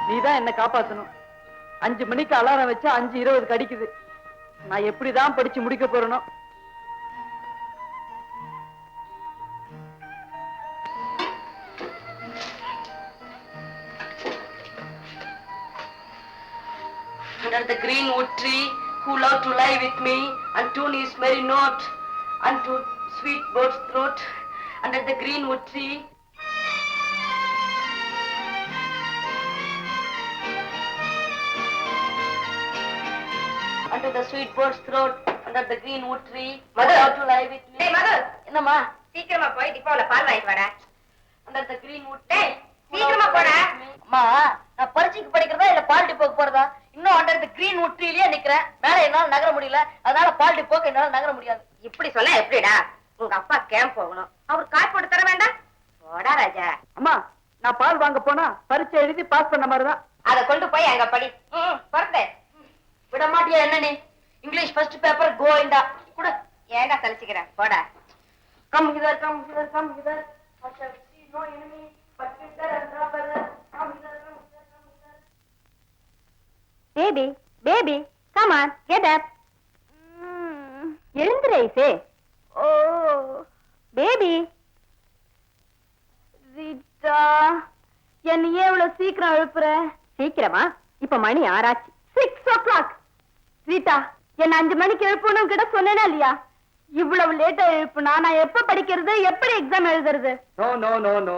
நீதான் என்ன காப்பாத்தணும். 5 மணிக்கு அலாரம் வச்சா 5:20 அடிக்குது. நான் எப்படிதான் படிச்சு முடிக்க போறேனோ. Under the greenwood tree, who loved to lie with me and tune his merry note unto sweet bird's throat. Under the greenwood tree. Under the sweet bird's throat, under the greenwood tree. Mother, how to lie with me? Hey, mother. என்னம்மா? சீக்கிரமா போய் டிப்போல பால் வாங்கிட்டு வாடா. Under the greenwood டேய், tree. சீக்கிரமா போடா. அம்மா, நான் பரீட்சைக்கு படிக்கிறதா இல்ல பால் டிப்போக்கு போறதா? இன்னும் அண்டர் தி greenwood treeலயே நிக்கிறேன். மேல என்னால நகர முடியல. அதனால பால் டிப்போக்கு என்னால நகர முடியாது. இப்படி சொன்னா எப்படிடா? உங்க அப்பா கேம்ப் போகணும். அவர் கார் போட்டு தர வேண்டாம்? போடா ராஜா. அம்மா, நான் பால் வாங்க போனா பரீட்சை எழுதி பாஸ் பண்ண மாதிரிதான். அத கொண்டு போய் அங்க படி. பொறுத்தே. விட மாட்டியா என்ன நீ? இங்கிலீஷ் ஃபர்ஸ்ட் பேப்பர் கோயிண்டா குடு. ஏன்டா தலிச்சுக்கிறேன்? போடா. Come hither, come hither, come hither. I shall see no enemy, but sister and brother. Come hither, come hither, come hither. Baby, baby, come on, get up. எழுந்துரை சே. Oh baby. ரீட்டா, என்ன ஏன் இவ்வளவு சீக்கிரம் எழுப்புற? சீக்கிரமா? இப்ப மணி 6 ஆச்சு. 6 o'clock. ரீட்டா, என்ன 5 மணிக்கு எழுப்பணும் கிட்ட சொன்னேனா இல்லையா? இவ்வளவு லேட்டா எழுப்புனா நான் எப்ப படிக்கிறது, எப்படி எக்ஸாம் எழுதுறது? No no no no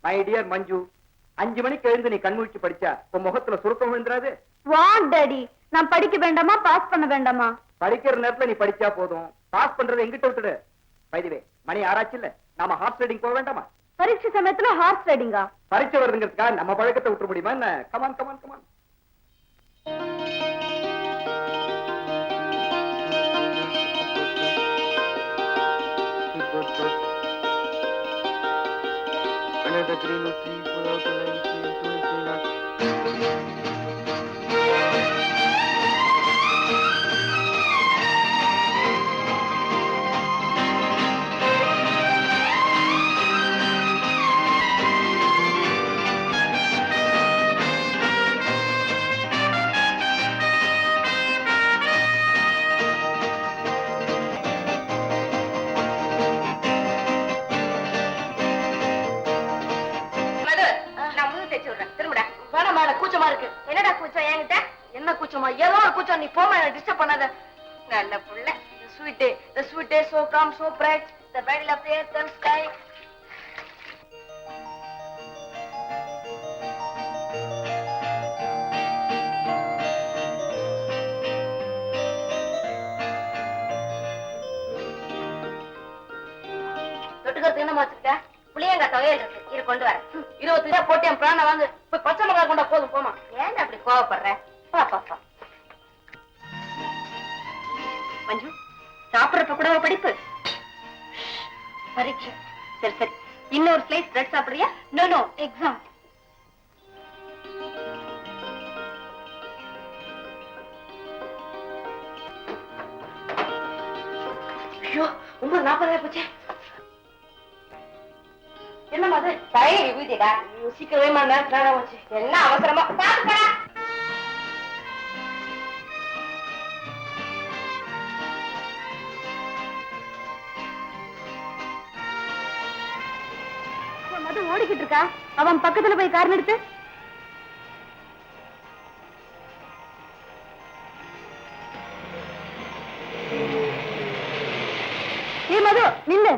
my dear Manju, 5 மணிக்கு எழுந்து நீ கண்முழிச்சு படிச்சா உன் முகத்துல சுருக்கம் விழுந்துராது. வாட் டாடி, நான் படிக்க வேண்டாமா, பாஸ் பண்ண வேண்டாமா? படிக்கிற நேரத்துல நீ படிச்சா போதும். பாஸ் பண்றதை எங்கிட்ட விட்டுடு. பைதிவே, மணி 6 ஆச்சு இல்ல, நாம ஹார்ஸ் ரைடிங் போக வேண்டாமா? பரீட்சை சமயத்துல ஹார்ஸ் ரைடிங்கா? பரீட்சை வருதுங்கிறதுக்காக நம்ம பழக்கத்தை விட்டுற முடியுமா என்ன? Come on come on come on. Under the greenwood tree, pull out the line, to his not. மது, நான் முழு தேய்ச்சி விடுறேன் திரும்படா. வேணாம் மேடம், கூச்சமா இருக்கு. என்னடா கூச்சம் என்கிட்ட? என்ன கூச்சமா? ஏதோ ஒரு கூச்சம். நீ போமா, டிஸ்டர்ப் பண்ணாத. நல்ல புள்ள. The sweet day, so calm, so bright, the bridal of the earth and sky. தொட்டுக்கிறதுக்கு என்ன வச்சிருக்க? புளியங்க தொகையில் இருக்கு, இரு கொண்டு வரேன். 20 ரூபா போட்டு என் பிராண வாங்கு. போய் பச்சை மிளகா கொண்டா போதும், போமா. ஏன் அப்படி கோவப்படுற? பா பா பா. மஞ்சு, சாப்பிடுறப்ப கூட படிப்பு பரீட்சை. சரி சரி, இன்னொரு ஸ்லைஸ் பிரெட் சாப்பிடுறியா? No no, exam. ஐயோ, 9:40 போச்சே. என்னம்மா அது? தலை விபூதிடா. சீக்கிரமே நேரம் வச்சு. என்ன அவசரமா பாத்துக்கடா. மது ஓடிக்கிட்டு இருக்கா, அவன் பக்கத்துல போய் கார் நிறுத்து. மது நில்லு.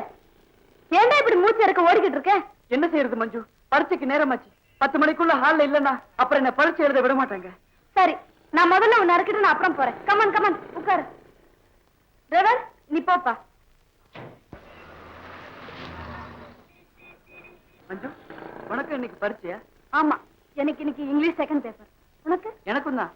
ஏன்டா இப்படி மூச்சு இறக்க ஓடிக்கிட்டு இருக்க? என்ன செய்யறது மஞ்சு, பரீட்சைக்கு நேரமாச்சு. 10 மணிக்குள்ள ஹால்ல இல்லன்னா அப்புறம் என்ன பரீட்சை எழுத விட மாட்டாங்க. சரி, நான் முதல்ல உன்னை இறக்கிட்டு நான் அப்புறம் போறேன். கமன் கமன் உட்காரு. டிரைவர் நீ போப்பா. மஞ்சு, உனக்கு இன்னைக்கு பரீட்சையா? ஆமா, எனக்கு இன்னைக்கு இங்கிலீஷ் செகண்ட் பேப்பர். உனக்கு? எனக்கும் தான்.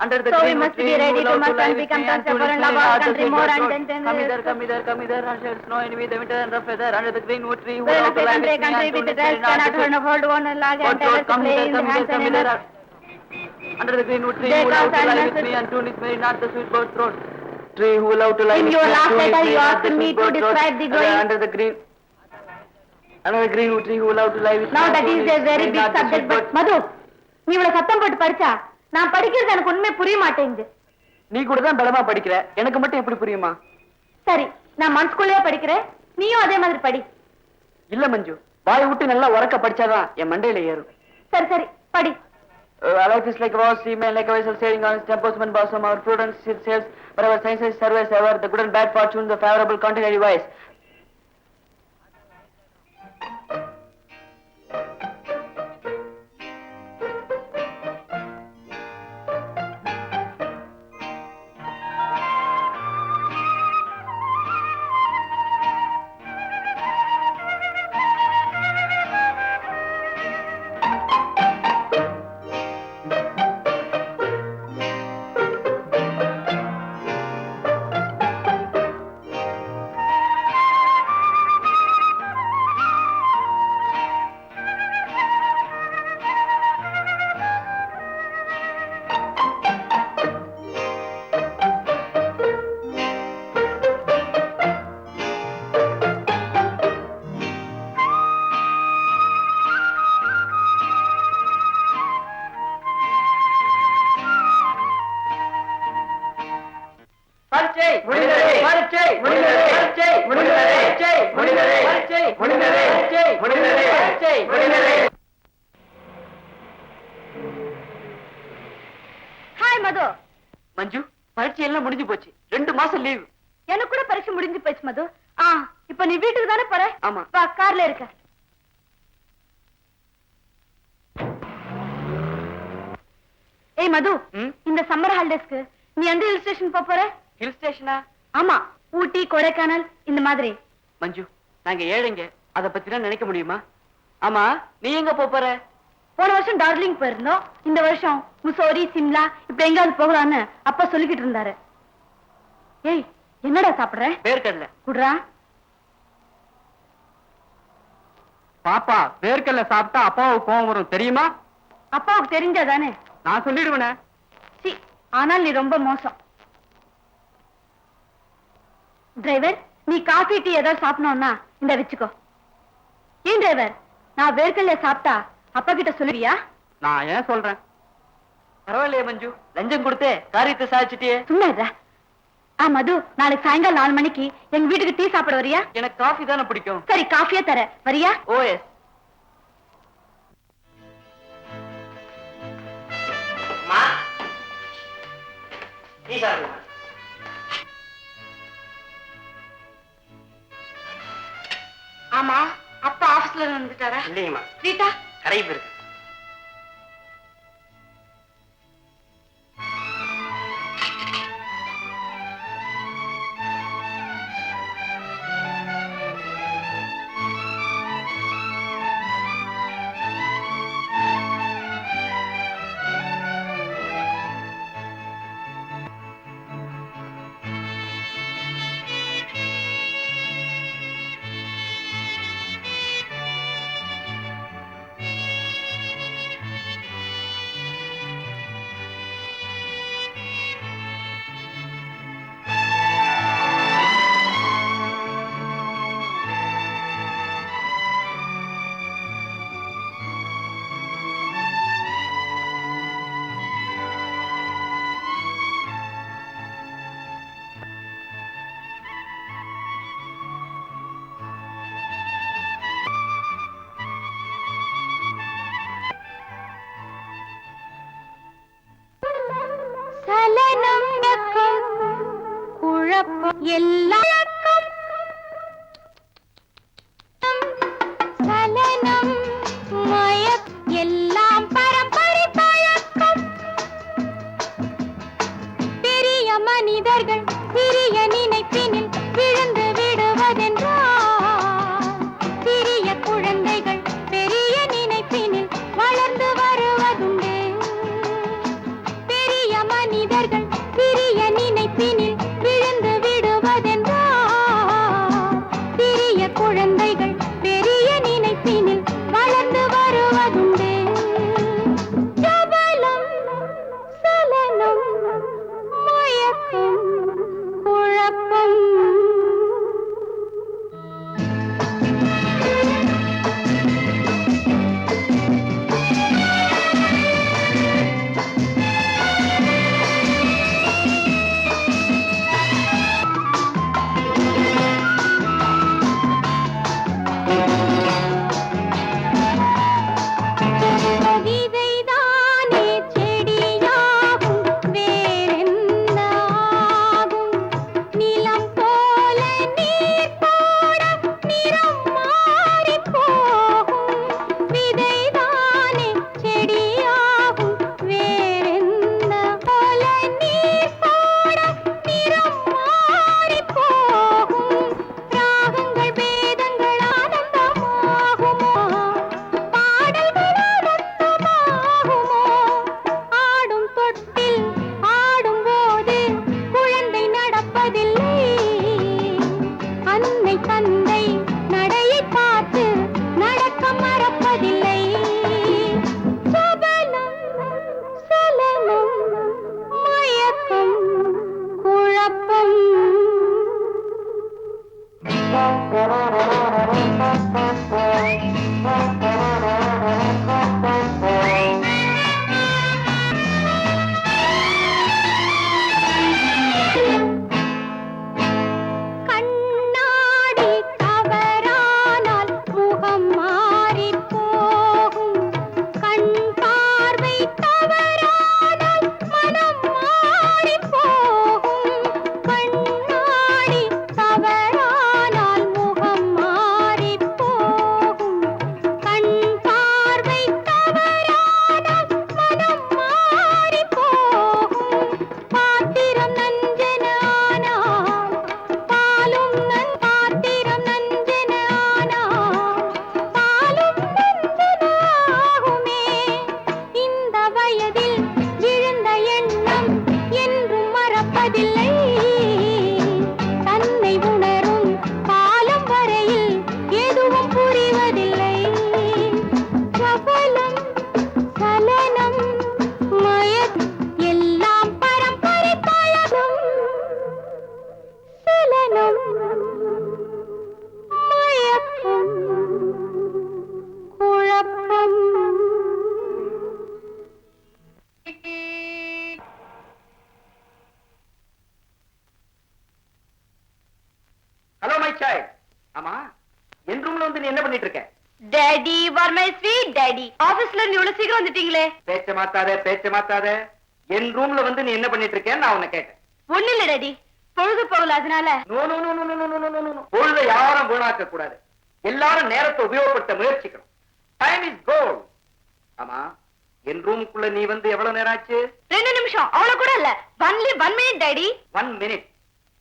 Under the So we green must be tree, ready who to love must lie and with become me and to transfer and listen love to our the country sweet more birds and road. then Come hither, come hither, come hither, and shall snow in the winter and rough weather. Under the greenwood tree, who Well, love to lie with me country and to with the listen dress to cannot the turn sweet of hold one lag and birds tell road. us to Come play hither, in the come hither, hands come and in hither. the... Under the greenwood tree, They who love to cause lie and with me message. and tune is made not the sweet bird throat. Tree who love to lie In with your me and last tune is letter, made you not asked the me sweet to bird throat. describe the going. Under the greenwood tree who love to lie with me Now and that tune is a very made big not the subject, sweet but bird. மது, நீ இவ்வளவு சத்தம் போட்டு படிச்சா நான் படிக்கிறது எனக்கு உண்மை புரிய மாட்டேங்குது. நீ கூட தான் பலமா படிக்கிற, எனக்கு மட்டும் எப்படி புரியுமா? சரி, நான் மனசுக்குள்ளேயே படிக்கிறேன், நீயும் அதே மாதிரி படி. இல்ல மஞ்சு, வாய் விட்டு நல்லா உறக்க படிச்சாதான் என் மண்டையில ஏறும். சரி சரி படி. Life is like a vast sea, man like a vessel sailing on its tempestuous bosom. Our prudence it sails, but our senses surveys ever. The good and bad fortune, the favorable contrary wise. Hi Madhu. Manju, பரீட்சை எல்லாம் முடிஞ்சு போச்சு. 2 மாசம் leave. எனக்கு கூட பரீட்சை முடிஞ்சு போச்சு மது. இப்ப நீ வீட்டுக்கு தானே போற? ஆமா. வா, கார்ல இருக்க. ஏய் மது, இந்த சம்மர் ஹாலிடேஸ்க்கு நீ எந்த ஹில் ஸ்டேஷன் போற? ஹில் ஸ்டேஷனா? ஆமா, ஊட்டி, கொடைக்கானல் இந்த மாதிரி. மஞ்சு, நாங்க ஏழைங்க, அத பத்தி தான் நினைக்க முடியுமா? ஆமா, நீ எங்க போற? போன வருஷம் டார்ஜிலிங் போயிருந்தோம், இந்த வருஷம் முசோரி, சிம்லா இப்படி எங்காவது போகலான்னு அப்பா சொல்லிக்கிட்டு இருந்தாரு. ஏய், என்னடா சாப்பிடுற? வேர்க்கடல. குடுறா. பாப்பா, வேர்க்கடல சாப்பிட்டா அப்பாவுக்கு கோவம் வரும் தெரியுமா? அப்பாவுக்கு தெரிஞ்சாதானே? நான் சொல்லிடுவேனே. சி, ஆனால் நீ ரொம்ப மோசம். டிரைவர், நீ காஃபி டீ ஏதாவது சாப்பிடணும்னா இந்த வச்சுக்கோ. ஏன் டிரைவர், நான் வேர்க்கடல சாப்பிட்டா அப்பா கிட்ட சொல்லுவியா? நான் ஏன் சொல்றேன்? பரவாயில்லையே மஞ்சு, லஞ்சம் கொடுத்தே காரியத்தை சாதிச்சிட்டியே. சும்மா மது, நாளைக்கு சாயங்காலம் 4 மணிக்கு எங்க வீட்டுக்கு டீ சாப்பிட வரியா? எனக்கு காஃபி தானே பிடிக்கும். சரி, காஃபியே தர வரியா? ஓஎஸ். சார். ஆமா, அப்பா ஆபீஸ்ல வந்துட்டாரா? இல்லையம்மா, ரீட்டா கரை போயிருக்கு. குழப்பம் எல்லாம் சலனம் எல்லாம் பரம்பரை பழக்கம். பெரிய மனிதர்கள் சிறிய நினைப்பினில் விழுந்து விடுவதென்றால், சிறிய குழந்தைகள் பெரிய நினைப்பினில் வளர்ந்து வருவதுண்டு. பெரிய மனிதர்கள் சிறிய நினைப்பினில் விழுந்து விடுவதென்றால், சிறிய குழந்தைகள் பெரிய நினைப்பினில் வளர்ந்து வருவதுண்டு. ஜபலம் சலனம் மயக்கம் குழப்பம். விதைதானே செடியாகும், வேறென்ன ஆகும்? நிலம் போல நீர் போட நிறம் மாறிப் போகும். விதைதானே செடியாகும், வேறென்ன போல நீர் போட நிறம் மாறிப் போகும். ராகங்கள் வேதங்கள் ஆனந்தமாகுமோ, பாடல்கள் ஆனந்தமாகுமோ? ஆடும் தொட்டில் ஆடும் போது குழந்தை நடப்பதில்லை. அன்னை தந்தை நடையை பார்த்து நடக்க மறப்பதில்லை. சபலம் சலனம் மயக்கம் குழப்பம். கண்ணாடி தவறானால் முகம் மாறிப் போகும். கண் பார்வை தவறானால் மனம் மாறிப் போகும். கண்ணாடி தவறானால் முகம் மாறிப் போகும். கண் பார்வை தவறானால் மனம் மாறிப் போகும். பாத்திரம் நஞ்சன ஆனால் பாலும் பாத்திரம் நஞ்சன ஆனால் பாலும் நஞ்சனாகுமே. இந்த வயதில் விழுந்த எண்ணம் என்றும் மறப்பதில்லை. தன்னை உணரும் காலம் வரையில் எதுவும் புரிவதில்லை. சபலம் சலனம் எல்லாம் பரம்பரை பழகும். சலனம் மயக்கம் குழப்பம். Hello my child. ஆமா, என் ரூம்ல வந்து நீ என்ன பண்ணிட்டு இருக்க? டாடி வர் மை ஸ்வீட் டாடி. ஆபீஸ்ல இருந்து இவ்வளவு சீக்கிரம் வந்துட்டீங்களே. பேச்ச மாத்தாத. என் ரூம்ல வந்து நீ என்ன பண்ணிட்டு இருக்கேன்னு நான் உன்னை கேட்டேன். ஒண்ணு இல்ல டாடி, பொழுது போகல அதனால. No no no no no no no no no. பொழுதை யாரும் வீணாக்க கூடாது. எல்லாரும் நேரத்தை உபயோகப்படுத்த முயற்சிக்கணும். Time is gold. ஆமா, என் ரூமுக்குள்ள நீ வந்து எவ்வளவு நேரம் ஆச்சு? 2 நிமிஷம், அவ்வளவு கூட இல்ல. only 1 minute daddy. 1 minute.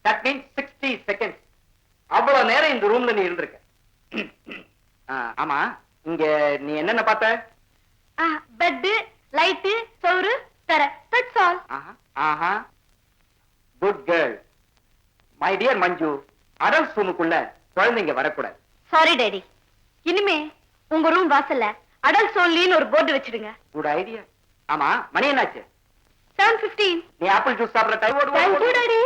That means 60 seconds. அவ்வளவு நேரம் இந்த ரூம்ல நீ இருந்திருக்க. ஆமா, இங்க நீ என்னென்ன பார்த்த? பெட், லைட், சோறு, தர. That's all. ஆஹா, good girl. My dear Manju, adult ரூமுக்குள்ள குழந்தைங்க வரக்கூடாது. சாரி டாடி, இனிமே உங்க ரூம் வாசல்ல அடல்ட்ஸ் ஒன்லின்னு ஒரு போர்டு வச்சிடுங்க. Good idea. ஆமா, மணி என்னாச்சு? 7:15. நீ ஆப்பிள் ஜூஸ் சாப்பிடுற டைம் ஓடு. Thank you daddy.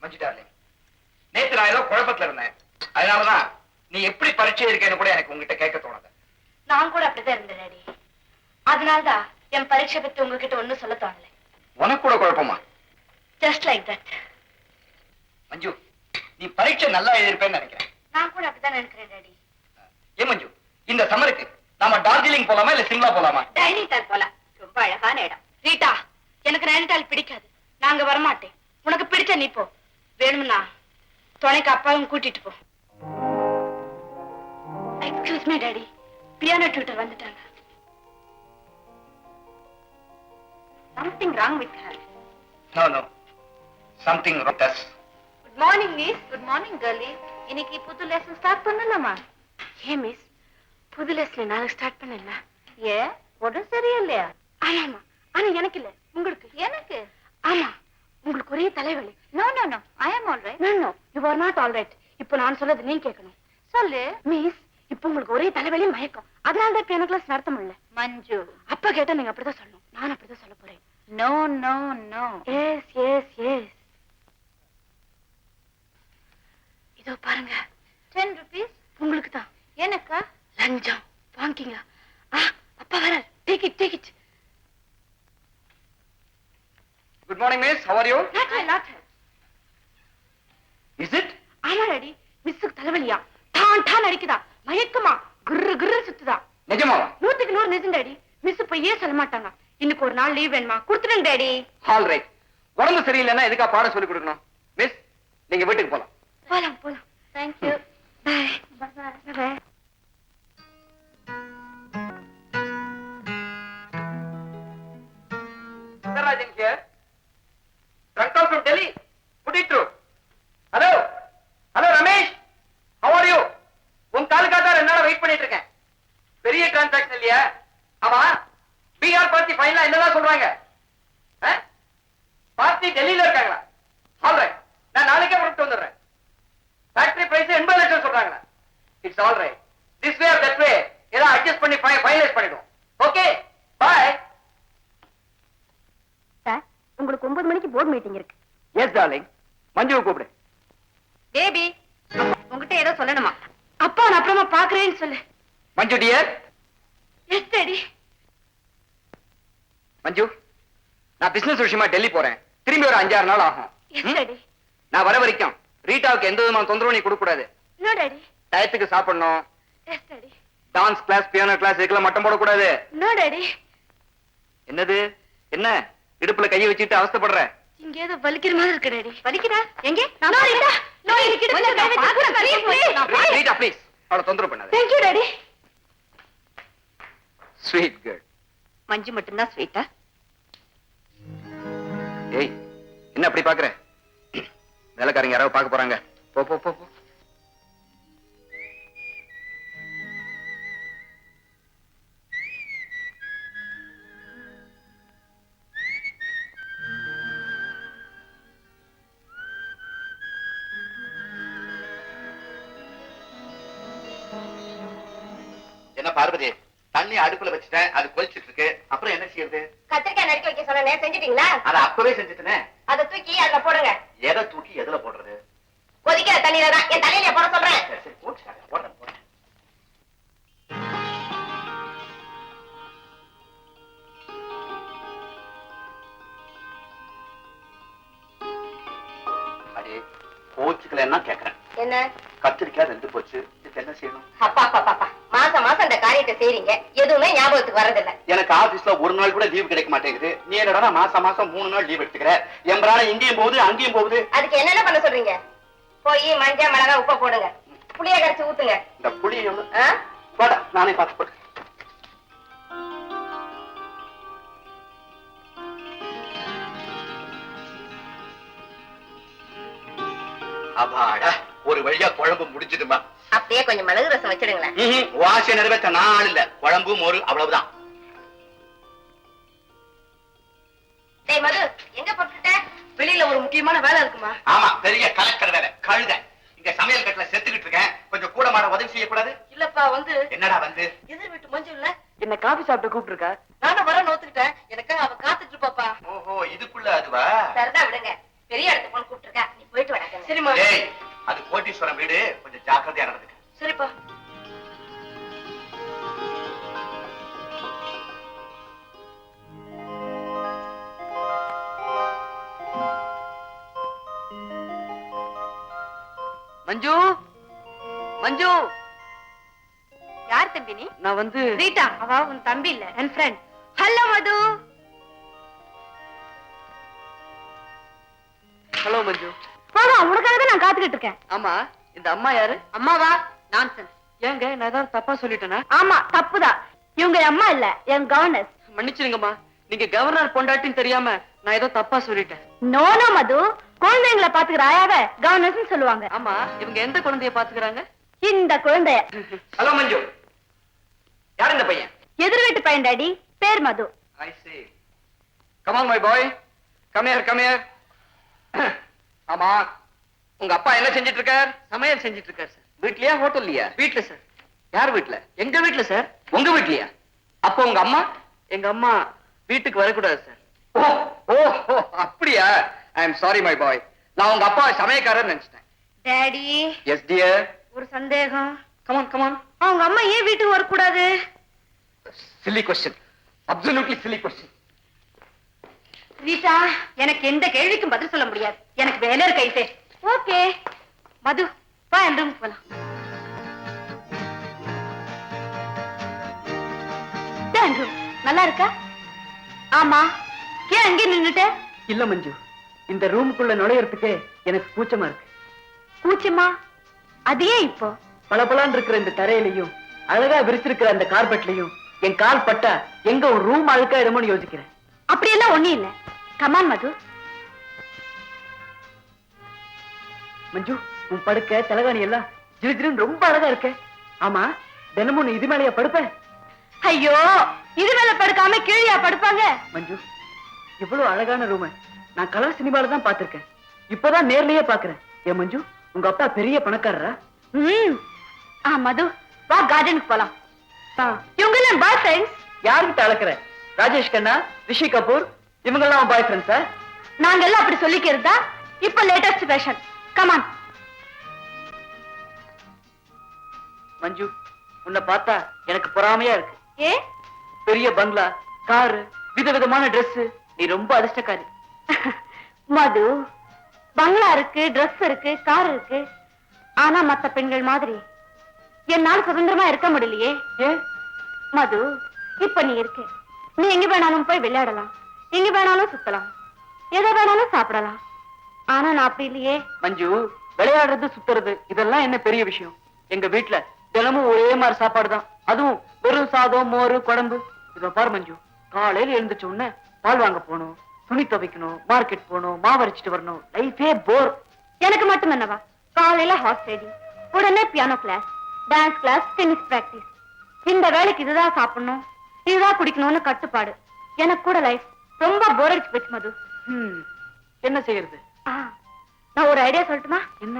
Manju darling, நேத்து நான் ஏதோ குழப்பத்துல இருந்தேன். அதனாலதான் நீ எப்படி பரீட்சை இருக்கேன்னு கூட எனக்கு உங்ககிட்ட கேட்க தோணுது. நான் கூட அப்படிதான் இருந்தேன் டாடி. அதனால்தான் என் பரீட்சை பத்தி உங்ககிட்ட ஒண்ணும் சொல்ல தோணல. உனக்கு கூட குழப்பமா? Just like that. மஞ்சு, நீ பரீட்சை நல்லா எழுதிருப்பேன்னு நினைக்கிறேன். நான் கூட அப்படிதான் நினைக்கிறேன் டாடி. ஏன் மஞ்சு, இந்த சம்மருக்கு நாம டார்ஜிலிங் போலாமா இல்ல சிம்லா போலாமா? நைனிடால் போலாம், ரொம்ப அழகான இடம். ரீட்டா, எனக்கு நைனிடால் பிடிக்காது, நாங்க வரமாட்டேன். உனக்கு பிடிச்ச நீ போ, வேணும்னா துணைக்கு அப்பாவும் கூட்டிட்டு போ. Excuse me daddy, piano tutor வந்துட்டாங்க. Something wrong with her. No, no. Something wrong with us. Good morning, miss. Good morning, girlie. இன்னைக்கு புது லெசன் ஸ்டார்ட் பண்ணலாமா? ஏன் மிஸ், புது லெசன் நாளைக்கு ஸ்டார்ட் பண்ணல? ஏ, உடம்பு சரியில்லையா? ஆமாமா, ஆனா எனக்கு இல்ல, உங்களுக்கு. எனக்கு? ஆமா, உங்களுக்கு ஒரே தலைவலி. No, no, no. I am all right. No, no. You are not all right. இப்போ நான் சொல்றது நீங்க கேட்கணும். சொல்லு. மிஸ், இப்போ உங்களுக்கு ஒரே தலைவலி மயக்கம். அதனால தான் பியானோ கிளாஸ் நடத்த முடியல. மஞ்சு, அப்பா கேட்டா நீங்க அப்படிதான் சொல்லணும். நான் அப்படிதான் சொல்ல போறேன். No, no, no. Yes, yes, yes. இதோ பாருங்க, 10 rupees உங்களுக்கு தான். எனக்கா? லஞ்சம் வாங்கிங்க. அப்பா வர. Take it, take it. Good morning, miss. How are you? Not her, not her. Is it? ஆமா டாடி, மிஸ்ஸுக்கு தலைவலியா, டான் டான் அடிக்குதா, மயக்கமா, குர்ரு குர்ரு சுத்துதா. நிஜமாவா? 100க்கு 100 நிஜம் டாடி. மிஸ் பொய்யே சொல்ல மாட்டாங்க. இன்னைக்கு ஒரு நாள் லீவ் வேணுமா? கொடுத்துடுங்க டாடி. All right. உடம்பு சரியில்லைன்னா எதுக்கா பாடம் சொல்லி கொடுக்கணும்? மிஸ், நீங்க வீட்டுக்கு போலாம். போலாம் போலாம். Thank you. Bye. Bye bye. Bye. Rajan here. Drunk call from Delhi. Put it through. Hello. Hello, Ramesh. How are you? உன் காலுக்காக 2 நாளா வெயிட் பண்ணிட்டு இருக்கேன். பெரிய டிரான்சாக்ஷன் இல்லையா? ஆமா, பீகார் பார்ட்டி ஃபைனலா என்னதான் சொல்றாங்க? பார்ட்டி டெல்லியில இருக்காங்களா? ஆல் ரைட், நான் நாளைக்கே புறப்பட்டு வந்துடுறேன். ஃபேக்டரி பிரைஸ் 80 லட்சம் சொல்றாங்களா? It's all right. This way or that way ஏதோ அட்ஜஸ்ட் பண்ணி ஃபைனலைஸ் பண்ணிடுவோம். Okay, by. சார், உங்களுக்கு 9 மணிக்கு மணிக்கு போர்ட் மீட்டிங் இருக்கு. Yes darling. மஞ்சுவை கூப்பிடு. பேபி, உங்ககிட்ட ஏதோ சொல்லணுமா? அப்பா நான் அப்புறமா பாக்குறேன்னு சொல்லு. Manju dear. Yes daddy. Manju, நான் பிசினஸ் விஷயமா டெல்லி போறேன். திரும்பி ஒரு 5-6 நாள் ஆகும். Yes daddy. நான் வர வரைக்கும் ரீட்டாவுக்கு எந்த விதமான தொந்தரவு நீ கொடுக்க கூடாது. No daddy. டயத்துக்கு சாப்பிடணும். Yes daddy. Dance class, piano class இதுக்கெல்லாம் மட்டம் போடக்கூடாது. No daddy. என்னது? என்ன இடுப்புல கையை வச்சுட்டு அவஸ்தைப்படுற? இங்க ஏதோ வலிக்கிற மாதிரி இருக்கு டாடி. வலிக்குதா? எங்கே? No Rita. நோ எனக்கு ரீட்டா ப்ளீஸ், அவளை தொந்தரவு பண்ணாத. Thank you daddy. Sweet girl. Manju மட்டும்தான் ஸ்வீட்டா? ஏய், என்ன அப்படி பாக்குற? வேலைக்காரங்க யாராவது பார்க்க போறாங்க. போ போ போ போ. என்ன பார்வதி, தண்ணி அடுப்புல வச்சுட்டேன், அது கொதிச்சிட்டு இருக்கு. அப்புறம் என்ன செய்யறது? கத்திரிக்காய் நறுக்கி வைக்க சொன்னேன், செஞ்சிட்டீங்களா? அதை அப்பவே செஞ்சுட்டேனே. அதை தூக்கி அதுல போடுங்க. எதை தூக்கி எதுல போடுறது? கொதிக்கிற தண்ணியில தான். என் தலையில போட சொல்றேன். சரி, சரி, போட்டுக்காங்க. போடுறேன். அடே, போச்சுக்கலன்னா கேக்குறேன். என்ன? கத்திரிக்காய் வெந்து போச்சு. இதுக்கு என்ன செய்யணும்? அப்பா அப்பா பாப்பா, மாசம் மாசம் இந்த காரியத்தை செய்றீங்க, எதுவுமே ஞாபகத்துக்கு வரதில்ல. எனக்கு ஆபீஸ்ல ஒரு நாள் கூட லீவ் கிடைக்க மாட்டேங்குது. நீ என்னடா மாசம் 3 நாள் லீவ் எடுத்துக்கிற? எம்பரான இங்கேயும் போகுது அங்கேயும் போகுது. அதுக்கு என்னென்ன பண்ண சொல்றீங்க? போய் மஞ்சள் மிளகாய் உப்பை போடுங்க, புளிய கரைச்சு ஊத்துங்க. இந்த புளி போட நானே பார்த்து போட்டு. அப்பாடா, ஒரு வழியா குழம்பு முடிஞ்சிடுமா? அப்படியே கொஞ்சம் மிளகு ரசம் வச்சிடுங்களேன். வாச நிறைவேற்ற நாள் இல்ல, குழம்பு மோரு அவ்வளவுதான். டேய் மது, எங்க போட்டுட்ட? வெளியில ஒரு முக்கியமான வேலை இருக்குமா? ஆமா, பெரிய கலெக்டர் வேலை. கழுத இங்க சமையல் கட்டுல செத்துக்கிட்டு இருக்கேன். கொஞ்சம் கூட மாட உதவி செய்யக்கூடாது? இல்லப்பா வந்து என்னடா வந்து? எதிர் வீட்டு மஞ்சு இல்ல, என்ன காபி சாப்பிட்டு கூப்பிட்டுருக்கா? நானும் வர நோத்துக்கிட்டேன். எனக்காக அவ காத்துட்டு இருப்பாப்பா. ஓஹோ, இதுக்குள்ள அதுவா? சரிதான் விடுங்க, பெரிய இடத்துக்கு போன கூப்பிட்டு இருக்கா, நீ போயிட்டு வர. சரிம்மா. ஏய், அது கோட்டீஸ்வரம் வீடு, கொஞ்சம் ஜாக்கிரதையா நடந்துக்க. சரிப்பா. மஞ்சு, மஞ்சு. யார் தம்பி நீ? நான் வந்து ரீட்டா, அவ உன் தம்பி இல்ல, என் ஃப்ரெண்ட். ஹலோ மது. ஹலோ மஞ்சு. போடா, உனக்காக தான் நான் காத்துக்கிட்டு இருக்கேன். ஆமா, இந்த அம்மா யாரு? அம்மாவா? நான்சென்ஸ். ஏங்க, நான் ஏதாவது தப்பா சொல்லிட்டேனா? ஆமா, தப்புதான். இவங்க என் அம்மா இல்ல, என் கவர்னர். மன்னிச்சிருங்கம்மா, நீங்க கவர்னர் பொண்டாட்டின்னு தெரியாம நான் ஏதோ தப்பா சொல்லிட்டேன். நோ நோ மது, குழந்தைங்களை பாத்துக்கிற ஆயாவ கவர்னர்ஸ் சொல்லுவாங்க. ஆமா, இவங்க எந்த குழந்தைய பாத்துக்கிறாங்க? இந்த குழந்தைய. ஹலோ மஞ்சு, யார் இந்த பையன்? எதிர் வீட்டு பையன் டாடி, பேர் மது. I see. Come on my boy. Come here, come here. ஆமா, உங்க அப்பா என்ன செஞ்சிட்டு இருக்கார்? சமையல் செஞ்சிட்டு இருக்காரு சார். வீட்லயா ஹோட்டல்லையா? வீட்டுல சார். யார் வீட்ல? எங்க வீட்டுல சார். உங்க வீட்லயா? அப்போ உங்க அம்மா? எங்க அம்மா வீட்டுக்கு வரக்கூடாது சார். ஓ ஓ ஓ, அப்படியா? I am sorry my boy. நான் உங்க அப்பா சமயக்காரர் நினைச்சிட்டேன். Daddy, yes dear. ஒரு சந்தேகம். Come on come on. அவங்க அம்மா ஏன் வீட்டுக்கு வரக்கூடாது? Silly question, absolutely silly question. Rita, எனக்கு எந்த கேள்விக்கும் பதில் சொல்ல முடியாது, எனக்கு வேலை இருக்கு. ஓகே மது, வா என் ரூமுக்கு போலாம். நல்லா இருக்கா? ஆமா, ஏன் அங்கே நின்னுட்ட? இல்ல மஞ்சு, இந்த ரூமுக்குள்ள நுழையறதுக்கு எனக்கு கூச்சமா இருக்கு. கூச்சமா? அதையே இப்போ பளபளன்னு இருக்கிற இந்த தரையிலையும் அழகா விரிச்சிருக்கிற அந்த கார்பெட்லயும் என் கால் பட்டா எங்க ஒரு ரூம் அழுக்காயிடுமோன்னு யோசிக்கிறேன். அப்படியெல்லாம் ஒண்ணும் இல்ல. கமான் மது. மஞ்சு, உன் படுக்க தலகாணி எல்லாம் ஜிலுஜிலுன்னு ரொம்ப அழகா இருக்கு. ஆமா, தினமும் நீ இது மேலயா படுப்ப? ஐயோ, இது மேல படுக்காம கீழியா படுப்பாங்க? மஞ்சு, இவ்வளவு அழகான ரூம நான் கலர் சினிமால தான் பாத்திருக்கேன். இப்பதான் நேர்லயே பாக்குறேன். ஏன் மஞ்சு, உங்க அப்பா பெரிய பணக்காரரா? மது, வா கார்டனுக்கு போலாம். இவங்க எல்லாம் பாய் ஃப்ரெண்ட்ஸ். யாருக்கிட்ட அழக்கிற? ராஜேஷ் கண்ணா, ரிஷி கபூர், இவங்கெல்லாம் பாய் ஃப்ரெண்ட்ஸா? நாங்க எல்லாம் அப்படி சொல்லிக்கிறதா இப்ப லேட்டஸ்ட் ஃபேஷன். கமான். மஞ்சு, உன்னை பார்த்தா எனக்கு பொறாமையா இருக்கு. ஏ பெரிய பங்களா, காரு, விதவிதமான Dress. நீ ரொம்ப அதிர்ஷ்டக்காரி. மது, பங்களா இருக்கு, Dress இருக்கு, கார் இருக்கு. ஆனா மத்த பெண்கள் மாதிரி என்னால சுதந்திரமா இருக்க முடியலையே. ஏ மது, இப்ப நீ இருக்க. நீ எங்க வேணாலும் போய் விளையாடலாம், எங்க வேணாலும் சுத்தலாம், எதை வேணாலும் சாப்பிடலாம். ஆனா நான் அப்படி இல்லையே. மஞ்சு, விளையாடுறது சுத்துறது இதெல்லாம் என்ன பெரிய விஷயம்? எங்க வீட்டுல தினமும் ஒரே மாதிரி சாப்பாடு தான். அதுவும் வெறும் சாதம், மோரு, குழம்பு. இத பாரு மஞ்சு, காலையில எழுந்துச்ச உடனே பால் வாங்க போகணும், துணி துவைக்கணும், மார்க்கெட் போகணும், மாவரைச்சிட்டு வரணும். லைஃபே போர். எனக்கு மட்டும் என்னவா, காலையில ஹார்ஸ் ரைடிங், உடனே piano class, dance class, tennis practice. இந்த வேலைக்கு இதுதான் சாப்பிடணும், இதுதான் குடிக்கணும்னு கட்டுப்பாடு. எனக்கு கூட லைஃப் ரொம்ப போர் அடிச்சு போச்சு மது. என்ன செய்யறது? நான் ஒரு ஐடியா சொல்லட்டுமா? என்ன?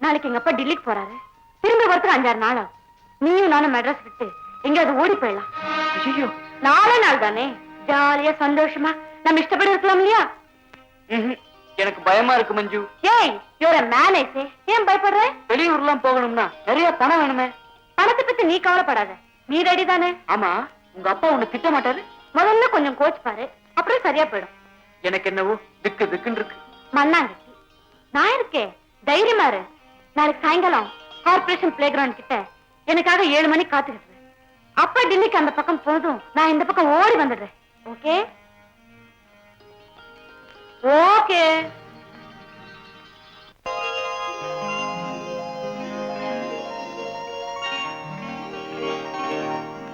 நாளைக்கு எங்க அப்பா டெல்லிக்கு போறாரு. திரும்பி வரதுக்கு 5-6 நாள் ஆகும். நீயும் நானும் மெட்ராஸ் விட்டு எங்கேயாவது ஓடி போயிடலாம். ஐயோ, 4 நாள் தானே, ஜாலியா சந்தோஷமா நம்ம இஷ்டப்படி இருக்கலாம் இல்லையா? எனக்கு பயமா இருக்கு மஞ்சு. ஏய், your a man, I say. ஏன் பயப்படுற? வெளியூர்லாம் போகணும்னா நிறைய பணம் வேணுமே. பணத்தை பத்தி நீ கவலைப்படாத, நீ ரெடி தானே? ஆமா, உங்க அப்பா உன்னை திட்ட மாட்டாரு? முதல்ல கொஞ்சம் கோச் பாரு, அப்புறம் சரியா போயிடும். எனக்கு என்னவோ திக்கு திக்குன்னு இருக்கு. மண்ணாங்கட்டி, நான் இருக்கேன், தைரியமா இரு. நாளைக்கு சாயங்காலம் கார்பரேஷன் பிளே கிரவுண்ட் கிட்ட எனக்காக 7 மணிக்கு காத்துக்கிட்டு. அப்ப டெல்லிக்கு அந்த பக்கம் போதும், நான் இந்த பக்கம் ஓடி வந்துடுறேன். Okay okay.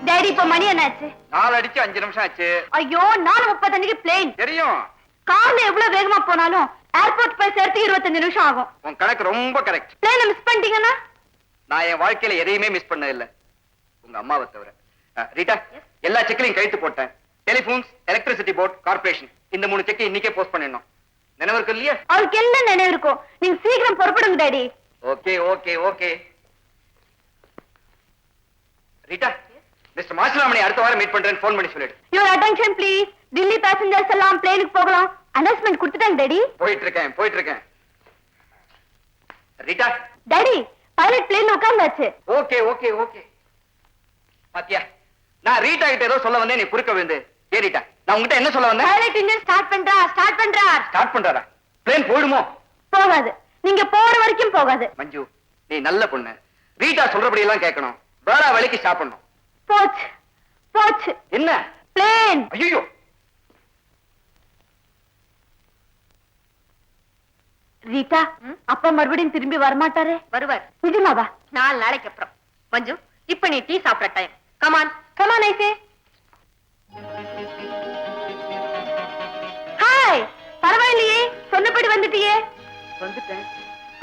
டாடி, இப்ப மணி என்னாச்சு? 4 அடிச்சு 5 நிமிஷம் ஆச்சு. ஐயோ, 4:35 பிளேன். தெரியும். கார்ல எவ்வளவு வேகமா போனாலும் ஏர்போர்ட் போய் சேர்த்து 25 நிமிஷம் ஆகும். உன் கணக்கு ரொம்ப கரெக்ட். பிளேனை மிஸ் பண்ணிட்டீங்கன்னா? நான் என் வாழ்க்கையில எதையுமே மிஸ் பண்ணது இல்ல, உங்க அம்மாவை தவிர. ரீட்டா, எல்லா செக்லையும் கழித்து போட்டேன். டெலிபோன்ஸ், எலக்ட்ரிசிட்டி போர்ட், கார்பரேஷன், இந்த 3 செக்கை இன்னைக்கே போஸ்ட் பண்ணிடணும். நினைவு இருக்கு இல்லையா? அவருக்கு என்ன நினைவு இருக்கும்? நீங்க சீக்கிரம் புறப்படுங்க daddy. Okay okay okay. Rita, mister Masilamani அடுத்த வாரம் மீட் பண்றேன்னு ஃபோன் பண்ணி சொல்லிடு. Your attention please. Delhi passengers எல்லாம் பிளேனுக்கு போகலாம். அனௌன்ஸ்மென்ட் கொடுத்துட்டாங்க டாடி. போயிட்டு இருக்கேன். ரீட்டா. டாடி, பைலட் பிளேன்ல உட்கார்ந்தாச்சு. Okay okay okay. பாத்தியா, நான் ரீட்டா கிட்ட ஏதோ சொல்ல வந்தேன், நீ குறுக்க விழுந்து. ஏ ரீட்டா, நான் உங்ககிட்ட என்ன சொல்ல வந்தேன்? பைலட் இன்ஜின் ஸ்டார்ட் பண்றார். ஸ்டார்ட் பண்றாரா? பிளேன் போயிடுமோ? போகாது. நீங்க போற வரைக்கும் போகாது. மஞ்சு, நீ நல்ல பொண்ணு. ரீட்டா சொல்றபடி எல்லாம் கேட்கணும். வேற வேலைக்கு ஸ்டாப் பண்ணணும். போச்சு. என்ன? பிளேன். ஐயோ, ரீட்டா, அப்பா மறுபடியும் திரும்பி வரமாட்டாரே? வருவார். நிஜமாவா? 4 நாளைக்கு அப்புறம். மஞ்சு, இப்ப நீ டீ சாப்பிட டைம். கமான் ஐசே. ஹாய், பரவாயில்லையே, சொன்னபடி வந்துட்டியே. வந்துட்டேன்,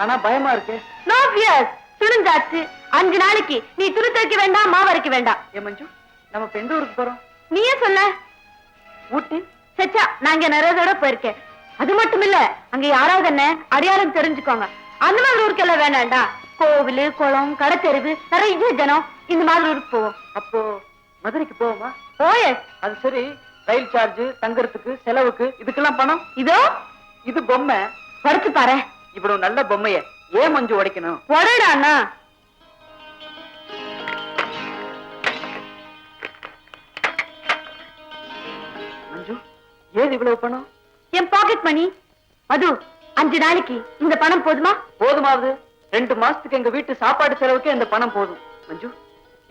ஆனா பயமா இருக்கு. நோ ஃபியர்ஸ், சுடுஞ்சாச்சு. 5 நாளைக்கு நீ துணி துவைக்க வேண்டாம், மாவரைக்க வேண்டாம். ஏ மஞ்சு, நம்ம இப்ப எந்த ஊருக்கு போறோம்? நீயே சொல்ல. ஊட்டி. சச்சா, நான் இங்க நிறைய தடவை போயிருக்கேன். அது மட்டும் இல்ல, அங்க யாராவது என்ன அடையாளம் தெரிஞ்சுக்கோங்க. அந்த மாதிரி ஊருக்கு எல்லாம் வேண்டாம்டா. கோவில், குளம், கடத்தெருவு, நிறைய ஜனம், இந்த மாதிரி ஊருக்கு போவோம். அப்போ மதுரைக்கு போவோமா? ஓஎஸ். அது சரி, ரயில் சார்ஜ், தங்கறதுக்கு, செலவுக்கு, இதுக்கெல்லாம் பணம்? இதோ இது பொம்மை. படுத்து பாரு. இவ்வளவு நல்ல பொம்மைய ஏன் மஞ்சு உடைக்கணும்? உடடாண்ணா. மஞ்சு, ஏது இவ்வளவு பணம்? என் பாக்கெட் மணி. மது, 5 நாளைக்கு இந்த பணம் போதுமா? போதுமாவது. 2 மாசத்துக்கு எங்க வீட்டு சாப்பாடு செலவுக்கு இந்த பணம் போதும். மஞ்சு,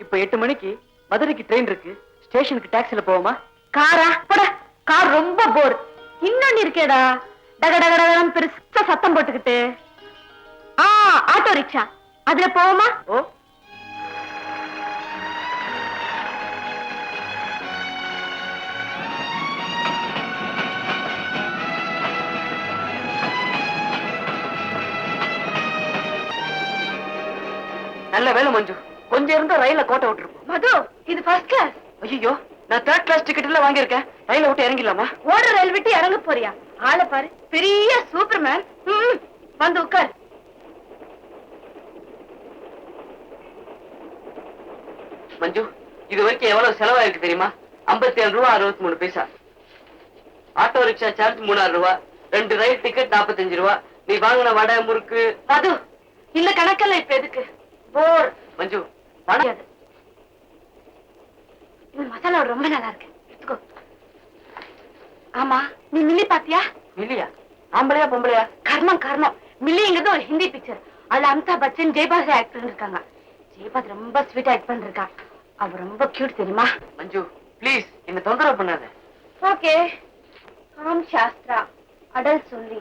இப்ப 8 மணிக்கு மதுரைக்கு ட்ரெயின் இருக்கு. ஸ்டேஷனுக்கு டாக்ஸில போவோமா? காரா? போட. கார் ரொம்ப போர். இன்னொன்னு இருக்கேடா, டகடகடகடம் பெருசா சத்தம் போட்டுக்கிட்டு. ஆட்டோ ரிக்ஷா, அதுல போவோமா? ஓ, நல்ல வேலை மஞ்சு, கொஞ்சம் இருந்தா ரயில கோட்டை விட்டுருப்போம். மது, இது ஃபர்ஸ்ட் கிளாஸ். ஐயோ, நான் 3rd கிளாஸ் டிக்கெட் எல்லாம் வாங்கியிருக்கேன். ரயில விட்டு இறங்கிடலாமா? ஓடுற ரயில் விட்டு இறங்க போறியா? ஆளை பாரு, பெரிய சூப்பர்மேன். வந்து உட்கார். மஞ்சு, இது வரைக்கும் எவ்வளவு செலவாயிருக்கு தெரியுமா? 57 ரூபா 63 பைசா. ஆட்டோ ரிக்ஷா சார்ஜ் 3000 ரூபாய், 2 ரயில் டிக்கெட் 45 ரூபா. நீ வாங்கின வடை முறுக்கு. மது இந்த கணக்கெல்லாம் இப்ப எதுக்கு? போர். மஞ்சு பணம். இந்த மசாலா ரொம்ப நல்லா இருக்கு, எடுத்துக்கோ. ஆமா, நீ மில்லி பாத்தியா? இல்லையா? ஆம்பளையா பொம்பளையா? கர்மம். மில்லிங்கிறது ஒரு ஹிந்தி பிக்சர். அதுல அமிதாப் பச்சன் ஜெயபாஸ் ஆக்ட் பண்ணிருக்காங்க. ஜெயபாஸ் ரொம்ப ஸ்வீட் ஆக்ட் பண்ணிருக்கா. அவ ரொம்ப கியூட் தெரியுமா? மஞ்சு ப்ளீஸ் என்ன தொந்தரவு பண்ணாத. ஓகே. ராம் சாஸ்திரா அடல் சொல்லி.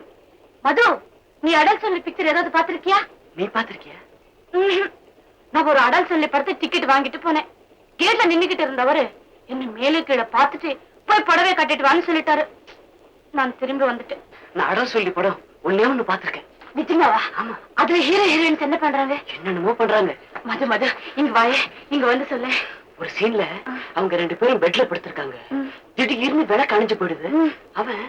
மது, நீ அடல் சொல்லி பிக்சர் ஏதாவது பாத்திருக்கியா? நீ பாத்திருக்கியா? நான் ஒரு அடல் சொல்லி படத்தை டிக்கெட் வாங்கிட்டு போனேன். கேட்ல நின்னுகிட்டு இருந்தவரு என்ன மேலே கீழே பார்த்துட்டு போய் புடவை கட்டிட்டு வான்னு சொல்லிட்டாரு. நான் திரும்பி வந்துட்டேன். நான் அடம் சொல்லி படம் ஒண்ணு பாத்திருக்கேன். நிஜமாவா? ஆமா. அதுல ஹீரோ ஹீரோயின்ஸ் என்ன பண்றாங்க? என்னென்னமோ பண்றாங்க. மது இங்க வாயே, இங்க வந்து சொல்லு. ஒரு சீன்ல அவங்க 2 பேரும் பெட்ல படுத்திருக்காங்க. திடீர்னு விளக்கு அணைஞ்சு போயிடுது. அவன்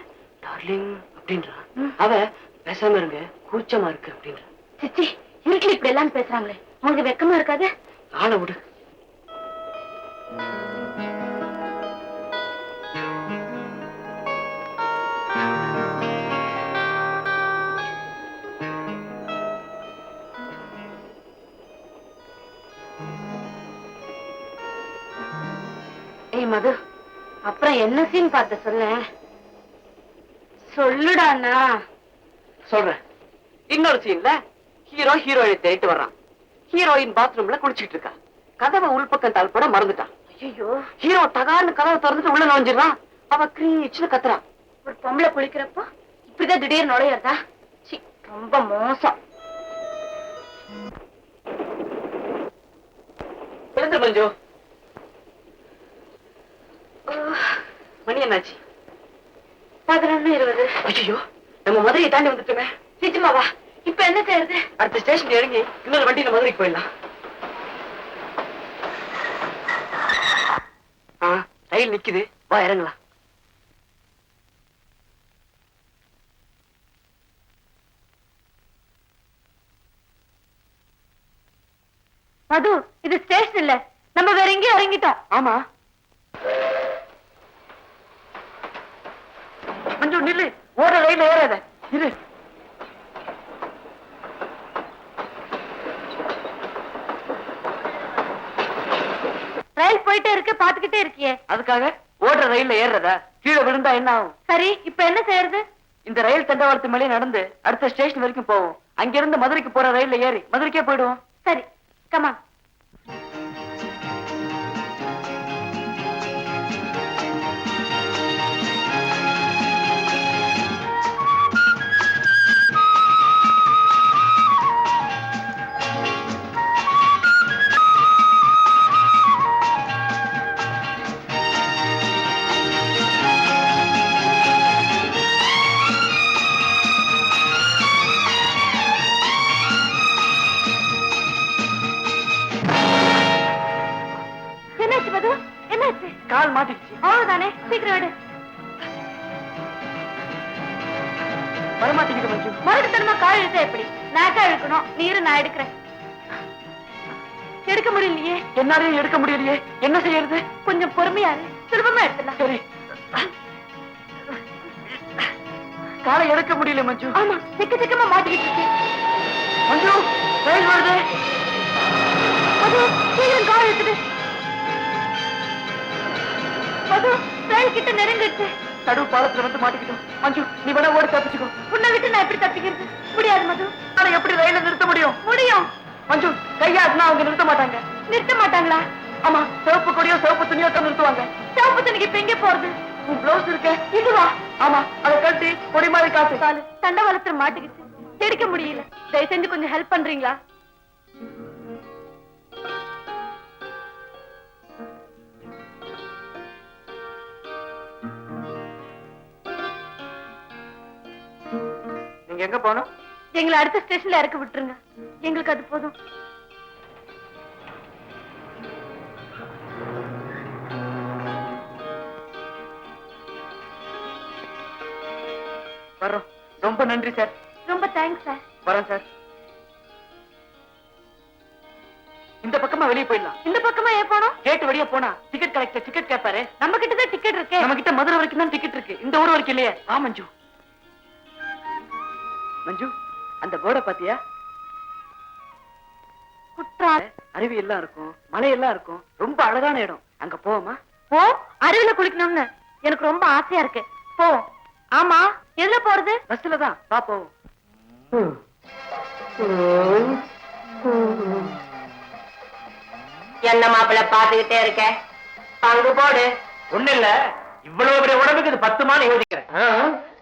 டார்லிங் அப்படின்றான். அவ பேசாம இருங்க, கூச்சமா இருக்கு அப்படின்றான். சிச்சி, இருட்டுல இப்படி எல்லாம் பேசுறாங்களே, உங்களுக்கு வெக்கமா இருக்காது? ஆளை விடு. ஏய் மது, அப்புறம் என்ன சீன் பார்த்த சொல்ல. சொல்லுடா அண்ணா. சொல்றேன். இன்னொரு சீன்ல ஹீரோ ஹீரோயினை தேடிட்டு வர்றான். ஹீரோயின் பாத்ரூம்ல குளிச்சிட்டு இருக்கா. கதவை உள்பக்கம் தாழ்பட மறந்துட்டான். ஐயோ, ஹீரோ டகார்னு கதவை திறந்துட்டு உள்ள நுழைஞ்சிடறான். அவ கிரீச்சுன்னு கத்துறான். ஒரு பொம்பளை குளிக்கிறப்போ இப்படிதான் திடீர்னு நுழையறதா? சி, ரொம்ப மோசம். எழுந்து மஞ்சு. மணி என்னாச்சு? 11:20. ஐயோ, நம்ம மதுரையை தாண்டி வந்துட்டோமே. நிஜமாவா? இப்ப என்ன செய்யறது? அடுத்த ஸ்டேஷன் இறங்கி இன்னொரு வண்டியில மதுரைக்கு போயிடலாம். ரயில் நிக்குது, வா இறங்கலாம். மது, இது ஸ்டேஷன் இல்ல, நம்ம வேற எங்கேயும் இறங்கிட்டோம். ஆமா. மஞ்சு நில்லு, ஓட ரயில ஏறாத. இரு. ரயில் போயிட்டே இருக்கு, பாத்துக்கிட்டே இருக்கியே. அதுக்காக ஓடுற ரயில்ல ஏறுறதா? கீழே விழுந்தா என்ன ஆகும்? சரி, இப்ப என்ன செய்யறது? இந்த ரயில் தண்டவாளத்து மேலே நடந்து அடுத்த ஸ்டேஷன் வரைக்கும் போவோம். அங்கிருந்து மதுரைக்கு போற ரயில்ல ஏறி மதுரைக்கே போயிடுவோம். சரி, கமா. என்னாச்சு மது? என்னாச்சு? கால் மாட்டிக்கிச்சு. அவ்வளவுதானே, சீக்கிரம் எடு. வரமாட்டேங்குது மஞ்சு. மறுபடித்தனமா கால் இழுத்தா எப்படி? நான் கால் இழுக்கணும், நீ இரு, நான் எடுக்கிறேன். எடுக்க முடியலையே. என்னாலையும் எடுக்க முடியலையே, என்ன செய்யறது? கொஞ்சம் பொறுமையா இரு, சுலபமா எடுத்துடலாம். சரி. காலை எடுக்க முடியல மஞ்சு. ஆமா, சிக்கமா மாட்டிக்கிட்டு இருக்கு. மஞ்சு, ரயில் வருது. மது, சீக்கிரம் கால் எடுத்துடு. மது, ரயில் கிட்ட நெருங்கிடுச்சு. நடுவு பாலத்துல வந்து மாட்டிக்கிட்டோம். மஞ்சு, நீ வேணா ஓடி தப்பிச்சுக்கோ. உன்னை விட்டு நான் எப்படி தப்பிக்கிறது? முடியாது மது. ஆனா எப்படி ரயில நிறுத்த முடியும்? முடியும். மஞ்சு, கையாட்டினா அவங்க நிறுத்த மாட்டாங்க. நிறுத்த மாட்டாங்களா? ஆமா, சிவப்பு கொடியோ சிவப்பு துணியோ தான் நிறுத்துவாங்க. சிவப்பு துணிக்கு இப்ப எங்க போறது? உன் பிளவுஸ் இருக்க? இதுவா? ஆமா, அதை கட்டி கொடி மாதிரி காசு. காலு தண்டவாளத்துல மாட்டிக்கிச்சு, எடுக்க முடியல. தயவு செஞ்சு கொஞ்சம் ஹெல்ப் பண்றீங்களா? நீங்க எங்க போனோம்? எங்களை அடுத்த ஸ்டேஷன்ல இறக்க விட்டுருங்க, எங்களுக்கு அது போதும். வர்றோம். ரொம்ப நன்றி சார். ரொம்ப தேங்க்ஸ் சார். வரேன் சார். இந்த பக்கமா வெளியே போயிடலாம். இந்த பக்கமா ஏன் போனோம்? கேட்டு வெளியே போனா டிக்கெட் கலெக்டர் டிக்கெட் கேட்பாரு. நம்ம கிட்டதான் டிக்கெட் இருக்கு. நம்ம கிட்ட மதுரை வரைக்கும் தான் டிக்கெட் இருக்கு, இந்த ஊர் வரைக்கும் இல்லையே. ஆ மஞ்சு. மஞ்சு, அந்த போர்டை பாத்தியா? குற்றா அருவி எல்லாம் இருக்கும், மலையெல்லாம் இருக்கும், ரொம்ப அழகான இடம். அங்க போவோமா? போ, அருவில குளிக்கணும்னு எனக்கு ரொம்ப ஆசையா இருக்கு. போ. ஆமா, எதுல போறது? பஸ்ல தான். வா போவோம். என்ன மாப்பிள்ள பாத்துக்கிட்டே இருக்க? பங்கு போடு. ஒண்ணு இல்ல, இவ்வளவு பெரிய உடம்புக்கு இது 10 மான்னு யோசிக்கிறேன்.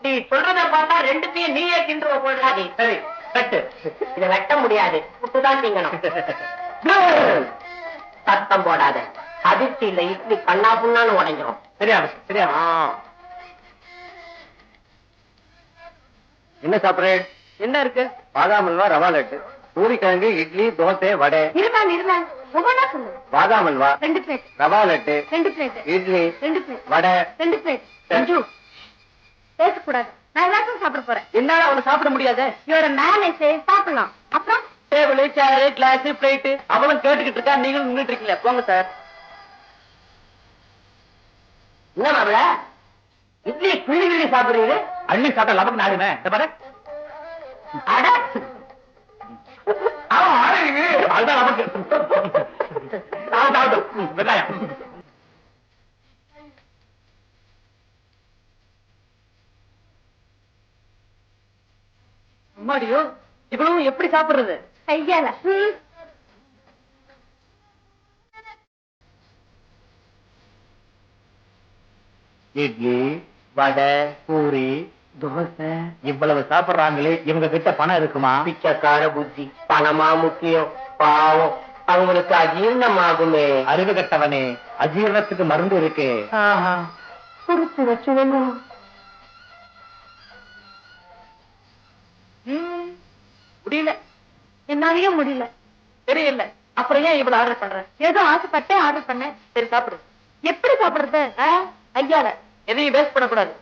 நீ சொல்றத பார்த்தா ரெண்டுத்தையும் நீயே கிண்டுவ போடாது. சரி கட்டு. இத வெட்ட முடியாது, புட்டுதான் திங்கணும். சத்தம் போடாத, அதிர்ச்சி இல்ல இட்லி கண்ணா புண்ணான்னு உடைஞ்சிரும். சரியா சரியா? என்ன சாப்பிடுறேன்? என்ன இருக்கு? பாதாம் அல்வா, ரவா லட்டு, பூரிக்கிழங்கு, இட்லி, தோசை, வடை. இருந்தான் ஒவ்வொன்னா சொல்லு. Badam halwa, 2 plate, rava laddu, 2 plate, idli, 2 plate, vada. 2 plate. Manju, பேசக்கூடாது. நான் எல்லாத்தையும் சாப்பிட போறேன். என்னால அவனை சாப்பிட முடியாதே. இவர மேனேஜ் சாப்பிடலாம். அப்புறம் டேபிள், சேரு, கிளாஸ், பிளேட் அவளும் கேட்டுக்கிட்டு இருக்கா, நீங்களும் நின்றுட்டு இருக்கீங்களா? போங்க சார். என்ன மாப்பிள்ள இட்லி கிள்ளி கிள்ளி சாப்பிடுறீங்க? அள்ளி சாப்பிட்ட லபக்கு நாடுமே. இந்த பாரு. அட, அதுதான் நமக்கு. வெங்காயம். அம்மாடியோ, இவ்வளவு எப்படி சாப்பிடுறது? கையால. இட்லி, வடை, பூரி, தோசை இவ்வளவு சாப்பிடுறாங்களே, இவங்க கிட்ட பணம் இருக்குமா? பிச்சைக்கார புத்தி. பணமா முக்கியம்? பாவம், அவங்களுக்கு அஜீர்ணமாகுமே. அறிவு கட்டவனே, அஜீரணத்துக்கு மருந்து இருக்கு. குடுத்து வச்சுக்கணும். முடியல, என்னாலயே முடியல. தெரியல. அப்புறம் ஏன் இவ்வளவு ஆர்டர் பண்ற? ஏதோ ஆசைப்பட்டேன், ஆர்டர் பண்ணேன். சரி சாப்பிடு. எப்படி சாப்பிடுறது? ஐயால. எதையும் வேஸ்ட் பண்ணக்கூடாது.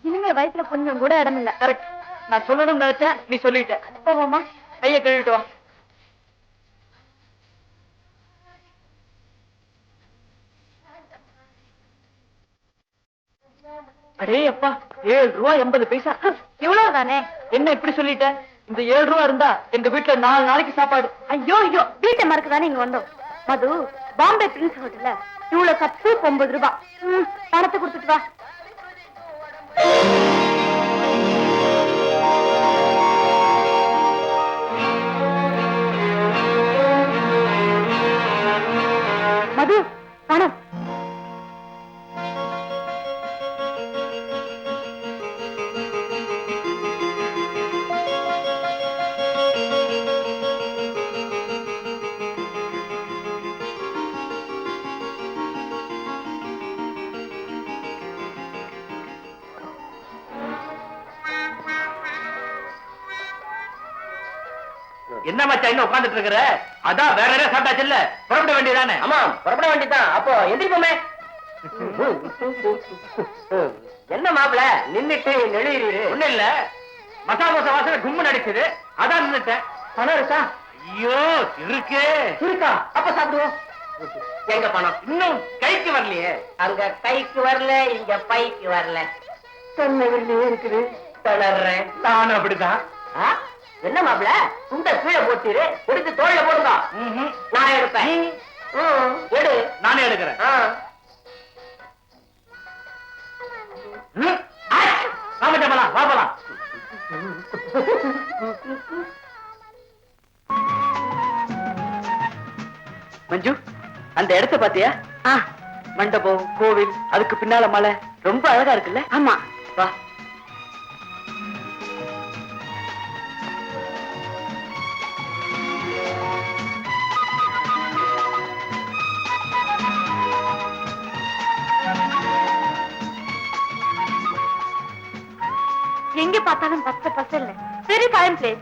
இனிமே வயிற்றுல கொஞ்சம் கூட இடம் இல்ல. கரெக்ட். நான் சொல்லணும்னு நினைச்சேன், நீ சொல்லிட்ட. போவோமா? கையை கழுவிட்டு வா. அடே அப்பா, 7 ரூபா 80 பைசா. இவ்வளவு தானே? என்ன இப்படி சொல்லிட்ட? இந்த 7 ரூபா இருந்தா எங்க வீட்டுல 4 நாளைக்கு சாப்பாடு. ஐயோ ஐயோ, வீட்டை மறக்க தானே இங்க வந்தோம். மது, பாம்பே பிரின்ஸ் ஹோட்டல்ல இவ்வளவு கப்பு 9 ரூபாய். பணத்தை கொடுத்துட்டு வா. மது, பணம். என்ன மச்சா இன்னும் உட்கார்ந்துட்டு இருக்கிற? அதான் வேற என்ன சாப்பிட்டாச்சு இல்ல, புறப்பட வேண்டியதானே? ஆமா, புறப்பட வேண்டியதான். அப்போ எந்திரிப்போமே. என்ன மாப்பிள்ள நின்னுட்டு நெளிறீரு? ஒண்ணு இல்ல, மசாலா தோசை வாசனை கும்மு நடிச்சது, அதான் நின்னுட்டேன். பணம் இருக்கா? ஐயோ இருக்கு. இருக்கா? அப்ப சாப்பிடுவோம். எங்க பணம்? இன்னும் கைக்கு வரலையே. அங்க கைக்கு வரல, இங்க பைக்கு வரல. சொன்னவில்லையே இருக்குது. தளர்றேன். நானும் அப்படிதான். ஆ? என்ன மாப்பிள்ள துண்ட கீழே போட்டிரு, எடுத்து தோல்ல போடுங்க. நான் எடுப்பேன். எடு. நானே எடுக்கிறேன். ராமச்சம்பலாம் வா போலாம். மஞ்சு, அந்த இடத்தை பாத்தியா? மண்டபம், கோவில், அதுக்கு பின்னால மலை, ரொம்ப அழகா இருக்குல்ல? ஆமா. வா. எங்க பார்த்தாலும் பச்சை பசல்ல வெரி ஃபைன் பிளேஸ்.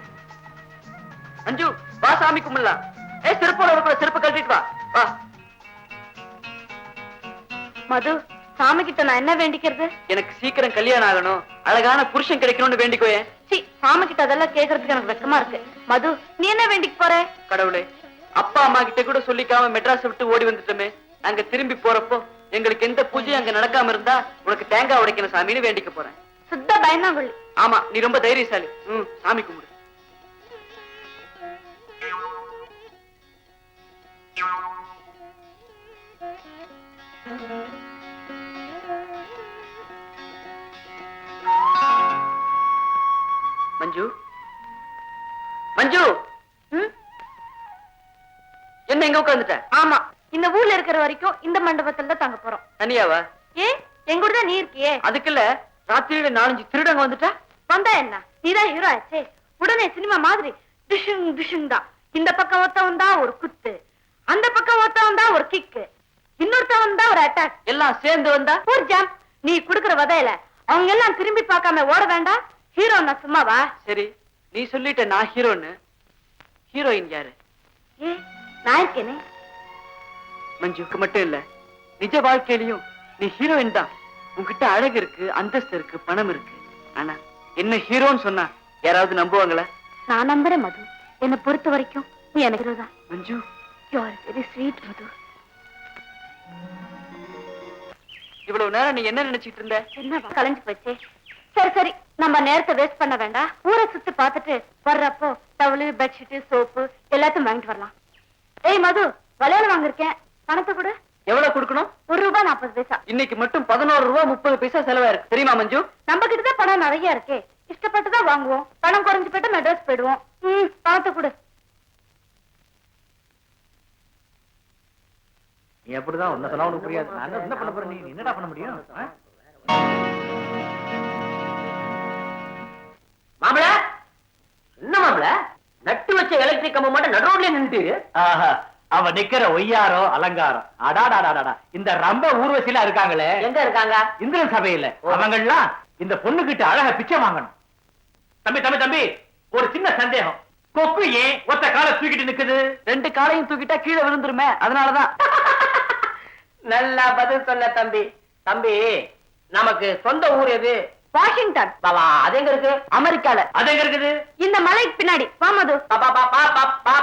மஞ்சு, வா சாமி கும்பிடலாம். செருப்போட கூட செருப்பு கழட்டிட்டு வா. வா. மது, சாமி கிட்ட நான் என்ன வேண்டிக்கிறது? எனக்கு சீக்கிரம் கல்யாணம் ஆகணும், அழகான புருஷன் கிடைக்கணும்னு வேண்டிக்கோயே. சி, சாமி கிட்ட அதெல்லாம் கேக்குறதுக்கு எனக்கு வெக்கமா இருக்கு. மது, நீ என்ன வேண்டிக்க போற? கடவுளே, அப்பா அம்மா கிட்ட கூட சொல்லிக்காம மெட்ராஸ் விட்டு ஓடி வந்துட்டோமே. அங்க திரும்பி போறப்போ எங்களுக்கு எந்த பூஜையும் அங்க நடக்காம இருந்தா உனக்கு தேங்காய் உடைக்கணும் சாமின்னு வேண்டிக்க போறேன். சுத்த பயந்தாங்கொள்ளி. ஆமா, நீ ரொம்ப தைரியசாலி. சாமி கும்பிடு. மஞ்சு, மஞ்சு, என்ன எங்க உட்காந்துட்ட? ஆமா, இந்த ஊர்ல இருக்கிற வரைக்கும் இந்த மண்டபத்துல தான் தங்க போறோம். தனியாவா? ஏன் எங்க கூட தான் நீ இருக்கியே. அதுக்குல்ல ராத்திரியில 4-5 திருடங்க வந்துட்டா வந்தா என்ன, நீதான் ஹீரோ ஆச்சே. உடனே சினிமா மாதிரி டிஷுங் டிஷுங் தான். இந்த பக்கம் ஒருத்தவன் தான் ஒரு குத்து, அந்த பக்கம் ஒருத்தவன் தான் ஒரு கிக்கு, இன்னொருத்தவன் தான் ஒரு அட்டாக். எல்லாம் சேர்ந்து வந்தா ஒரு ஜம்ப். நீ குடுக்கற வதையில அவங்க எல்லாம் திரும்பி பார்க்காம ஓட வேண்டாம். ஹீரோ நான் சும்மாவா? சரி, நீ சொல்லிட்ட நான் ஹீரோன்னு. ஹீரோயின் யாரு? ஏ நான் இருக்கேனே. மஞ்சுக்கு மட்டும் இல்ல, நிஜ வாழ்க்கையிலயும் நீ ஹீரோயின் தான். உன்கிட்ட அழகு இருக்கு, அந்தஸ்து இருக்கு, பணம் இருக்கு. ஆனா என்ன ஹீரோன்னு சொன்னா யாராவது நம்புவாங்களா? நான் நம்புறேன் மது. என்னை பொறுத்த வரைக்கும் நீ எனக்கு ஹீரோ தான். மஞ்சு, யூ ஆர் வெரி ஸ்வீட் மது. இவ்வளவு நேரம் நீ என்ன நினைச்சிட்டு இருந்த? என்ன கலைஞ்சு போச்சே. சரி சரி, நம்ம நேரத்தை வேஸ்ட் பண்ண வேண்டாம். ஊரை சுத்தி பார்த்துட்டு வர்றப்போ டவலு, பெட்ஷீட், சோப்பு எல்லாத்தையும் வாங்கிட்டு வரலாம். ஏய் மது, வளையல் வாங்கிருக்கேன், பணத்தை கொடு. எவ்வளவு கொடுக்கணும்? ₹1.40. இன்னைக்கு மட்டும் ₹11.30 செலவாயிருக்கு தெரியுமா மஞ்சு? நம்ம கிட்டதான் பணம் நிறைய இருக்கே. இஷ்டப்பட்டுதான் வாங்குவோம். பணம் குறைஞ்சு போயிட்டு மெட்ராஸ் போயிடுவோம். பணத்தை கொடு. நீ எப்படிதான் உன்ன சொன்னா உனக்கு புரியாது. நான் என்ன பண்ண போறேன்? நீ என்னடா பண்ண முடியும்? மாப்பிள, என்ன மாப்பிள, நட்டு வச்ச எலக்ட்ரிக் கம்பம் மட்டும் நடு ரோட்லயே நின்னுட்டு. அவ நிக்கிற ஒய்யாரோ அலங்காரம். அடாடாடாடா, இந்த ரொம்ப ஊர்வசியில இருக்காங்களே. எங்க இருக்காங்க? இந்திரன் சபையில. அவங்கெல்லாம் இந்த பொண்ணு கிட்ட அழக பிச்சை வாங்கணும். தம்பி தம்பி தம்பி, ஒரு சின்ன சந்தேகம். கொக்கு ஏன் ஒத்த காலை தூக்கிட்டு நிக்குது? 2 காலையும் தூக்கிட்டா கீழே விழுந்துருமே, அதனாலதான். நல்லா பதில் சொன்ன தம்பி. தம்பி, நமக்கு சொந்த ஊர் எது? வாஷிங்டன். பாபா, அது எங்க இருக்கு? அமெரிக்கால. அது எங்க இருக்குது? இந்த மலைக்கு பின்னாடி. வா மது. பாப்பா பாப்பா பாப்பா.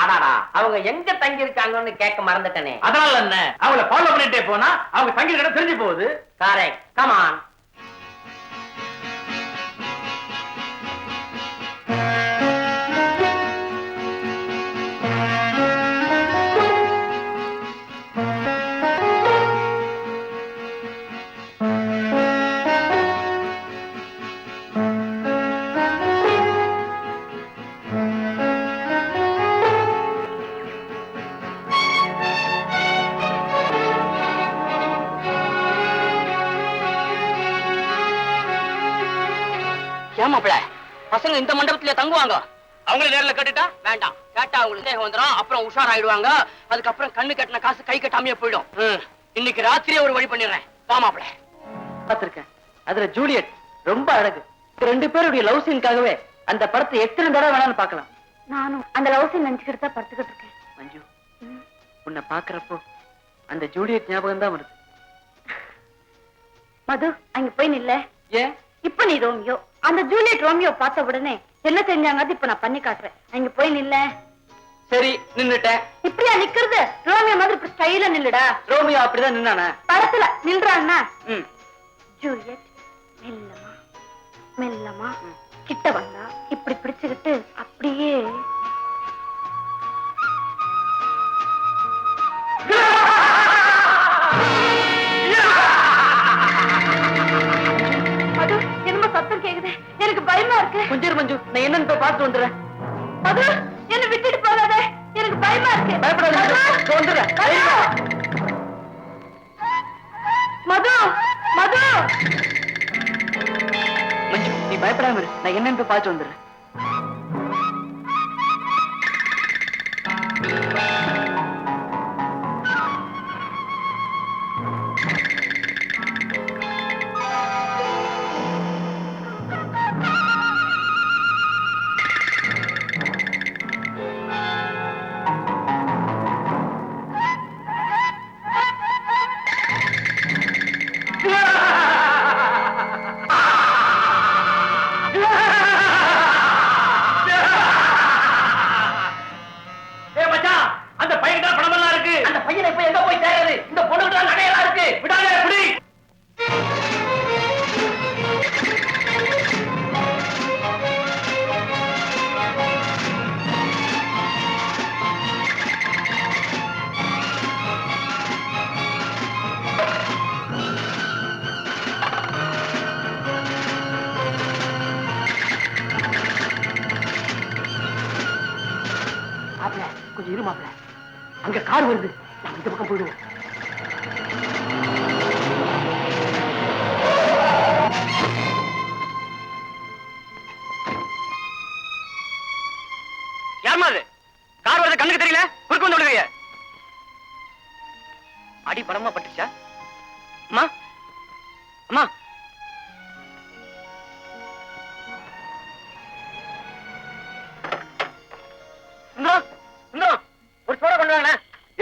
ஆடாடா, அவங்க எங்க தங்கி இருக்காங்கன்னு கேட்க மறந்துட்டனே. அதனால என்ன, அவங்கள ஃபாலோ பண்ணிட்டே போனா அவங்க தங்கி இடம் தெரிஞ்சு போகுது. Correct, come on. ஏமாப்ல, பசங்க இந்த மண்டபத்துல தங்குவாங்க. அவங்கள நேர்ல கட்டிட்டா வேண்டாம், கேட்டா அவங்களுக்கு தேகம் வந்துடும். அப்புறம் உஷாராயிடுவாங்க. அதுக்கப்புறம் கண்ணு கட்டின காசு கை கட்டாமையே போயிடும். இன்னைக்கு ராத்திரியே ஒரு வழி பண்ணிடுறேன். வாமாப்ல. பார்த்திருக்கேன், அதுல ஜூலியட் ரொம்ப அழகு. 2 பேருடைய லவ் சீனுக்காகவே அந்த படத்தை எத்தனை தடவை வேணாலும் பார்க்கலாம். நானும் அந்த லவ் சீன் நினைச்சுக்கிட்டு தான் படுத்துக்கிட்டு இருக்கேன். மஞ்சு, உன்னை பாக்குறப்போ அந்த ஜூலியட் ஞாபகம் தான் வருது. மது, அங்க போய் நில்ல. ஏன்? இப்ப நீ ரோமியோ, அந்த ஜூலியட் ரோமியோ பார்த்த உடனே என்ன செஞ்சாங்க இப்ப நான் பண்ணி காட்டுறேன். அங்க போய் நில்ல. சரி, நின்னுட்டேன். இப்படியா நிக்கிறது? ரோமியோ மாதிரி இப்ப ஸ்டைலா நில்லுடா. ரோமியோ அப்படிதான் நின்னானா? படத்துல நின்றான்னா. ம். ஜூலியட் மெல்லமா மெல்லமா கிட்ட வந்தா இப்படி பிடிச்சுக்கிட்டு அப்படியே மது, என்னமோ சத்தம் கேக்குது. எனக்கு பயமா இருக்கு. கொஞ்சம் இரு மஞ்சு, நான் என்னன்னு போய் பார்த்து வந்துடுறேன். மது, என்ன விட்டுட்டு போகாத. எனக்கு பயமா இருக்கு. பயப்படாத, வந்துடுறேன். மது, மது. மஞ்சு, நீ பயப்படாம இரு, நான் என்னன்னு போய் பார்த்து வந்துடுறேன். இருமாப்ல, அங்க கார் வருது, நம்ம இந்த பக்கம் போயிடுவோம். யாருமா அது? கார் வருது, கண்ணுக்கு தெரியல, குறுக்கு வந்து விடுங்க. அடி படமா பட்டுச்சா? அம்மா அம்மா, ஒரு சோடா கொண்டு வாங்க.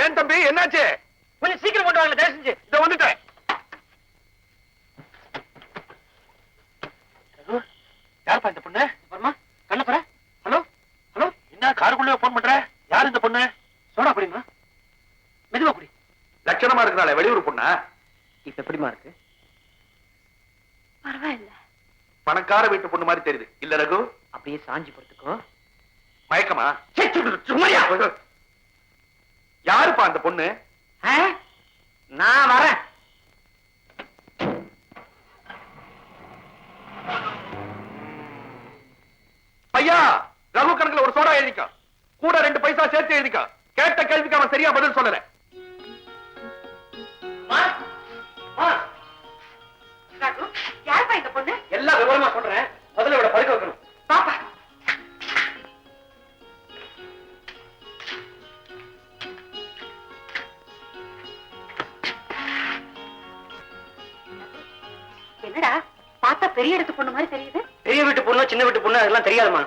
ஏன் தம்பி என்னாச்சு? கொஞ்சம் சீக்கிரம் கொண்டு வாங்க, தயவு செஞ்சு. இத வந்துட்டேன். யாருப்பா இந்த பொண்ணு? வரமா கண்ணப்பற. ஹலோ ஹலோ, என்ன காருக்குள்ளே போன் பண்ற? யார் இந்த பொண்ணு? சோடா குடிமா, மெதுவா குடி. லட்சணமா இருக்கிறாளே, வெளியூர் பொண்ணா? இப்ப எப்படிமா இருக்கு? பரவாயில்ல. பணக்கார வீட்டு பொண்ணு மாதிரி தெரியுது இல்ல ரகு? அப்படியே சாஞ்சி போறதுக்கோ. மயக்கமா? சும்மாரியா? யாருப்பா அந்த பொண்ணு? நான் வரேன். ஐயா, ரகு கணக்குல ஒரு சோடா எழுதிக்க, கூட 2 பைசா சேர்த்து எழுதிக்க. கேட்ட கேள்விக்கு அவன் சரியா பதில் சொல்லல. யாருப்பா இந்த பொண்ணு? எல்லா விவரமா சொல்றேன், முதல்ல இவட படுக்க வைக்கணும். பாப்பா. என்னடா பார்த்தா பெரிய இடத்து பொண்ணு மாதிரி தெரியுது? பெரிய வீட்டு பொண்ணு சின்ன வீட்டு பொண்ணு அதெல்லாம் தெரியாதுமா.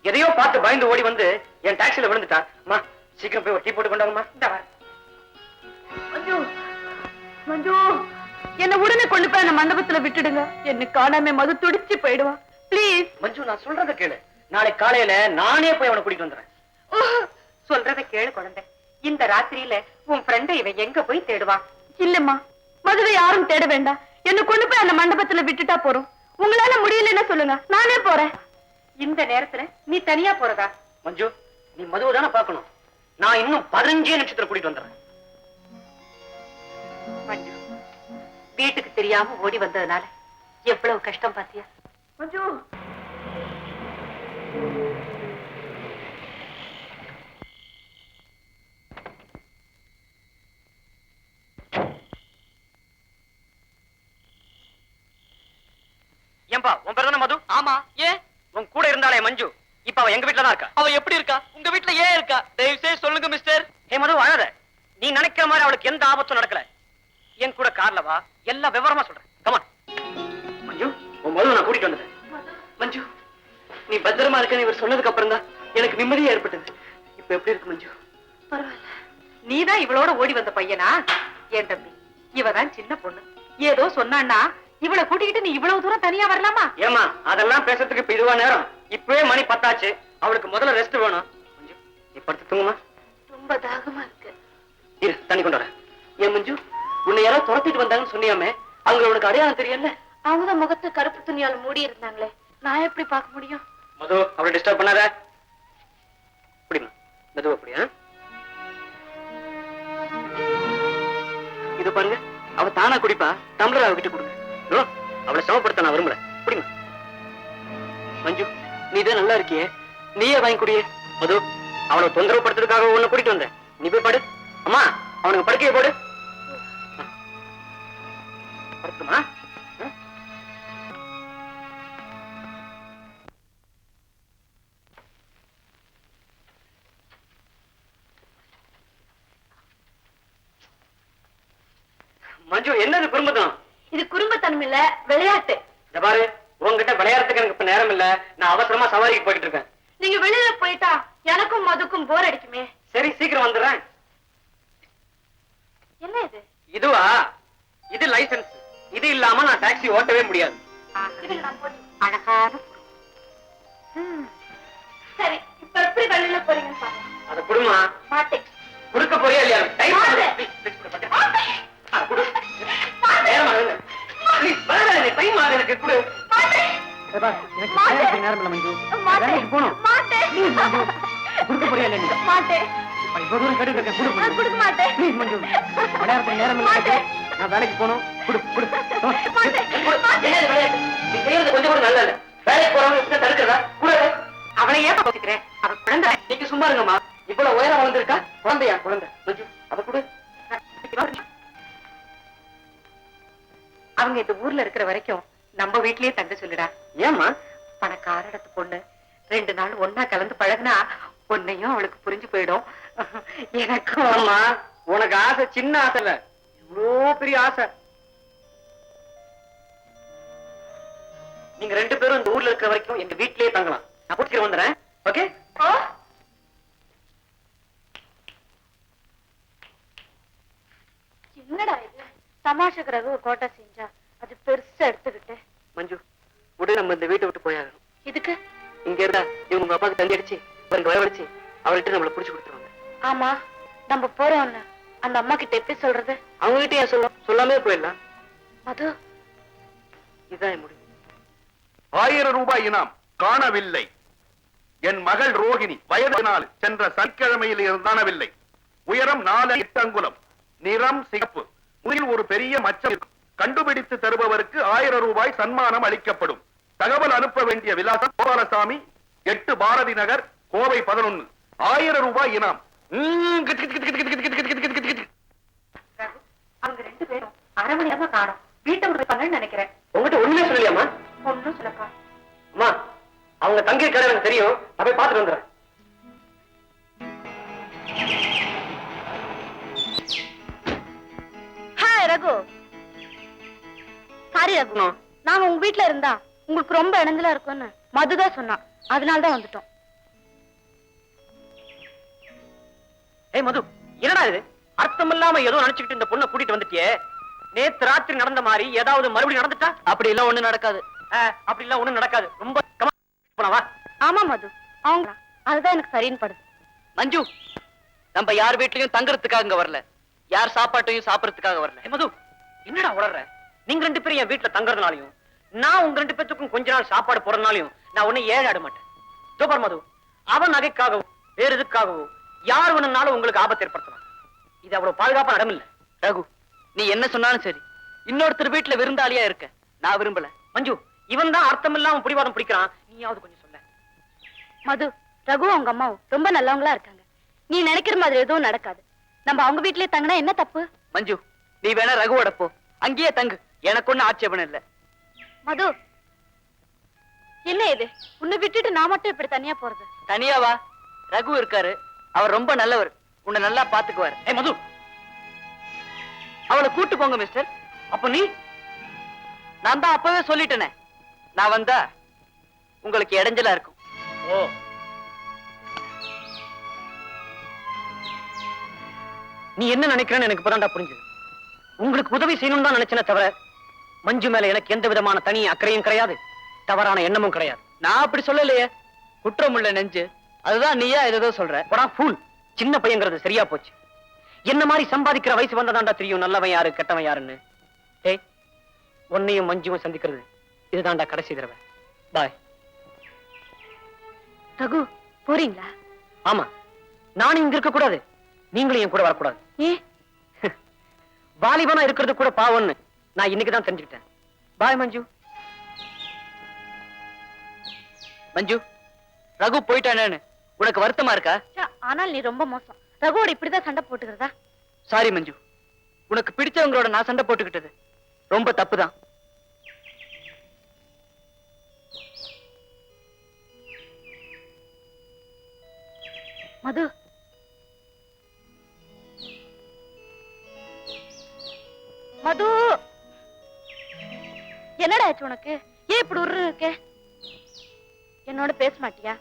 எதையோ பார்த்து பயந்து ஓடி வந்து என் டாக்ஸில விழுந்துட்டா. அம்மா சீக்கிரம் போய் ஒரு டீ போட்டு கொண்டாங்கம்மா. இந்த வர. மஞ்சு, மஞ்சு, என்ன உடனே கொண்டு போய் அந்த மண்டபத்துல விட்டுடுங்க. என்ன காணாம மது துடிச்சு போயிடுவான். பிளீஸ். மஞ்சு, நான் சொல்றத கேளு. நாளைக்கு காலையில நானே போய் அவனை கூட்டிட்டு வந்துடுறேன். சொல்றத கேளு குழந்தை. இந்த ராத்திரியில உன் ஃப்ரெண்டை இவன் எங்க போய் தேடுவான்? இல்லம்மா, மதுவை யாரும் தேட வேண்டாம். என்ன கொண்டு போய் அந்த மண்டபத்துல விட்டுட்டா போறோம். உங்களால முடியலன்னா சொல்லுங்க, நானே போறேன். இந்த நேரத்துல நீ தனியா போறதா? மஞ்சு, நீ மதுவை தானே பார்க்கணும். நான் இன்னும் 15 நிமிஷத்துல கூட்டிட்டு வந்துடுறேன். மஞ்சு, வீட்டுக்கு தெரியாம ஓடி வந்ததுனால எவ்வளவு கஷ்டம் பாத்தியா? மஞ்சு, ஏன்பா, உன் பேர் தானே மது? ஆமா. ஏன்? உன் கூட இருந்தாலே மஞ்சு, இப்ப அவ எங்க வீட்டுல தான் இருக்கா. அவ எப்படி இருக்கா? உங்க வீட்டுல ஏன் இருக்கா? தயவு செய்து சொல்லுங்க மிஸ்டர். ஏ மது, அழாத. நீ நினைக்கிற மாதிரி அவளுக்கு எந்த ஆபத்தும் நடக்கல. என் கூட கார்ல வா, எல்லா விவரமா சொல்றேன். கமான். மஞ்சு, உன் மது நான் கூட்டிட்டு வந்துட்டேன். மஞ்சு, நீ பத்திரமா இருக்கன்னு இவர் சொன்னதுக்கு அப்புறம் தான் எனக்கு நிம்மதியா ஏற்பட்டது. இப்ப எப்படி இருக்கு மஞ்சு? பரவாயில்ல. நீதான் இவளோட ஓடி வந்த பையனா? ஏன் தம்பி, இவதான் சின்ன பொண்ணு. ஏதோ சொன்னான்னா இவளை கூட்டிக்கிட்டு நீ இவ்வளவு தூரம் தனியா வரலாமா? ஏமா, அதெல்லாம் பேசுறதுக்கு இப்ப இதுவா நேரம்? இப்பவே மணி 10 ஆச்சு. அவளுக்கு முதல்ல ரெஸ்ட் வேணும். மஞ்சு, நீ படுத்து தூங்குமா? ரொம்ப தாகமா இருக்கு. இரு, தண்ணி கொண்டு வரேன். ஏன் மஞ்சு, உன்னை யாரோ துரத்திட்டு வந்தாங்கன்னு சொன்னியாமே, அவங்களுக்கு அடையாளம் தெரியல? அவங்க முகத்தை கருப்பு துணியால மூடி இருந்தாங்களே, நான் எப்படி பார்க்க முடியும்? மது, அவளை டிஸ்டர்ப் பண்ணாத. அப்படிமா மெதுவா அப்படியா? இது பாருங்க, அவ தானா குடிப்பா. டம்ளர் அவகிட்ட கொடுங்க. அவளை சமப்படுத்த நான் விரும்பல. குடிமா. மஞ்சு, நீதான் நல்லா இருக்கியே, நீயே வாங்கி குடியே. மது, அவளை தொந்தரவு படுத்துறதுக்காக உன்னை கூட்டிட்டு வந்தேன். நீ போய் படு. அம்மா, அவனுக்கு படுக்கையை போடு. படுத்துமா? மஞ்சு, என்னது குறும்புதான்? இது குறும்பத்தனம் இல்ல, விளையாட்டு. இந்த பாரு, உங்ககிட்ட விளையாடுறதுக்கு எனக்கு இப்ப நேரம் இல்ல. நான் அவசரமா சவாரிக்கு போயிட்டு இருக்கேன். நீங்க வெளியில போயிட்டா எனக்கும் மதுக்கும் போர் அடிக்குமே. சரி, சீக்கிரம் வந்துடுறேன். என்ன இது? இதுவா? இது லைசன்ஸ். இது இல்லாம நான் டாக்ஸி ஓட்டவே முடியாது. இதுல நான் போட்டு. அழகான சரி, இப்ப எப்படி வெளியில போறீங்கன்னு பாருங்க. அத குடுமா. மாட்டேன். குடுக்க போறியா இல்லையா? டைம் மாட்டேன். ஆகுது. Please, குடு, பட்டு. குடு. நேரம் ஆகுது. Please, வராதே, டைம் ஆகுது, எனக்கு குடு. மாட்டேன். எனக்கு நேரம் இல்ல மஞ்சு. வேலைக்கு போகணும். மாட்டேன். குடுக்க போறியா இல்லையா நீ? மாட்டேன். இவ்வளவு தூரம் கேட்டு இருக்கேன். குடு, நான் கொடுக்க மாட்டேன். Please, மஞ்சு. விளையாடுறதுக்கு நேரம் இல்ல. மாட்டேன். நான் வேலைக்கு போகணும். குடு, குடு. மாட்டேன். என்னது விளையாட்டு? நீ செய்யறது கொஞ்சம் கூட நல்லா இல்ல. வேலைக்கு போறவங்க இப்படி தடுக்கிறதா? கூட அவளை ஏன் பாத்துக்கிறேன்? அவ குழந்தை. நீங்க சும்மா இருங்கம்மா. இவ்வளவு உயரம் வளர்ந்துருக்கா? குழந்தையா? குழந்தை. மஞ்சு, அத கொடு. அவங்க இந்த ஊர்ல இருக்கிற வரைக்கும் நம்ம வீட்லயே தங்க சொல்லுடா. ஏம்மா? பணக்கார இடத்து பொண்ணு 2 நாள் ஒன்னா கலந்து பழகுனா பொண்ணையும் அவளுக்கு புரிஞ்சு போயிடும். எனக்கும் அம்மா, உனக்கு ஆசை சின்ன ஆசை இல்ல, இவ்வளோ பெரிய ஆசை. நீங்க 2 பேரும் இந்த ஊர்ல இருக்கிற வரைக்கும் எங்க வீட்லயே தங்கலாம். நான் கூட்டிட்டு வந்துடுறேன். ஓகே? என்னடா இது தமாஷுக்கு ஒரு கோட்டை செஞ்சா அது பெருசா எடுத்துக்கிட்டு. மஞ்சு, உடனே நம்ம இந்த வீட்டை விட்டு போயாகணும். இதுக்கு இங்க இருந்தா இவங்க உங்க அப்பாவுக்கு தண்ணி அடிச்சு அவருக்கு வரவழைச்சு அவர்கிட்ட நம்மளை புடிச்சு கொடுத்துருவாங்க. ஆமா நம்ம போறோம்ல அந்த அம்மா கிட்ட எப்படி சொல்றது? அவங்க கிட்ட ஏன் சொல்லாமே போயிடலாம். மது, இதுதான் என் முடிவு. 1000 ரூபாய் இனாம் காணவில்லை. என் மகள் ரோகிணி வயது 4 சென்ற சனிக்கிழமையில் இருந்தானவில்லை. உயரம் 4 அங்குலம், நிறம் சிகப்பு, முதில் ஒரு பெரிய மச்சம் இருக்கும். கண்டுபிடித்து தருபவருக்கு 1000 ரூபாய் சன்மானம் அளிக்கப்படும். தகவல் அனுப்ப வேண்டிய விலாசம் கோபாலசாமி, 8 பாரதி நகர், கோவை 11. 1000 ரூபாய் இனாம். அவங்க 2 பேரும் அரை மணி நேரமா காணோம். வீட்டை விட்டுருப்பாங்கன்னு நினைக்கிறேன். உங்ககிட்ட ஒண்ணுமே சொல்லலையாமா? ஒன்னும் சொல்லப்பா. அம்மா, அவங்க தங்கி கடை எனக்கு தெரியும். நான் போய் பார்த்துட்டு வந்துடுறேன். ஹாய் ரகு. சாரி ரகு, நாங்க உங்க வீட்ல இருந்தா உங்களுக்கு ரொம்ப இணைஞ்சலா இருக்கும்னு மதுதான் சொன்னா, அதனாலதான் வந்துட்டோம். ஏய் மது, என்னடா இது? அர்த்தம் இல்லாம ஏதோ நினைச்சுக்கிட்டு இந்த பொண்ணை கூட்டிட்டு வந்துட்டியே. நேத்து ராத்திரி நடந்த மாதிரி ஏதாவது மறுபடியும் நடந்துட்டா? அப்படி எல்லாம் ஒண்ணு நடக்காது. அப்படி எல்லாம் ஒண்ணும் நடக்காது. ரொம்ப போனவா? ஆமா மது, அவங்க அதுதான் எனக்கு சரின்னு படுது. மஞ்சு, நம்ம யார் வீட்லயும் தங்குறதுக்காக இங்க வரல, யார் சாப்பாட்டையும் சாப்பிடறதுக்காக வரல. ஏய் மது, என்னடா உளர்ற? நீங்க 2 பேரும் என் வீட்டுல தங்குறதுனாலையும் நான் உங்க 2 பேத்துக்கும் கொஞ்ச நாள் சாப்பாடு போறதுனாலையும் நான் உன்னை ஏழாட மாட்டேன். சூப்பர் மது, அவன் நகைக்காகவோ வேற எதுக்காகவோ யார் வேணும்னாலும் உங்களுக்கு ஆபத்து ஏற்படுத்தலாம். இது அவ்வளவு பாதுகாப்பான இடம் இல்ல. ரகு, நீ என்ன சொன்னாலும் சரி, இன்னொருத்தர் வீட்டுல விருந்தாளியா இருக்க நான் விரும்பல. மஞ்சு, இவன் தான் அர்த்தம் இல்லாம பிடிவாதம் பிடிக்கிறான். நீயாவது கொஞ்சம் சொல்ல. மது, ரகு அவங்க அம்மாவும் ரொம்ப நல்லவங்களா இருக்காங்க. நீ நினைக்கிற மாதிரி எதுவும் நடக்காது. நம்ம அவங்க வீட்லயே தங்கினா என்ன தப்பு? மஞ்சு, நீ வேணா ரகுவோட போ, அங்கேயே தங்கு, எனக்கு ஒண்ணு ஆட்சேபணம் இல்ல. மது, என்ன இது? உன்னை விட்டுட்டு நான் மட்டும் இப்படி தனியா போறது? தனியாவா? ரகு இருக்காரு, அவர் ரொம்ப நல்லவர், உன்னை நல்லா பாத்துக்குவாரு. ஏய் மது, அவளை கூட்டு போங்க மிஸ்டர். அப்ப நீ? நான் தான் அப்பவே சொல்லிட்டேனே, நான் வந்தா உங்களுக்கு இடைஞ்சலா இருக்கும். ஓ, நீ என்ன நினைக்கிறேன்னு எனக்கு இப்பதான்டா புரிஞ்சது. உங்களுக்கு உதவி செய்யணும்னு தான் நினைச்சேனே தவிர மஞ்சு மேல எனக்கு எந்த விதமான தனி அக்கறையும் கிடையாது, தவறான எண்ணமும் கிடையாது. நான் அப்படி சொல்லலையே, குற்றம் உள்ள நெஞ்சு, அதுதான் நீயா ஏதோ சொல்ற. போடா ஃபூல். சின்ன பையங்கிறது சரியா போச்சு. என்ன மாதிரி சம்பாதிக்கிற வயசு வந்ததாண்டா தெரியும் நல்லவன் யாரு கெட்டவன் யாருன்னு. ஏய், உன்னையும் மஞ்சுவும் சந்திக்கிறது இதுதான்டா கடைசி தடவை. பாய். ரகு, போறீங்களா? ஆமா, நானும் இங்க இருக்க கூடாது, நீங்களும் என் கூட வரக்கூடாது. ஏ, வாலிபனா இருக்கிறது கூட பாவம்னு நான் இன்னைக்குதான் தெரிஞ்சுக்கிட்டேன். பாய் மஞ்சு. மஞ்சு, ரகு போயிட்டானேன்னு உனக்கு வருத்தமா இருக்கா? ஆனால் நீ ரொம்ப மோசம். ரகுவோட இப்படிதான் சண்டை போட்டுக்கிறதா? சாரி மஞ்சு, உனக்கு பிடிச்சவங்களோட நான் சண்டை போட்டுக்கிட்டது ரொம்ப தப்புதான். மது, மது, என்னடா ஆச்சு உனக்கு? ஏன் இப்படி இருக்க? என்னோட பேச மாட்டியா?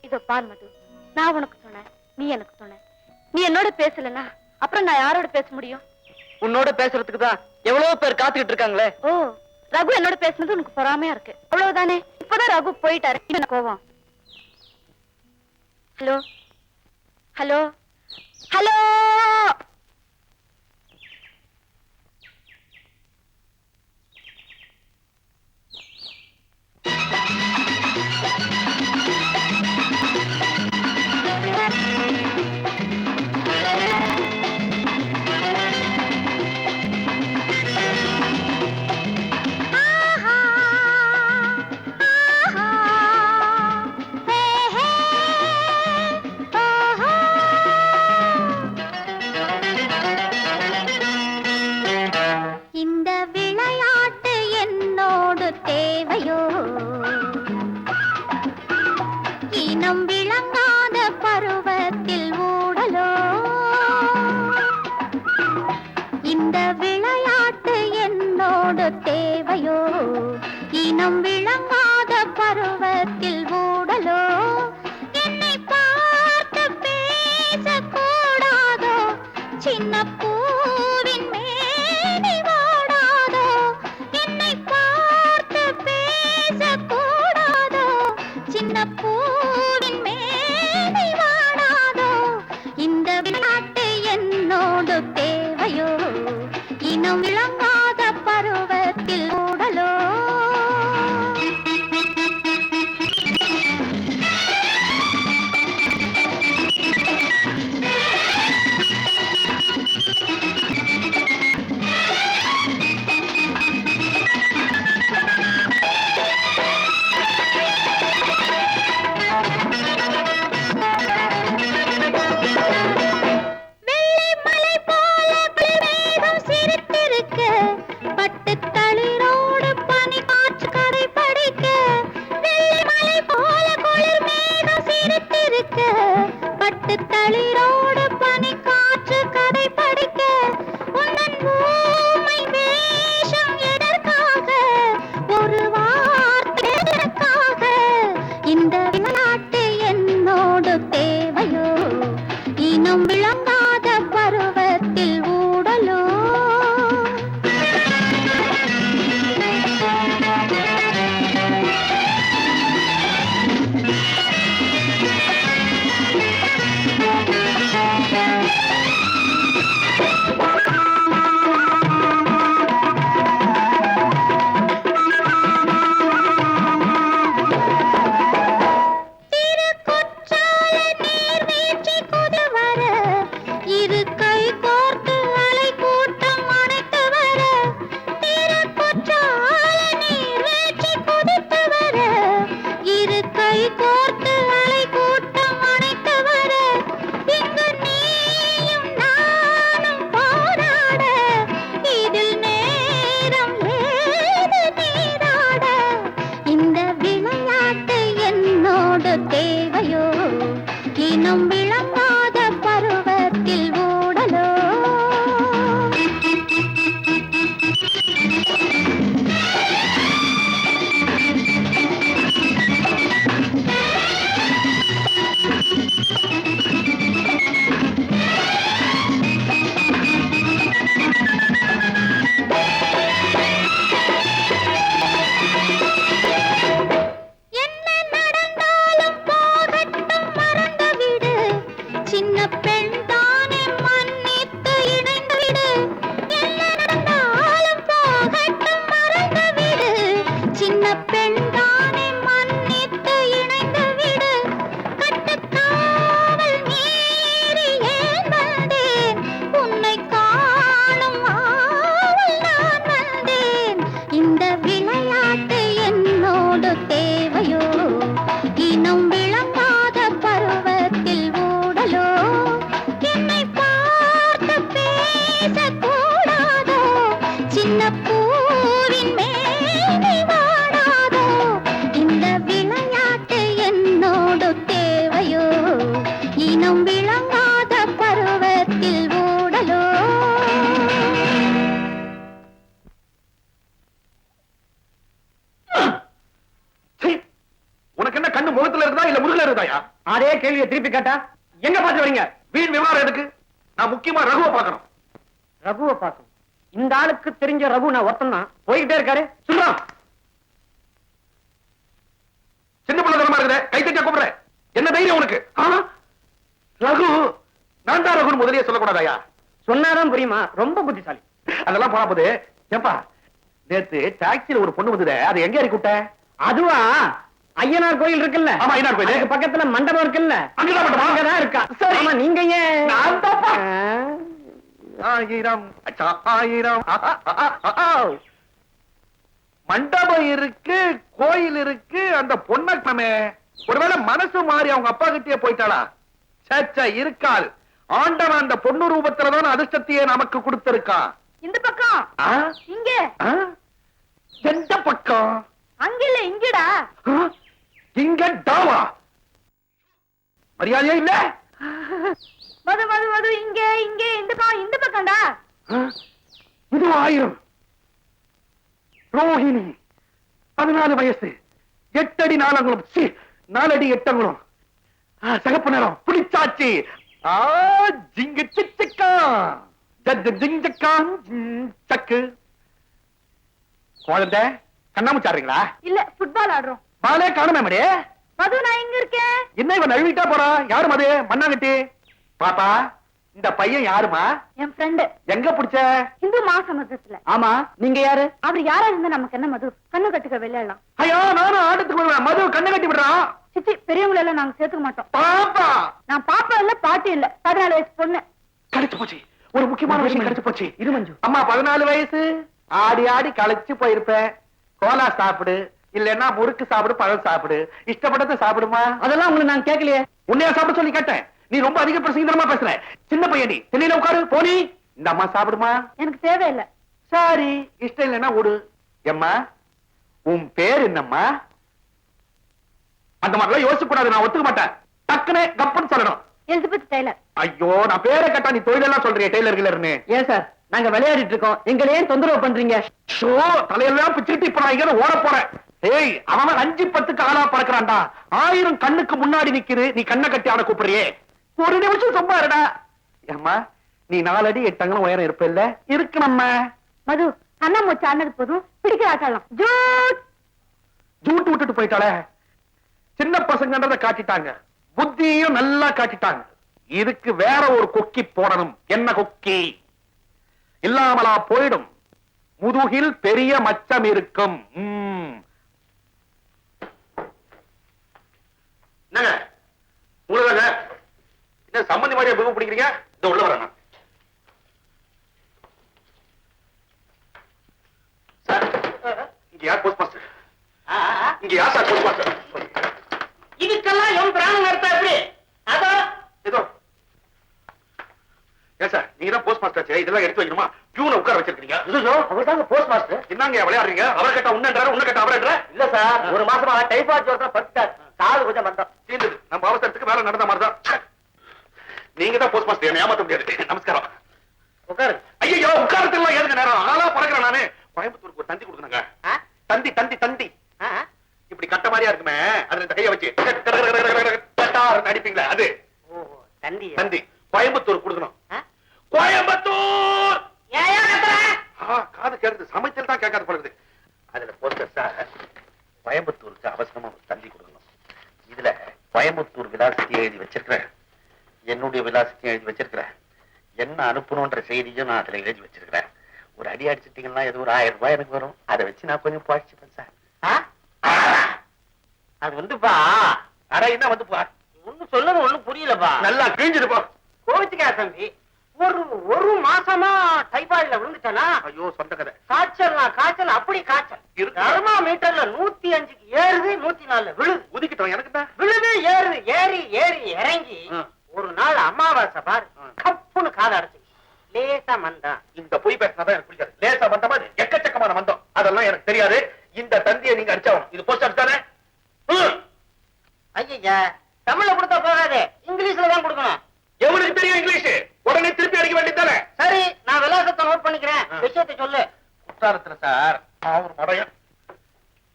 இதோ பார் மது, நான் உனக்கு சொன்னேன், நீ எனக்கு சொன்ன. நீ என்னோட பேசலனா அப்புறம் நான் யாரோட பேச முடியும்? உன்னோட பேசுறதுக்கு தான் எவ்வளவு பேர் காத்துக்கிட்டு இருக்காங்களே. ஓ, ரகு என்னோட பேசுனது உனக்கு பொறாமையா இருக்கு, அவ்வளவுதானே? இப்பதான் ரகு போயிட்டாரு, என்ன கோவம்? ஹலோ ஹலோ ஹலோ, ஆஹா, ஹே, ஹே, ஆஹா. என்னோடு தேவையோ இனம் விளங்காத பருவத்தில் ஊடலோ என்னை பார்த்து பேசக்கூடாதோ சின்ன பூவின் மேனி வாடாதோ என்னை பார்த்து பேசக்கூடாதோ சின்ன பூவின் மேனி வாடாதோ இந்த விளையாட்டு என்னோடு தேவையோ இனம் விளங்காத பருவத்தில் ஊடலோ அதே கேள்வியை திருப்பி கேட்டா எங்க பாத்து வரீங்க? வீண் விவகாரம் எதுக்கு? நான் முக்கியமா ரகுவை பார்க்கணும். ரகுவை பார்க்கணும்? இந்த ஆளுக்கு தெரிஞ்ச ரகு நான் ஒருத்தன் தான். போய்கிட்டே இருக்காரு. சொல்றான் சின்ன பிள்ளைத்தனமா இருக்குதே, கை தட்டியா கூப்பிடுறேன். என்ன தைரியம் உனக்கு? ரகு நான் தான் ரகுன்னு முதலியே சொல்லக்கூடாதாயா? சொன்னாதான் புரியுமா? ரொம்ப புத்திசாலி. அதெல்லாம் போனா போது. ஏப்பா நேத்து டாக்ஸில ஒரு பொண்ணு வந்ததே, அது எங்க இறக்கி விட்ட? அதுவா? ஐயனார் கோயில் இருக்குல்ல? ஆமா, ஐயனார் கோயில். அதுக்கு பக்கத்துல மண்டபம் இருக்குல்ல? அங்கதான் மண்டபம். அங்கதான் இருக்கா. சரி. ஆமா, நீங்க ஏன்? நான் தான்ப்பா. ஆயிரம் அச்சா ஆயிரம். மண்டபம் இருக்கு, கோயில் இருக்கு, அந்த பொண்ணமே ஒருவேளை மனசு மாறி அவங்க அப்பா கிட்டே போயிட்டாளா? சச்சா இருக்காள். ஆண்டவன் அந்த பொண்ணு ரூபத்துலதான் அதிர்ஷ்டத்தையே நமக்கு கொடுத்திருக்கான். இந்த பக்கம் இங்க எந்த பக்கம்? அங்க இல்ல இங்கடா. இங்க டாவா? மரியாதையே இல்ல. மது மது மது இங்க இங்க இந்த பக்கம்டா. இது 1000. ரோஹிணி 14 வயசு 8 அடி 4 அங்குலம் 4 அடி 8 அங்குலம் சிகப்பு நிறம் புளிச்சாச்சி ஜிங்கு சிக்கா ஜிங்கக்கா சக்கு குழந்தை கண்ணாமூச்சாடுறீங்களா இல்ல ஃபுட்பால் ஆடுறோம். பாலே காணுமே மடி மது நான் எங்க இருக்கேன்? என்ன இவன் நழுவிட்டா போறா யாரு மது மண்ணாங்கட்டி பாப்பா இந்த பையன் யாருமா என் ஃப்ரெண்டு எங்க புடிச்ச இந்து மாசமதத்துல. ஆமா நீங்க யாரு? அவர் யாரா இருந்தா நமக்கு என்ன மது? கண்ணு கட்டுக்க விளையாடலாம். ஐயோ நானும் ஆட்டத்துக்கு வருவேன் மது கண்ணு கட்டி விடுறான் சிச்சி பெரியவங்களை எல்லாம் நாங்க சேர்த்துக்க மாட்டோம். பாப்பா நான் பாப்பா இல்ல பாட்டி இல்ல 14 வயசு பொண்ணு. கிடைச்சு போச்சு ஒரு முக்கியமான விஷயம் கிடைச்சு போச்சு இரு மஞ்சு. அம்மா 14 வயசு ஆடி ஆடி களைச்சு போயிருப்பேன் கோலா சாப்பிடு இல்லன்னா முறுக்கு சாப்பிடு பழம் சாப்பிடு இஷ்டப்பட்டதை சாப்பிடுமா அதெல்லாம் உங்களுக்கு நான் கேட்கலையே. உன்னையா சாப்பிட சொல்லி கேட்டேன் நீ ரொம்ப அதிக பிரசங்கரமா பேசுற சின்ன பையன் நீ திண்ணையில உட்காரு போனி இந்த அம்மா சாப்பிடுமா எனக்கு தேவையில்லை. சரி இஷ்டம் இல்லைன்னா விடு எம்மா உன் பேர் என்னம்மா அந்த மாதிரிலாம் யோசிக்க கூடாது நான் ஒத்துக்க மாட்டேன் டக்குனே கப்பன்னு சொல்லணும் எலிசபெத் டெய்லர். ஐயோ நான் பேரை கேட்டா நீ தொழிலெல்லாம் சொல்றிய டெய்லர் கிளர்னு ஏன் சார் நாங்க விளையாடிட்டு இருக்கோம் எங்களை ஏன் தொந்தரவு பண்றீங்க? ஷோ தலையெல்லாம் பிச்சுட்டு இப்ப நான் இங்க ஓட போறேன் ஏய் அவன் 5-10 ஆளா பறக்குறான்டா 1000 கண்ணுக்கு முன்னாடி நிக்குது நீ கண்ணை கட்டி அவனை கூப்பிடுறியே ஒரு நிமிஷம் சும்மா இருடா ஏம்மா நீ 4 அடி 8 அங்குலம் உயரம் இருப்ப இல்ல இருக்கு நம்ம மது கண்ணா மூச்சு ஆனது போதும் பிடிக்கிற ஆட்டலாம். ஜூட்டு விட்டுட்டு போயிட்டாளே சின்ன பசங்கன்றத காட்டிட்டாங்க புத்தியும் நல்லா காட்டிட்டாங்க இதுக்கு வேற ஒரு கொக்கி போடணும் என்ன கொக்கி இல்லாமலா போயிடும் முதுகில் பெரிய மச்சம் இருக்கும் என்னங்க உள்ளதாங்க என்ன சம்பந்தி மாதிரியா புகு பிடிக்கிறீங்க இந்த உள்ள வரேன் சார் இங்க யார் போஸ்ட் மாஸ்டர் இங்க யார் சார் போஸ்ட் மாஸ்டர் இதுக்கெல்லாம் என் பிராணம் நடத்தா எப்படி? அதோ ஏதோ ஏன் சார் நீங்க தான் போஸ்ட் மாஸ்டர் இதெல்லாம் எடுத்து வைக்கணுமா பியூனை உட்கார வச்சிருக்கீங்க அவர் தாங்க போஸ்ட் மாஸ்டர். என்னங்க விளையாடுறீங்க அவர் கேட்டா உன்னன்றாரு உன்ன கேட்டா அவரன்ற இல்ல சார் ஒரு மாசமா டைபாய்டு ஜுரத்துல படுத்தார் காது கொஞ்சம் வந்தோம். தீர்ந்தது நம்ம அவசரத்துக்கு வேலை நடந்த மாதிரிதான் நீங்க தான் போஸ்ட் மாஸ்டர் என்ன ஏமாத்த முடியாது நமஸ்காரம் உட்காரு. ஐயோ உட்காரத்துலாம் ஏதுங்க நேரம் ஆளா பறக்கிறேன் நானு கோயம்புத்தூருக்கு ஒரு தந்தி கொடுக்கணுங்க தந்தி தந்தி தந்தி இப்படி கட்ட மாதிரியா இருக்குமே அதுல இந்த கையை வச்சு அடிப்பீங்களா அது தந்தி தந்தி கோயம்புத்தூர் கொடுக்கணும் கோயம்புத்தூர் காது கேக்குது சமைச்சல் தான் கேட்காது பழகுது அதுல போஸ்டர் சார் கோயம்புத்தூருக்கு அவசரமா ஒரு தந்தி கொடுக்கணும் இதுல கோயம்புத்தூர் விலாசத்தையும் எழுதி வச்சிருக்கிறேன் என்னுடைய விலாசத்தையும் எழுதி வச்சிருக்கிறேன் என்ன அனுப்பணும்ன்ற செய்தியும் நான் அதுல எழுதி வச்சிருக்கிறேன் ஒரு அடி அடிச்சிட்டீங்கன்னா ஏதோ ஒரு 1000 ரூபாய் எனக்கு வரும் அதை வச்சு நான் கொஞ்சம் பாய்ச்சிப்பேன் சார் அது வந்துப்பா அட என்ன வந்துப்பா ஒண்ணு சொல்லுங்க ஒண்ணும் புரியலப்பா. நல்லா கிழிஞ்சிருப்பா கோவிச்சுக்கா தம்பி ஒரு மாசமா டைபாய்டுல விழுந்துட்டனா ஐயோ சொந்த கதை காய்ச்சல் அப்படி காய்ச்சல் இருக்கு. தெர்மாமீட்டர்ல 105க்கு ஏறுது 104 விழுது ஒதுக்கிட்டோம் எனக்கு தான் விழுது ஏறுது ஏறி இறங்கி ஒரு நாள் அமாவாசை பாரு கப்புன்னு காதை அடைச்சு லேசா மந்தம். இந்த பொய் பேசினாதான் எனக்கு பிடிக்காது லேசா மந்தமா எக்கச்சக்கமான மந்தம் அதெல்லாம் எனக்கு தெரியாது இந்த தந்தியை நீங்க அடிச்சாகணும் இது போஸ்ட் அடிச்சானே ஐயா தமிழ்ல கொடுத்தா போகாது இங்கிலீஷ்ல தான் கொடுக்கணும். எவனுக்கு தெரியும் இங்கிலீஷ் உடனே திருப்பி அடிக்க வேண்டியதானே சரி நான் விலாசத்தை நோட் பண்ணிக்கிறேன் விஷயத்தை சொல்லு. குற்றாலத்துல சார் ஒரு மடையன்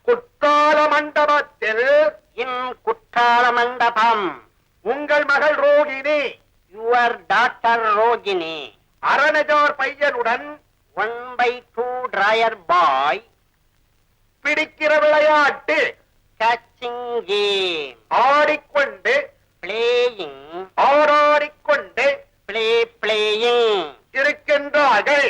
குற்றால மண்டபத்தில் குற்றால மண்டபம் உங்கள் மகள் ரோகிணி யுவர் டாக்டர் ரோகிணி அரணஜோர் பையனுடன் 1/2 டிராயர் பாய் பிடிக்கிற விளையாட்டு catching game ஆடிக்கொண்டு playing ஆடாடிக்கொண்டு playing இருக்கின்றார்கள்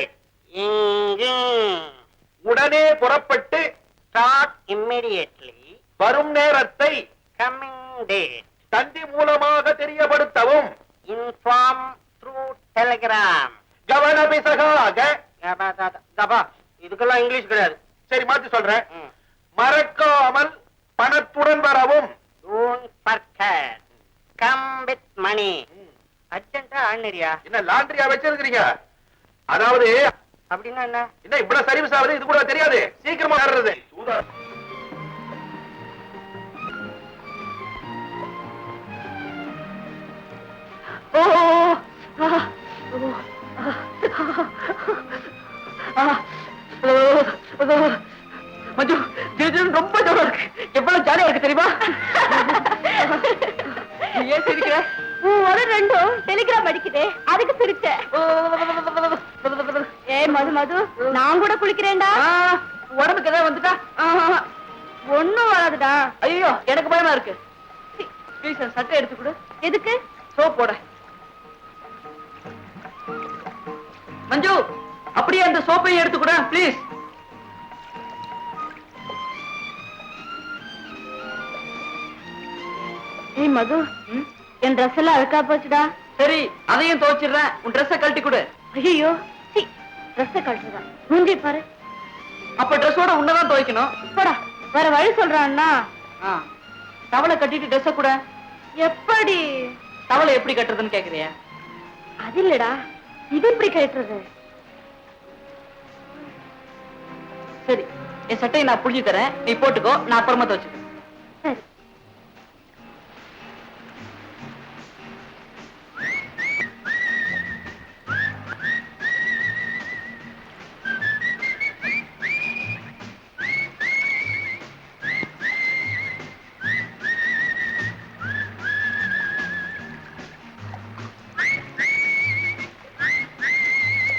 உடனே புறப்பட்டு start immediately வரும் நேரத்தை coming date தந்தி மூலமாக தெரியப்படுத்தவும் inform through telegram கவனபிசகாக கபா இதுக்கெல்லாம் இங்கிலீஷ் கிடையாது. சரி மாத்தி சொல்றேன் மறக்காமல் பணத்துடன் வரவும் don't forget come with money அர்ஜென்ட்டா ஆர்டினரியா என்ன லாண்டரியா வச்சிருக்கீங்க அதாவது அப்படின்னா என்ன என்ன இவ்வளவு சர்வீஸ் ஆகுது இது கூட தெரியாது சீக்கிரமா வர்றது இருக்கு தெரியுமா? ஏன் சிரிக்கிற? ஒரு ரெண்டும் டெலிகிராம் அடிக்குதே அதுக்கு சிரிச்சேன். ஏய் மது மது, நான் கூட குளிக்கிறேன்டா. உடம்புக்கு ஏதாவது வந்துட்டா? ஒண்ணும் வராதுடா. ஐயோ, எனக்கு பயமா இருக்கு. ப்ளீஸ் சட்டை எடுத்து கொடு. எதுக்கு? சோப் போட. மஞ்சு, அப்படியே அந்த சோப்பையும் எடுத்து கொடு ப்ளீஸ். ஏய் மது, என் ட்ரெஸ் எல்லாம் அழுக்கா போச்சுடா. சரி, அதையும் துவைச்சிடுறேன். உன் ட்ரெஸ்ஸை கழட்டி கொடு. ஐயோ, ட்ரெஸ் கழட்டுறதா? மூஞ்சி பாரு. அப்ப ட்ரெஸ்ஸோட உன்னதான் துவைக்கணும். போடா, வேற வழி சொல்றான்னா. டவலை கட்டிட்டு ட்ரெஸ்ஸை கூட. எப்படி? டவலை எப்படி கட்டுறதுன்னு கேக்குறியா? அது இல்லடா, இது எப்படி கட்டுறது? சரி, என் சட்டையை நான் புழிஞ்சு தரேன், நீ போட்டுக்கோ, நான் அப்புறமா துவைச்சுக்கிறேன். சரி.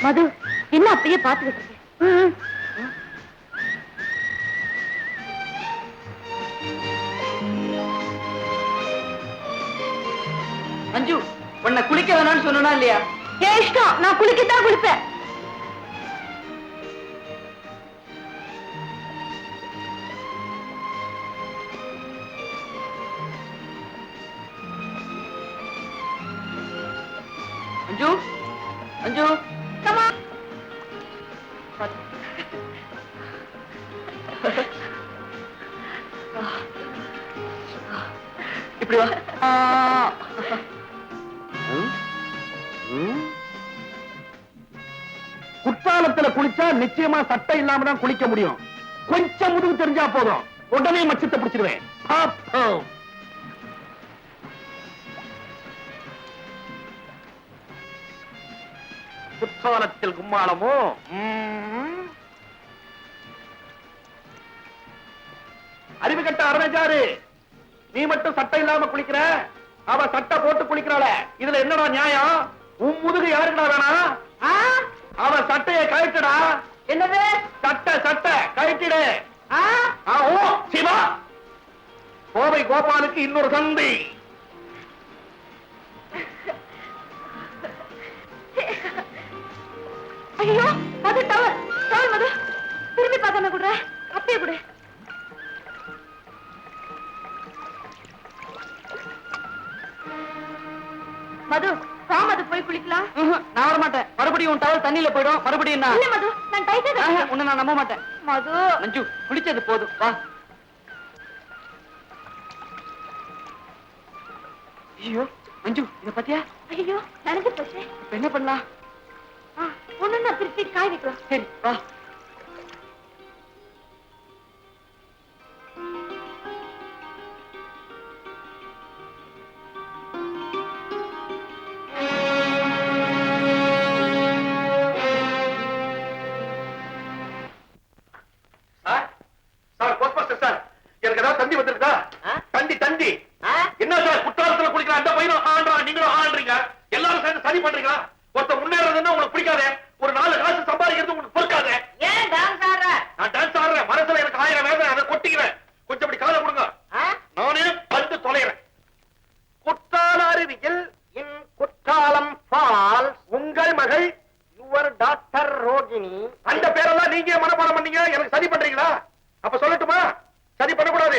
மது, என்ன அப்படியே பாத்துக்கிட்டு இருக்கேன்? மஞ்சு, உன்னை குளிக்க வேணாம்னு சொன்னா இல்லையா? ஏன் இஷ்டம், நான் குளிக்கத்தான் குளிப்பேன். மஞ்சு, மஞ்சு, Come on. இப்படி வா. குற்றாலத்துல குளிச்சா நிச்சயமா சட்டை இல்லாம தான் குளிக்க முடியும். கொஞ்சம் முதுகு தெரிஞ்சா போதும், உடனே மச்சத்தை பிடிச்சிருவேன். பாப்போம். குற்றாலத்தில் கும்மாளமோ? அறிவு கட்ட அரவஞ்சாரு, நீ மட்டும் சட்டை இல்லாம குளிக்கிற, அவ சட்டை போட்டு குளிக்கிறாள, இதுல என்னடா நியாயம்? உன் முதுகு யாருக்குடா வேணாம்? அவ சட்டையை கழட்டுடா. என்னது? சட்டை சட்டை கழட்டிடு. ஓ சிவா, கோவை கோபாலுக்கு இன்னொரு சந்தி. ஐயோ மது, டவல் டவல் மது, திரும்பி பார்க்காம குடுற, அப்படியே குடு. மது, மது போய் குளிக்கலாம். நான் வர மாட்டேன். மறுபடியும் உன் டவல் தண்ணியில போயிடும். மறுபடியும் நான் இல்ல மது, நான் டைட்டா கட்டிக்கிறேன். உன்னை நான் நம்ப மாட்டேன். மது, மஞ்சு, குளிச்சது போதும், வா. ஐயோ மஞ்சு, இத பாத்தியா? ஐயோ நனைஞ்சு போச்சு. இப்ப என்ன பண்ணலாம்? ஒண்ணு நான் திருப்பி காய் வைக்கலாம். சரி, வா. சார், போஸ்ட்மாஸ்டர் சார், எனக்கு ஏதாவது தந்தி வந்திருக்கா? தந்தி தந்தி. என்ன சார், குற்றாலத்துல குளிக்கிற அந்த பையனும் ஆன்றா, நீங்களும் ஆன்றீங்க, எல்லாரும் சேர்ந்து சரி பண்றீங்களா? ஒருத்தர் முன்னேறதுன்னா உங்களுக்கு பிடிக்காது, ஒரு 4 காசு சம்பாதிக்கிறது உங்களுக்கு பொறுக்காது. ஏன் டான்ஸ் ஆடுற? நான் டான்ஸ் ஆடுறேன், மனசுல எனக்கு 1000 வேதனை, அதை கொட்டிக்கிறேன். கொஞ்சம் அப்படி காலை கொடுங்க, நானே வந்து தொலைகிறேன். குற்றால அருவியில் இன் குற்றாலம் ஃபால்ஸ் உங்கள் மகள் யுவர் டாக்டர் ரோகிணி. அந்த பேரெல்லாம் நீங்க மனப்பாடம் பண்ணீங்க, எனக்கு சரி பண்றீங்களா? அப்ப சொல்லட்டுமா? சரி பண்ணக்கூடாது.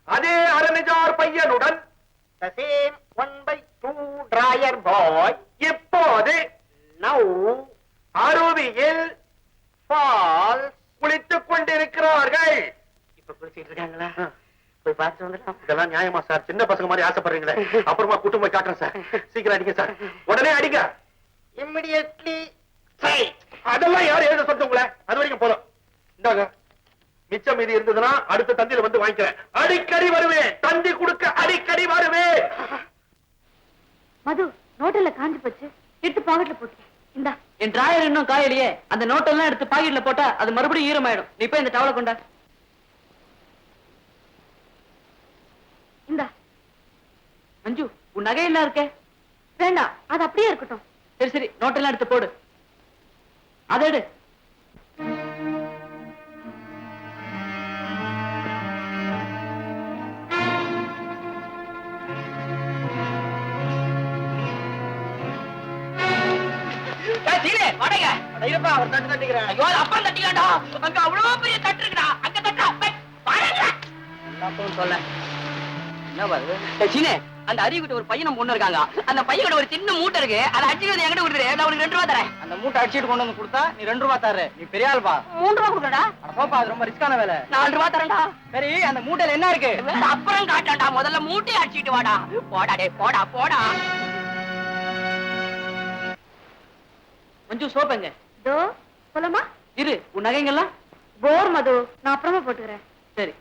அதே அரணிஜார் பையனுடன் the same 1/2 dryer boy இப்போது now அருவியில் ஃபால்ஸ் குளித்துக் கொண்டிருக்கிறார்கள். இப்ப குளிச்சிட்டு இருக்காங்களா? போய் பார்த்து வந்துடலாம். இதெல்லாம் நியாயமா சார்? சின்ன பசங்க மாதிரி ஆசைப்படுறீங்களே. அப்புறமா கூட்டம் போய் காட்டுறேன் சார். சீக்கிரம் அடிங்க சார், உடனே அடிங்க. இம்மிடியட்லி அதெல்லாம் யார் எழுத சொல்லுங்களே, அது வரைக்கும் போதும். இந்தாங்க, மிச்சம் மீதி இருந்ததுன்னா அடுத்த தந்தியில வந்து வாங்கிக்கிறேன். அடிக்கடி வருவேன், தந்தி கொடுக்க அடிக்கடி வருவேன். மது, நோட்டல்ல காஞ்சி போச்சு, எடுத்து பாக்கெட்ல போட்டு இந்தா. என் டிராயர் இன்னும் காயலையே. அந்த நோட்டெல்லாம் எடுத்து பாக்கெட்ல போட்டா அது மறுபடியும் ஈரமாயிடும். நீ போய் இந்த டவலை கொண்டா. மஞ்சு உன் நகையெல்லாம் இருக்கே. வேண்டாம், அது அப்படியே இருக்கட்டும். சரி சரி, நோட்டெல்லாம் எடுத்து போடு. அதை எடு. அப்புறம் தட்டிக்கலாம்டா. அங்க அவ்வளவு பெரிய தட்டு இருக்குடா. அங்க தட்டா சொல்ல என்ன பாரு சீனே, அந்த அறிவுகிட்ட ஒரு பையனும் பொண்ணு இருக்காங்க. அந்த பையனோட ஒரு சின்ன மூட்டை இருக்கு. அதை அடிச்சு என்கிட்ட விட்டுரு. நான் உனக்கு 2 ரூபா தரேன். அந்த மூட்டை அடிச்சுட்டு கொண்டு வந்து கொடுத்தா நீ 2 ரூபா தர. நீ பெரிய ஆள்பா. 3 ரூபா கொடுக்கடா. போப்பா, அது ரொம்ப ரிஸ்கான வேலை. 4 ரூபா தரேன்டா. சரி, அந்த மூட்டையில என்ன இருக்கு? அப்புறம் காட்டலாம்டா. முதல்ல மூட்டையை அடிச்சுட்டு வாடா. போடா டே, போடா போடா. மஞ்சு சோப் எங்க? இதோ போலாமா? இரு, உன் நகைங்கெல்லாம் போர் மது, நான் அப்புறமா போட்டுக்கிறேன். சரி.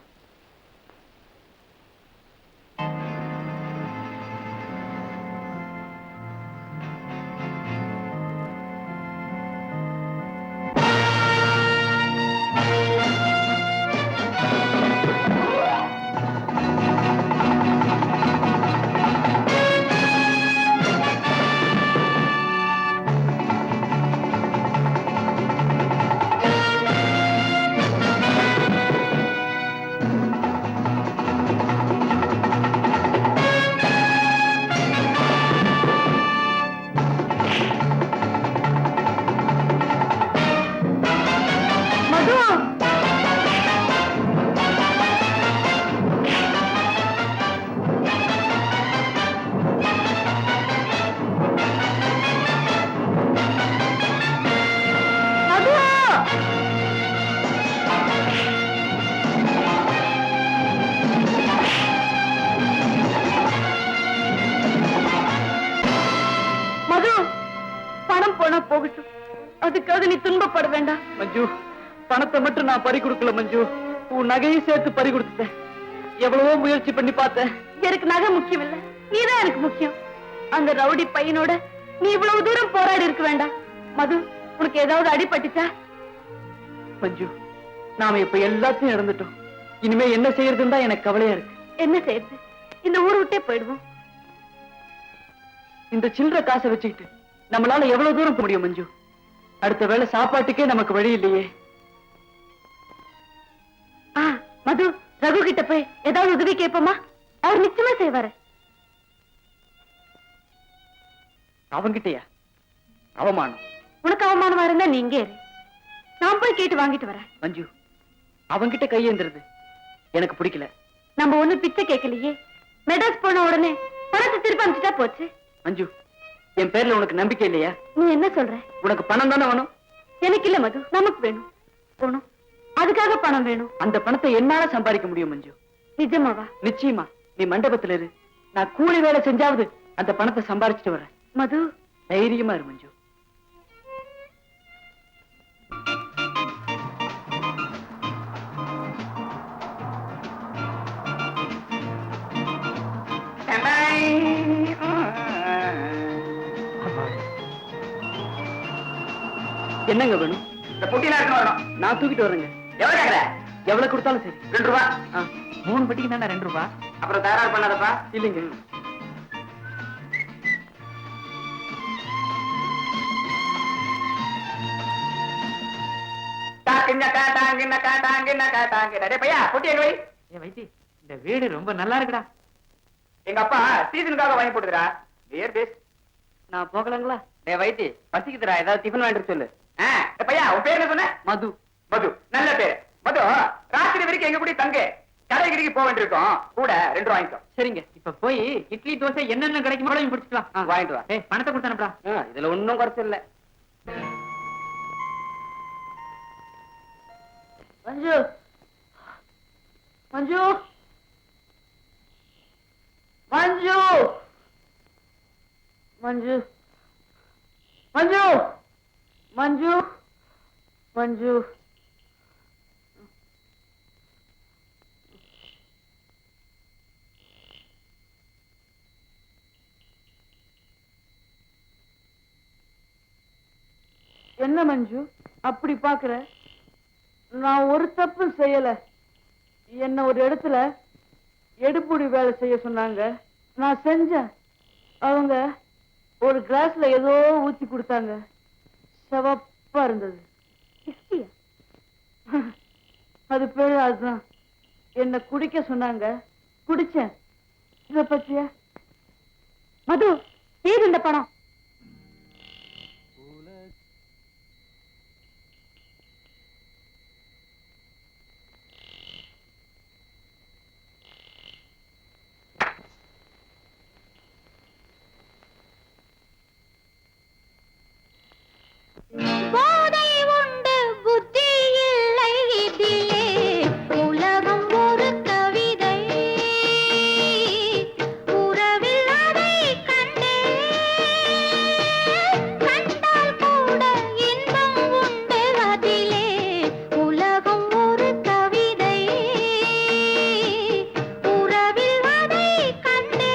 போகட்டும், அதுக்காக நீ துன்பப்பட வேண்டாம். மஞ்சு, பணத்தை மட்டும் நான் பறி கொடுக்கல மஞ்சு, உன் நகையும் சேர்த்து பறி கொடுத்துட்டேன். எவ்வளவோ முயற்சி பண்ணி பார்த்தேன். எனக்கு நகை முக்கியம் இல்ல, நீதான் எனக்கு முக்கியம். அந்த ரவுடி பையனோட நீ இவ்வளவு தூரம் போராடி இருக்க வேண்டாம். மது, உனக்கு ஏதாவது அடிபட்டுச்சா? மஞ்சு, நாம இப்ப எல்லாத்தையும் இழந்துட்டோம். இனிமே என்ன செய்யறதுன்னு தான் எனக்கு கவலையா இருக்கு. என்ன செய்யறது? இந்த ஊர் விட்டே போயிடுவோம். இந்த சில்லற காசை வச்சுக்கிட்டு நம்மளால எவ்வளவு தூரம் போக முடியும் மஞ்சு? அடுத்த வேளை சாப்பாட்டுக்கே நமக்கு வழி இல்லையே. மது, ரகு கிட்ட போய் ஏதாவது உதவி கேட்போமா? அவர் நிச்சயமா செய்வாரு. அவங்கிட்டயா? அவமானம். உனக்கு அவமானமா இருந்தா நீ இங்கே இரு, நான் போய் கேட்டு வாங்கிட்டு வரேன். மஞ்சு, அவங்கிட்ட கையேந்துறது எனக்கு பிடிக்கல. நம்ம ஒண்ணு பிச்சை கேட்கலையே. மெட்ராஸ் போன உடனே பணத்தை திருப்பி அனுப்பிச்சுட்டா போச்சு. மஞ்சு, என் பேர்ல உனக்கு நம்பிக்கை இல்லையா? நீ என்ன சொல்ற? உனக்கு பணம் தானே வேணும்? எனக்கு இல்ல மது, நமக்கு வேணும். போணும், அதுக்காக பணம் வேணும். அந்த பணத்தை என்னால சம்பாதிக்க முடியும் மஞ்சு. நிஜமாவா? நிச்சயமா. நீ மண்டபத்துல இரு, நான் கூலி வேலை செஞ்சாவது அந்த பணத்தை சம்பாதிச்சுட்டு வரேன். மது, தைரியமா இரு மஞ்சு. என்னங்க வேணும்? இந்த பொட்டியெல்லாம் எடுத்து வரணும். நான் தூக்கிட்டு வரேங்க. எவ்வளவு கேக்குற? எவ்வளவு கொடுத்தாலும் சரி. 2 ரூபா. 3 பெட்டிக்கு தானே 2 ரூபா. அப்புறம் தயார் பண்ணாதப்பா. இல்லைங்க. பையா, பொட்டி எங்க வை. வைத்தி, இந்த வீடு ரொம்ப நல்லா இருக்குடா. எங்க அப்பா சீசனுக்காக வாங்கி போட்டுக்கிறா. வேர் பேஸ். நான் போகலாங்களா? டேய் வைத்தி, பசிக்குதுடா, ஏதாவது டிஃபன் வாங்கிட்டு சொல்லு. பையா, உன் பேர் என்ன சொன்ன? மது. மது, நல்ல பேரு. மது, ராத்திரி வரைக்கும் எங்க கூட தங்கு. கடைக்கு போக வேண்டியிருக்கோம். கூட 2 ரூபா வாங்கிக்கோ. சரிங்க, இப்ப போய் இட்லி தோசை என்னென்ன கிடைக்குமோ பிடிச்சிக்கலாம். வாங்கிட்டு வா. பணத்தை கொடுத்தானப்பா. இதுல ஒண்ணும் குறைச்சு இல்ல. மஞ்சு, மஞ்சு, மஞ்சு, மஞ்சு, மஞ்சு, மஞ்சு, மஞ்சு. என்ன மஞ்சு அப்படி பாக்குற? நான் ஒரு தப்பு செய்யல. என்ன ஒரு இடத்துல எடுப்புடி வேலை செய்ய சொன்னாங்க. நான் செஞ்சேன். அவங்க ஒரு கிளாஸ்ல ஏதோ ஊத்தி கொடுத்தாங்க. சிவப்பா இருந்தது. அது பேரு அதுதான். என்ன குடிக்க சொன்னாங்க, குடிச்சேன். இத பத்தியா மது, ஏது இந்த பணம்? போதை உண்டு புத்தி இல்லை இதிலே, உலகம் ஒரு கவிதை, உறவில் அதை கண்டே, கண்டால் கூட இன்பம் உண்டு அதிலே, உலகம் ஒரு கவிதை, உறவில் அதை கண்டே.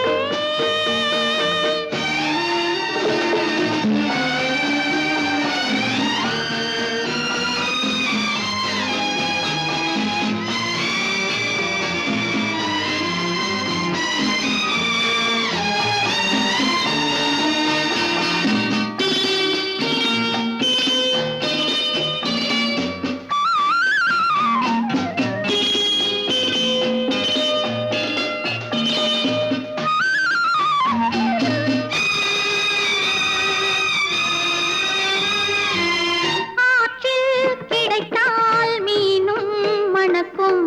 ஆற்றில் கிடைத்தால் மீனும் மணக்கும்,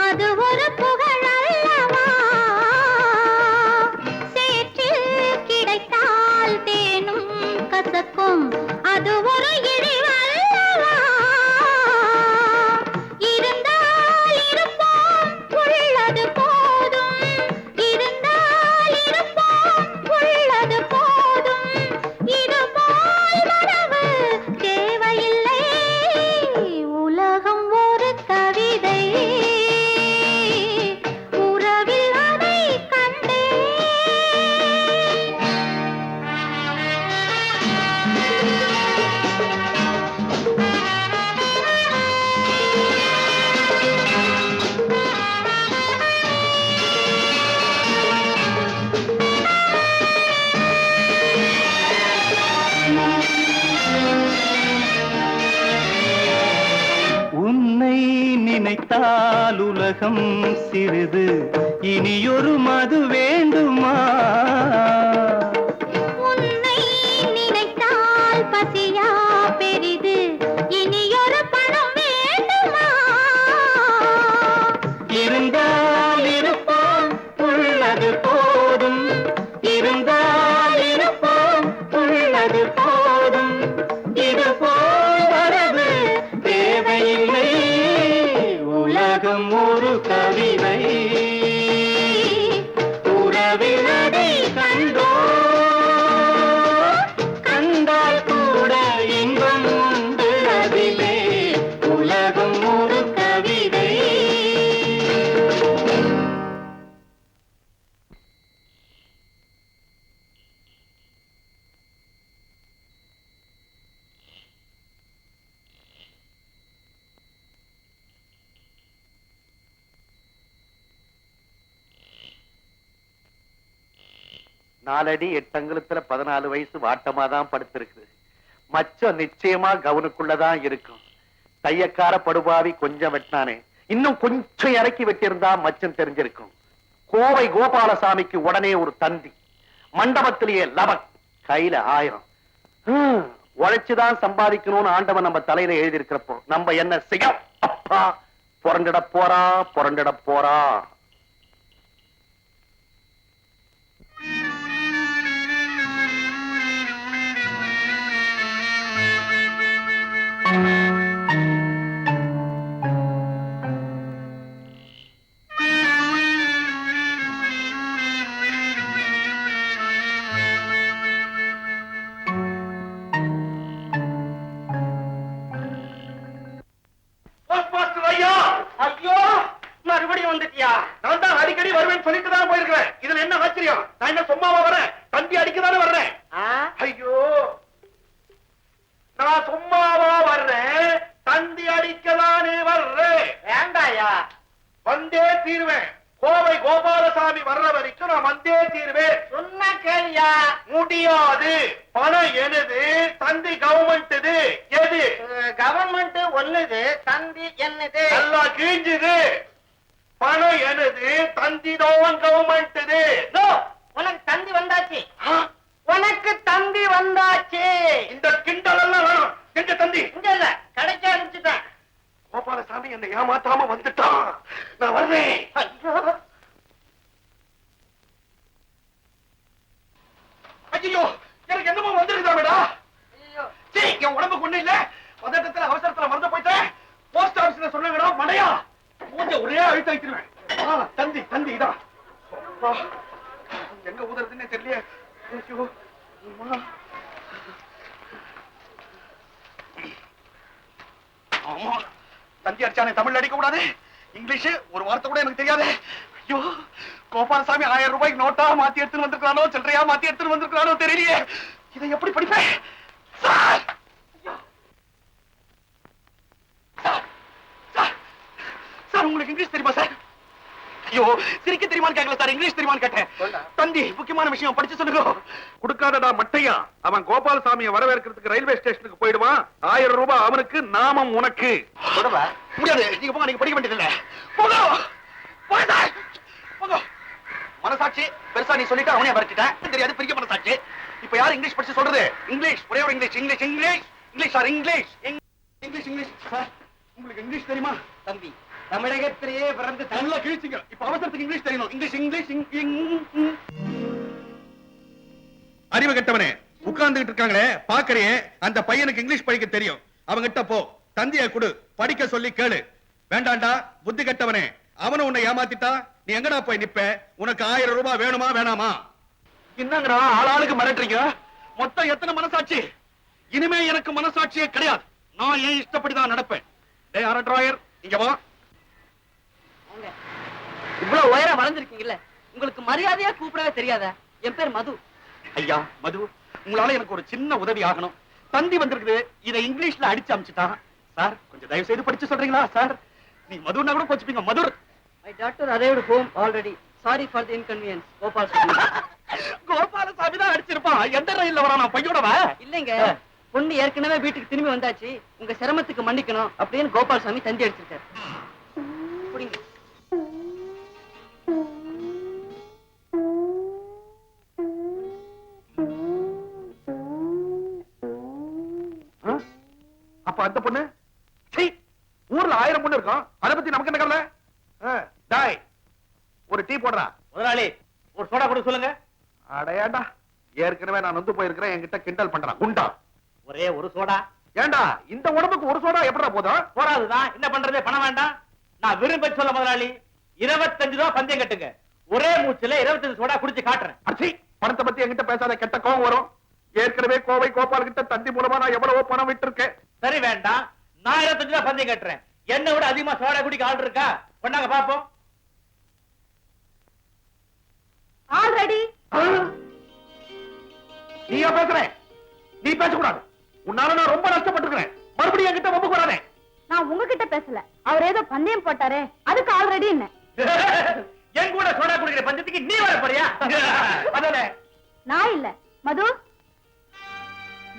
அது ஒரு புகழ் அல்லவா? சேற்றில் கிடைத்தால் தேனும் கசக்கும், அது ஒரு இழிவல்லவா? இருந்தால் இருப்போம், உள்ளது போதும், இருந்தால் இருப்போம், உள்ளது போதும், இதுபோல் வரவு தேவையில்லை, உலகம் ஒரு கவிதை, உறவில் அதை கண்டே. உன்னை நினைத்தால் உலகம் சிறிது, இனியொரு மது வேண்டுமா? உன்னை நினைத்தால் பசியா பெரிது, இனியொரு பணம் வேண்டுமா? இருந்தால் இருப்போம், உள்ளது போதும், இருந்தால் இருப்போம், உள்ளது போதும், இது போல் வரது தேவையில்லை, உலகம் ஒரு கவிதை, உறவில் அதை கண்டோ, கண்டால் கூட இன்பம் உண்டு அதிலே, உலகம் ஒரு கவிதை. நாலடி 8 அங்குலத்துல 14 வயசு வாட்டமா தான் படுத்திருக்குது. மச்சம் நிச்சயமா கவனுக்குள்ளதான் இருக்கும். தையக்கார படுபாவி கொஞ்சம் வெட்டினானே, இன்னும் கொஞ்சம் இறக்கி வெட்டியிருந்தா மச்சம் தெரிஞ்சிருக்கும். கோவை கோபாலசாமிக்கு உடனே ஒரு தந்தி, மண்டபத்திலேயே லபக், கையில 1000. உழைச்சுதான் சம்பாதிக்கணும்னு ஆண்டவன் நம்ம தலையில எழுதி இருக்கிறப்போ நம்ம என்ன செய்ய? அப்பா புரண்டிட போறா, புரண்டிட போறா. ஐயோ, மறுபடியும் வந்துட்டியா? நான் தான் அடிக்கடி வருவேன் சொல்லிட்டு தான் போயிருக்கிறேன். இதுல என்ன ஆச்சரியம்? நான் என்ன சும்மாவா வரேன்? தந்தி அடிக்கதானே வர்றேன். ஐயோ, நான் சும்மாவா வர்றேன்? தந்தி அடிக்கதானே வர்றேன். வேண்டாயா, வந்தே தீருவேன். கோவை கோபாலசாமி வர்ற வரைக்கும் நான் வந்தே தீருவேன். சொன்னா கேளியா? முடியாது. பணம் எனது, தந்தி கவர்மெண்ட் இது. எது? கவர்மெண்ட் ஒண்ணுது, தந்தி என்னது? நல்லா கிழிஞ்சுது. பணம் எனது, தந்தி தான் கவர்மெண்ட் இது. உனக்கு தந்தி வந்தாச்சு. உனக்கு தந்தி வந்தாச்சு. இந்த கிண்டல் எல்லாம் வேணும். எங்க தந்தி? இங்க இல்ல, கிடைக்க ஆரம்பிச்சுட்டேன். கோபாலசாமி என்னை ஏமாத்தாம வந்துட்டான். நான் வர்றேன். ஐயோ, எனக்கு என்னமோ வந்துருக்குதாமேடா. சீ, என் உடம்புக்கு ஒண்ணு இல்ல. பதட்டத்துல அவசரத்துல மறந்து போயிட்டேன். போஸ்ட் ஆபீஸ்ல சொன்னாங்கடா மடையா. மூஞ்ச ஒரே அழுத்த வைக்கிறேன். தந்தி தந்தி இதான். அப்பா, எங்க ஊதுறதுன்னே தெரியல. ஐயோ, அம்மா. ஆமா, தந்தி அடிச்சானே தமிழ்ல அடிக்க கூடாது. இங்கிலீஷ் ஒரு வார்த்தை கூட எனக்கு தெரியாது. ஐயோ, கோபாலசாமி 1000 ரூபாய்க்கு நோட்டா மாத்தி எடுத்துட்டு வந்திருக்கானோ, சில்லறையா மாத்தி எடுத்துட்டு வந்திருக்கானோ தெரியலையே. இதை எப்படி படிப்பேன்? சார், சார், உங்களுக்கு இங்கிலீஷ் தெரியுமா சார்? ஐயோ, சிரிக்க தெரியுமான்னு கேட்கல சார், இங்கிலீஷ் தெரியுமான்னு கேட்டேன். தந்தி முக்கியமான விஷயம் படிச்சு சொல்லுங்க. கொடுக்காதடா மட்டையா. அவன் கோபாலசாமியை வரவேற்கிறதுக்கு ரயில்வே ஸ்டேஷனுக்கு போயிடுவான். 1000 ரூபாய் அவனுக்கு, நாமம் உனக்கு. முடியாது, நீங்க போங்க, நீங்க படிக்க வேண்டியதில்லை. போங்க போங்க சார், போங்க. மனசாட்சி பெருசா நீ சொல்லிட்டு அவனே வரட்டிட்டேன். தெரியாது, பெரிய மனசாட்சி. இப்ப யார் இங்கிலீஷ் படிச்சு சொல்றது? இங்கிலீஷ், ஒரே ஒரு English. English English English sir, English English English sir. உங்களுக்கு இங்கிலீஷ் தெரியுமா? தம்பி, தமிழகத்திலேயே பிறந்து நல்லா கிழிச்சிங்க. இப்ப அவசரத்துக்கு இங்கிலீஷ் தெரியணும். இங்கிலீஷ் இங்கிலீஷ் அறிவு கட்டவனே, உட்கார்ந்துகிட்டு இருக்காங்களே பாக்கறியே, அந்த பையனுக்கு இங்கிலீஷ் படிக்க தெரியும். அவங்கிட்ட போ, தந்திய குடு, படிக்க சொல்லி கேளு. வேண்டாண்டா புத்தி கட்டவனே, அவனும் உன்னை ஏமாத்திட்டா நீ எங்கடா போய் நிப்ப? உனக்கு 1000 ரூபாய் வேணுமா வேணாமா? என்னங்கடா ஆளாளுக்கு மிரட்டுறீங்க? மொத்தம் எத்தனை மனசாட்சி? இனிமே எனக்கு மனசாட்சியே கிடையாது. நான் ஏன் இஷ்டப்படிதான் நடப்பேன். டேய் அரட்ராயர், இங்க வா. இவ்வளவு உயரம் வளர்ந்துருக்கீங்கல்ல, உங்களுக்கு மரியாதையா கூப்பிடவே தெரியாத? என் பேர் மது. ஐயா மது, உங்களால எனக்கு ஒரு சின்ன உதவி ஆகணும். தந்தி வந்திருக்குது, இதை இங்கிலீஷ்ல அடிச்சு அமிச்சுட்டான். சார், கொஞ்சம் தயவு செய்து படிச்சு சொல்றீங்களா சார்? நீ மதுன்னா கூட கோச்சுப்பீங்க. Madhur. My daughter arrived home already. Sorry for the inconvenience. Gopalaswamy. Gopalaswamy தான் அடிச்சிருப்பான். எந்த ரயில்ல வரானா பையோடவ? இல்லைங்க, பொண்ணு ஏற்கனவே வீட்டுக்கு திரும்பி வந்தாச்சு. உங்க சிரமத்துக்கு மன்னிக்கணும் அப்படின்னு கோபாலசாமி தந்தி அடிச்சிருக்காரு. புடிங்க. அப்ப அந்த பொண்ணு, சீ, ஊர்ல 1000 பொண்ணு இருக்கும். அத பத்தி நமக்கு என்ன கவலை? டாய், ஒரு டீ போடுறா. முதலாளி, ஒரு சோடா கூட சொல்லுங்க. அடையாண்டா, ஏற்கனவே நான் வந்து போயிருக்கிறேன். என்கிட்ட கிண்டல் பண்றான். குண்டா, ஒரே ஒரு சோடா. ஏண்டா இந்த உடம்புக்கு ஒரு சோடா எப்படா போதும்? போறாதுதான். என்ன பண்றது? பணம் வேண்டாம். நான் விரும்ப சொல்ல முதலாளி, 25 ரூபாய் பந்தயம் கட்டுங்க. ஒரே மூச்சுல 25 சோடா குடிச்சு காட்டுறேன். அச்சி, பணத்தை பத்தி என்கிட்ட பேசாத, கெட்ட கோவம் வரும். ஏற்கனவே கோவை கோபால் கிட்ட தந்தி மூலமா நான் எவ்வளவோ பணம் விட்டு இருக்கேன். சரி வேண்டாம், நான் 25 ரூபாய் பந்தயம் கட்டுறேன். என்ன விட அதிகமா சோடா குடிக்க ஆள் இருக்கா? பண்ணாங்க பாப்போம். ஆல்ரெடி நீயா பேசுறேன்? நீ பேசக்கூடாது. உன்னால நான் ரொம்ப நஷ்டப்பட்டிருக்கிறேன். மறுபடியும் என்கிட்ட வம்புக்கு வராதே. நான் உங்ககிட்ட பேசல. அவர் ஏதோ பந்தயம் போட்டாரே, அதுக்கு ஆல்ரெடி என்ன? என் கூட சோடா குடிக்கிற பஞ்சத்துக்கு நீ வர போறியா? அதானே. நான் இல்ல மது,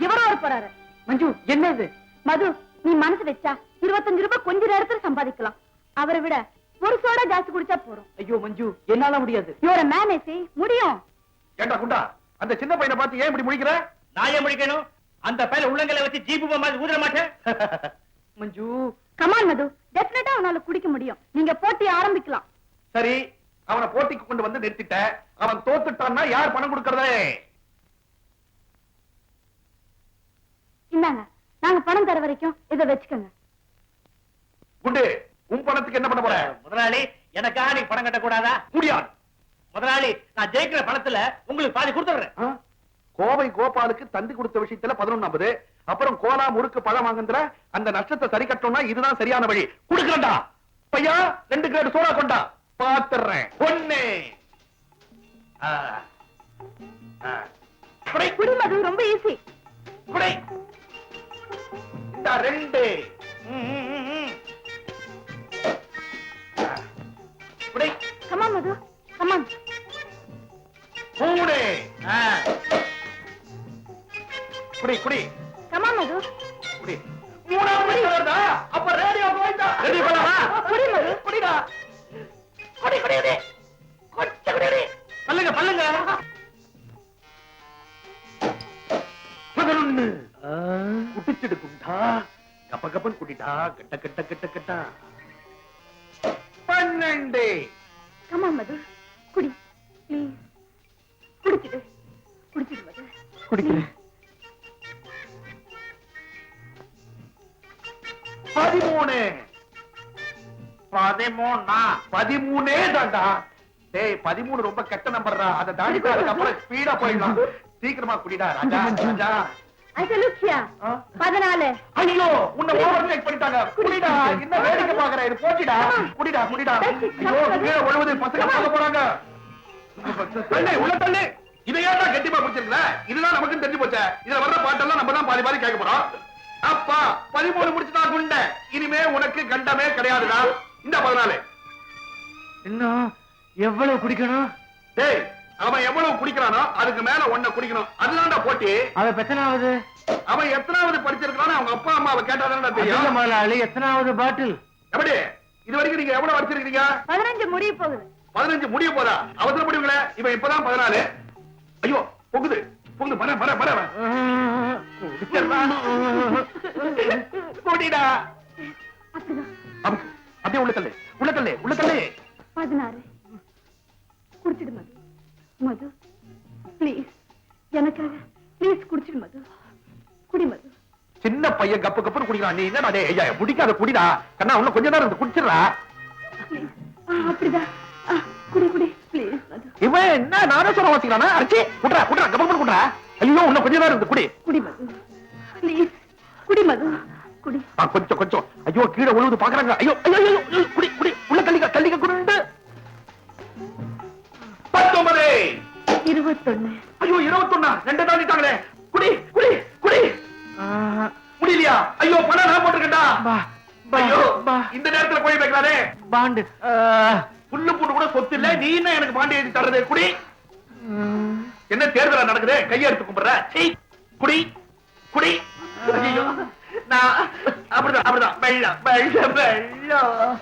இவரும் வர போறாரு. மஞ்சு, என்ன இது? மது, நீ மனசு வச்சா 25 ரூபாய் கொஞ்ச நேரத்துல சம்பாதிக்கலாம். அவரை விட ஒரு சோடா ஜாஸ்தி குடிச்சா போறோம். ஐயோ மஞ்சு, என்னால முடியாது. யுவர் மேனேஜ் முடியும். ஏண்டா குண்டா, அந்த சின்ன பையனை பார்த்து ஏன் இப்படி முடிக்கிற? நான் ஏன் முடிக்கணும்? அந்த பையல உள்ளங்களை வச்சு ஜீப்பு மாதிரி ஊதிர மாட்டேன். மஞ்சு, கமான் மது, டெஃபினட்டா அவனால குடிக்க முடியும். நீங்க போட்டி ஆரம்பிக்கலாம். சரி, அவனை போட்டிக்கு கொண்டு வந்து நிறுத்திட்ட. அவன் தோத்துட்டான்னா யார் பணம் கொடுக்கறதே? இந்தாங்க, நாங்க பணம் தர வரைக்கும் இதை வச்சுக்கோங்க. குண்டு, உன் பணத்துக்கு என்ன பண்ண போற? முதலாளி, எனக்காக நீ பணம் கட்ட கூடாதா? முடியாது. முதலாளி, நான் ஜெயிக்கிற பணத்துல உங்களுக்கு பாதி கொடுத்துறேன். கோவை கோபாலுக்கு தந்தி கொடுத்த விஷயத்துல 1150, அப்புறம் கோலா முறுக்கு பழம் வாங்குற அந்த நஷ்டத்தை சரி கட்டணும்னா இதுதான் சரியான வழி. குடுக்கறா பையா, 2 கிரேட் சோடா கொண்டா, பாத்துறேன். ஒண்ணே குடி மது, ரொம்ப ஈஸி. குடை இந்த 2 குடை. கமான் மது. குடி மது. குடிடா. குடி குடி குடி. கொஞ்சம் குடி குடி. பல்லுங்க பல்லுங்க. 11 குடிச்சிடு குண்டா. கப்ப கப்பன் குடிடா. கட்ட கட்ட கட்ட கட்ட. 12. Come on, மது. குடி ப்ளீஸ். குடிச்சிடு குடிச்சிடு மது. குடிக்கிறேன். 13. 13 தான்டா. டேய் 13 ரொம்ப கெட்ட நம்பர்டா. அத தாண்டி அதுக்கப்புறம் ஸ்பீடா போயிடலாம். சீக்கிரமா குடிடா ராஜா ராஜா. அசலுக்கியா 14. ஐயோ உன்னை ஓவர் டேக் பண்ணிட்டாங்க. குடிடா. என்ன வேடிக்கை பாக்குற? இது போச்சிடா. குடிடா குடிடா. ஐயோ கீழே ஒழுவுது. பசங்க போக போறாங்க. தள்ளு உள்ள தள்ளு. இதையாடா கெட்டிமா குடிச்சிருக்கல. இதுதான் நமக்கு தெரிஞ்சு போச்சே. இதுல வர்ற பாட்டெல்லாம் நம்ம தான் பாதி பாதி கேட்க போறோம். அப்பா 13 முடிச்சுட்டா குண்ட. இனிமே உனக்கு கண்டமே கிடையாதுடா. இந்த 14. இன்னும் எவ்வளவு குடிக்கணும்? டேய் அவன் எவ்வளவு குடிக்கிறானோ அதுக்கு மேல ஒன்ன குடிக்கணும். அதுதான்டா போட்டி. அவன் எத்தனாவது? அவன் எத்தனாவது படிச்சிருக்கானோ அவங்க அப்பா அம்மா அவ கேட்டாதான்டா தெரியும். முதலாளி எத்தனாவது பாட்டில்? எப்படி இது வரைக்கும் நீங்க எவ்வளவு வச்சிருக்கீங்க? 15 முடிய போகுது. 15 முடிய போதா? அவசரப்படுவீங்களே. இவன் இப்பதான் 14. ஐயோ பொங்குது பொங்கு. பர பர பர. குடிடா. அப்படியே உள்ள தள்ளு உள்ள தள்ளு உள்ள தள்ளு. 16. குடிச்சிடு மது. மது ப்ளீஸ் எனக்காக ப்ளீஸ் குடிச்சிடு மது. குடி மது. சின்ன பையன் கப்பு கப்புன்னு குடிக்கிறான். நீ என்னடா டேய் ஐயா குடிக்காத குடிடா. கண்ணா உன்ன கொஞ்ச நேரம் இருந்து குடிச்சிடுறா. ப்ளீஸ் அப்படிதான். குடி குடி ப்ளீஸ் மது. இவன் என்ன நானே சொல்ல வாசிக்கிறானா? அடிச்சி குடுறா குடுறா கப்பு குடுறா. ஐயோ உன்ன கொஞ்ச நேரம் இருந்து குடி. குடி மது ப்ளீஸ். குடி மது குடி. கொஞ்சம் கொஞ்சம். ஐயோ கீழே உழுவுது பாக்குறாங்க. ஐயோ ஐயோ ஐயோ குடி குடி. உள்ள தள்ளிக்க தள்ளிக்க குடுண்டு. 19. 21. ஐயோ 21. ரெண்டு தாண்டிட்டாங்களே. குடி குடி குடி. முடியலையா? ஐயோ பணம் நான் போட்டுருக்கேன்டா. ஐயோ இந்த நேரத்துல போய் வைக்கிறாரே. பாண்டு புல்லு பூண்டு கூட சொத்து இல்ல. நீ என்ன எனக்கு பாண்டி எழுதி தர்றது? குடி. என்ன தேர்தல நடக்குது? கையை எடுத்து கும்பிடுற. குடி குடி. ஐயோ நான் அப்படிதான் அப்படிதான். வெள்ளம் வெள்ளம் வெள்ளம்.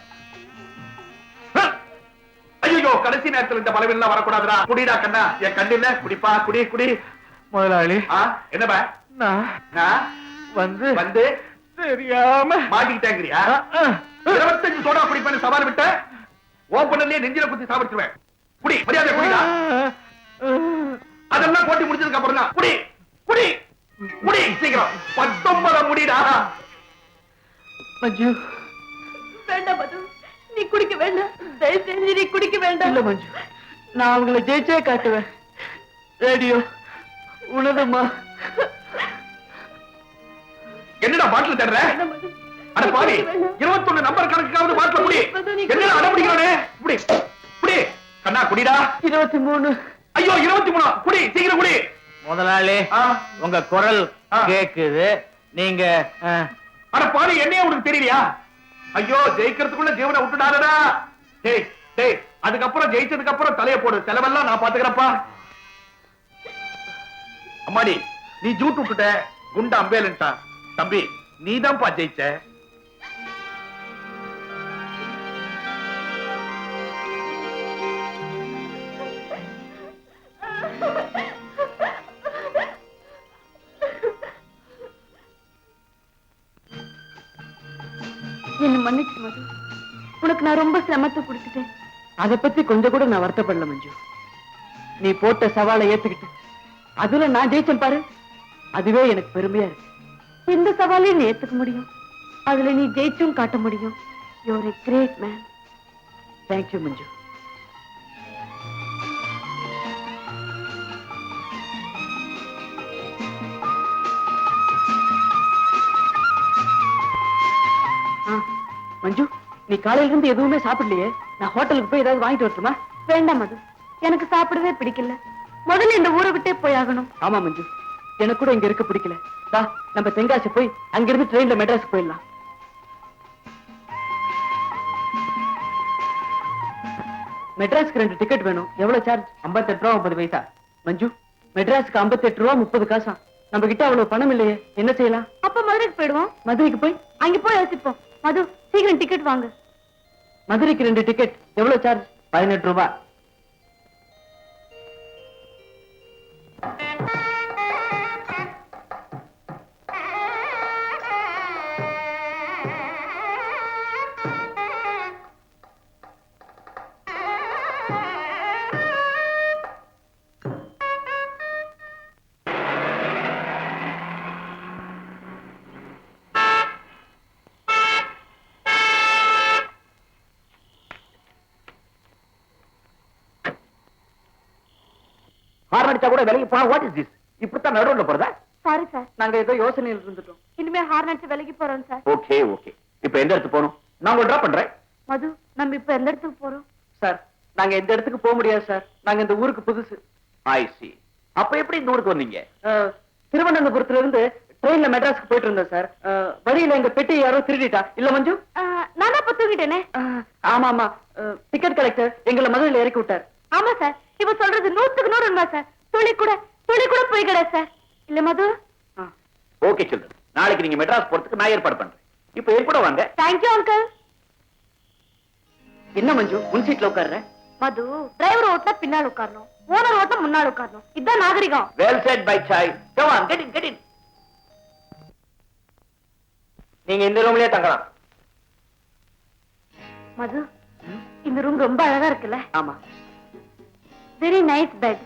ஐயோ கடைசி நேரத்தில் இந்த பலவீனம் வரக்கூடாதுடா. குடிடா கண்ணா. என் கண்ணு இல்ல. குடிப்பா குடி குடி. முதலாளி என்னப்பா? நான் வந்து வந்து தெரியாம மாட்டிக்கிட்டேங்கிறியா? 25 சோடா குடிப்பேன்னு சவால் விட்ட ஓப்பனர்லயே நெஞ்சில குத்தி சாப்பிட்டுருவேன். குடி மரியாதை குடிடா. அதெல்லாம் போட்டி முடிச்சதுக்கு அப்புறம் தான் குடி குடி குடி. சீக்கிரம் 19 முடிடா. மஞ்சு வேண்டாம் மது. நீ குடிக்க வேண்டாம். தயவு செஞ்சு நீ குடிக்க வேண்டாம். இல்ல மஞ்சு நான் அவங்களை ஜெயிச்சே காட்டுவேன். ரேடியோ உனதுமா. என்னடா பாட்டில் தர்ற? அட பாவி 21 நம்பர் கணக்குக்காவது பாட்டில் குடி. என்னடா அட முடிக்கிறானே? குடி குடி கண்ணா குடிடா. 23. ஐயோ 23 குடி சீக்கிரம் குடி. முதலாளி உங்க குரல் கேக்குது. நீங்க அட பாவி என்னைய உனக்கு தெரியலையா? ஐயோ ஜெயிக்கிறதுக்குள்ள ஜீவனை விட்டுடாதடா. டேய் டேய் அதுக்கப்புறம் ஜெயிச்சதுக்கு அப்புறம் தலைய போடு. செலவெல்லாம் நான் பாத்துக்கிறப்பா. அம்மாடி நீ ஜூட் விட்டுட்ட. குண்டா அம்பேலன்டா. தம்பி நீதான்ப்பா ஜெயிச்ச. என்ன மன்னிச்சு மது. உனக்கு நான் ரொம்ப சிரமத்தை கொடுத்துட்டேன். அத பத்தி கொஞ்சம் கூட நான் வருத்தப்படல மஞ்சு. நீ போட்ட சவாலை ஏத்துக்கிட்டு அதுல நான் ஜெயிச்சேன் பாரு. அதுவே எனக்கு பெருமையா இருக்கு. எந்த சவாலையும் நீ ஏத்துக்க முடியும். அதுல நீ ஜெயிச்சும் காட்ட முடியும். You are a great man. Thank you Manju. Manju நீ காலையில இருந்து எதுவுமே சாப்பிடலையே. நான் ஹோட்டலுக்கு போய் ஏதாவது வாங்கிட்டு வரட்டுமா? வேண்டாம் மது. எனக்கு சாப்பிடவே பிடிக்கல. முதல்ல இந்த ஊரை விட்டே போயாகணும். ஆமா மஞ்சு எனக்கு கூட இங்க இருக்க பிடிக்கல. நம்ம தென்காசி போய் அங்கிருந்து ட்ரெயின்ல மெட்ராஸ் போயிடலாம். மெட்ராஸ்க்கு 2 டிக்கெட் வேணும். எவ்வளவு சார்ஜ்? 58 ரூபா 50 பைசா. மஞ்சு மெட்ராஸ்க்கு 58 ரூபா 30 காசா. நம்ம கிட்ட அவ்வளவு பணம் இல்லையே. என்ன செய்யலாம்? அப்ப மதுரைக்கு போயிடுவோம். மதுரைக்கு போய் அங்க போய் எடுத்துப்போம். மது சீக்கிரம் டிக்கெட் வாங்க. மதுரைக்கு 2 டிக்கெட். எவ்வளவு சார்ஜ்? 18 ரூபாய். ஹார்ன் அடிச்சா கூட விலகி போனா வாட் இஸ் திஸ்? இப்படித்தான் நடுவுல போறதா? சாரி சார், நாங்க ஏதோ யோசனையில் இருந்துட்டோம். இனிமே ஹார்ன் அடிச்சு விலகி போறோம் சார். Okay okay. இப்போ எந்த இடத்துக்கு போகணும்? நான் உங்களை டிராப் பண்றேன். மது, நம்ம இப்ப எந்த இடத்துக்கு போறோம்? சார், நாங்க இந்த இடத்துக்கு போக முடியாது சார். நாங்க இந்த ஊருக்கு புதுசு. ஐ சி. அப்ப எப்படி இந்த ஊருக்கு வந்தீங்க? திருவனந்தபுரத்துல இருந்து ட்ரெயின்ல மெட்ராஸ்க்கு போயிட்டு இருந்தோம் சார். வழியில எங்க பெட்டி யாரோ திருடிட்டா. இல்ல மஞ்சு? நான் தான் தூங்கிட்டேனே. ஆமா ஆமா. டிக்கெட் கலெக்டர் எங்களை மதுரையில இறக்கி விட்டார். ஆமா சார், இவ சொல்றது 100க்கு 100 உண்மை சார். துளி கூட போய் கிடையாது சார். இல்ல மது? ஓகே சில்ட்ரன், நாளைக்கு நீங்க மெட்ராஸ் போறதுக்கு நான் ஏற்பாடு பண்றேன். இப்போ ஏன் கூட வாங்க. Thank you uncle. என்ன மஞ்சு முன் சீட்ல உட்கார்ற? மது, டிரைவர் ஓட்டினா பின்னால் உட்காரணும், ஓனர் ஓட்டினா முன்னால் உட்காரணும். இதுதான் நாகரிகம். Well said by Sai. Come on, get in. நீங்க இந்த ரூம்லயே தங்கலாம். மது, இந்த ரூம் ரொம்ப அழகா இருக்குல்ல? ஆமா. Very nice bed.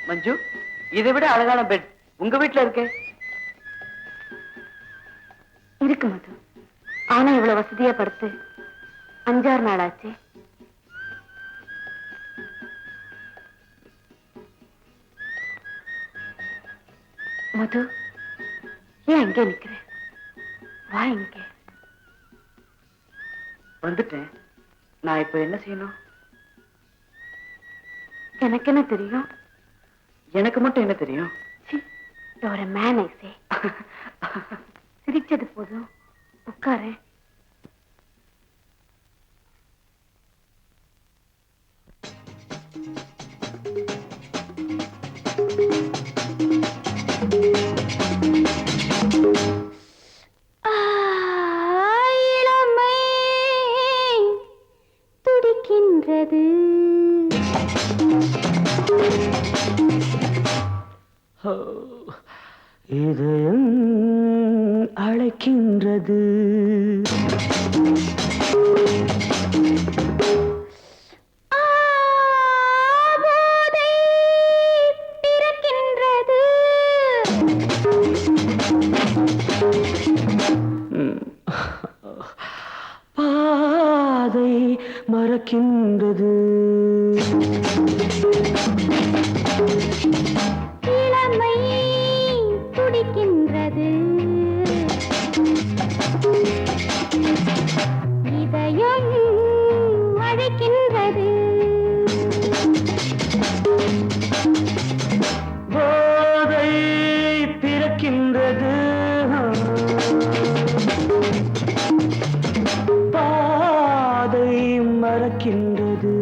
மஞ்சு, இதை விட அழகான பெட் உங்க வீட்டுல இருக்கே. இருக்கு மது, ஆனா இவ்வளவு வசதியா படுத்து 5-6 நாள் ஆச்சு. மது, ஏன் அங்கே நிக்கிற? வா இங்கே. வந்துட்டேன். நான் இப்ப என்ன செய்யணும்? எனக்கு என்ன தெரியும்? எனக்கு மட்டும் என்ன தெரியும்? ஒரு மேன் ஐசே. சிரிச்சது போதும், உட்காரு. இளமை துடிக்கின்றது. இதயம் அழைக்கின்றது. போதை பிறக்கின்றது. பாதை மறக்கின்றது. இளமை துடிக்கின்றது. இதயம் அழைக்கின்றது. போதை பிறக்கின்றது. பாதை மறக்கின்றது.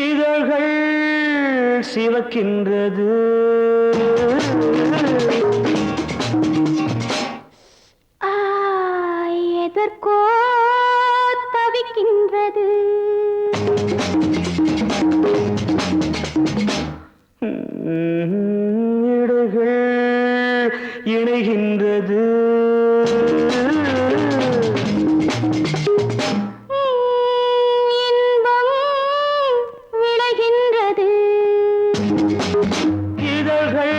இதழ்கள் சிவக்கின்றது. எதற்கோ தவிக்கின்றது. இடைகள் இணைகின்றது. இன்பம் விளைகின்றது. இதழ்கள்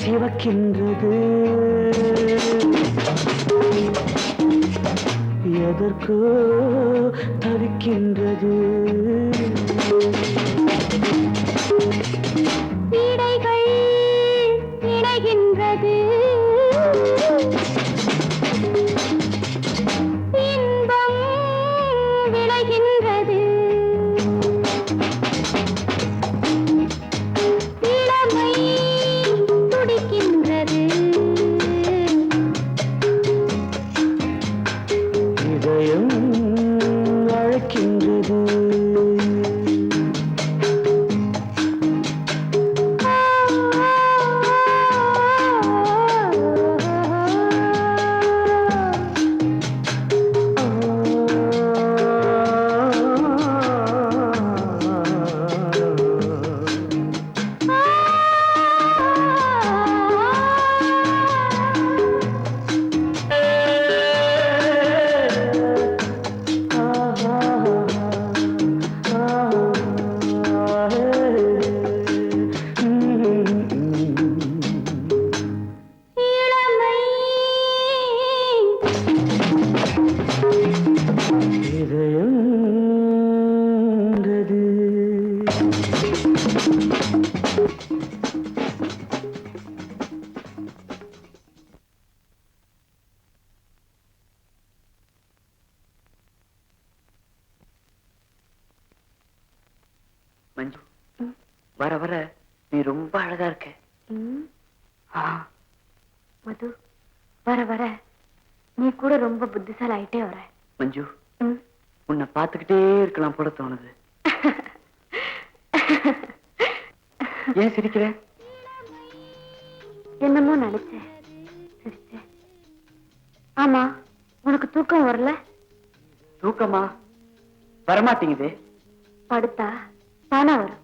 சிவக்கின்றது. எதற்கோ தவிக்கின்றது. இடைகள் இணைகின்றது. இன்பம் விளைகின்றது. இளமை மஞ்சு, வர வர நீ ரொம்ப அழகா இருக்க. மது, வர வர நீ கூட ரொம்ப புத்திசாலி ஆயிட்டே வர. மஞ்சு, உன்னை பார்த்துக்கிட்டே இருக்கலாம் போல தோணுது. ஏன் சிரிக்கிற? என்னமோ நினைச்சேன், சிரிச்சேன். ஆமா, உனக்கு தூக்கம் வரல? தூக்கமா? வரமாட்டேங்குது. படுத்தா தானா வரும்.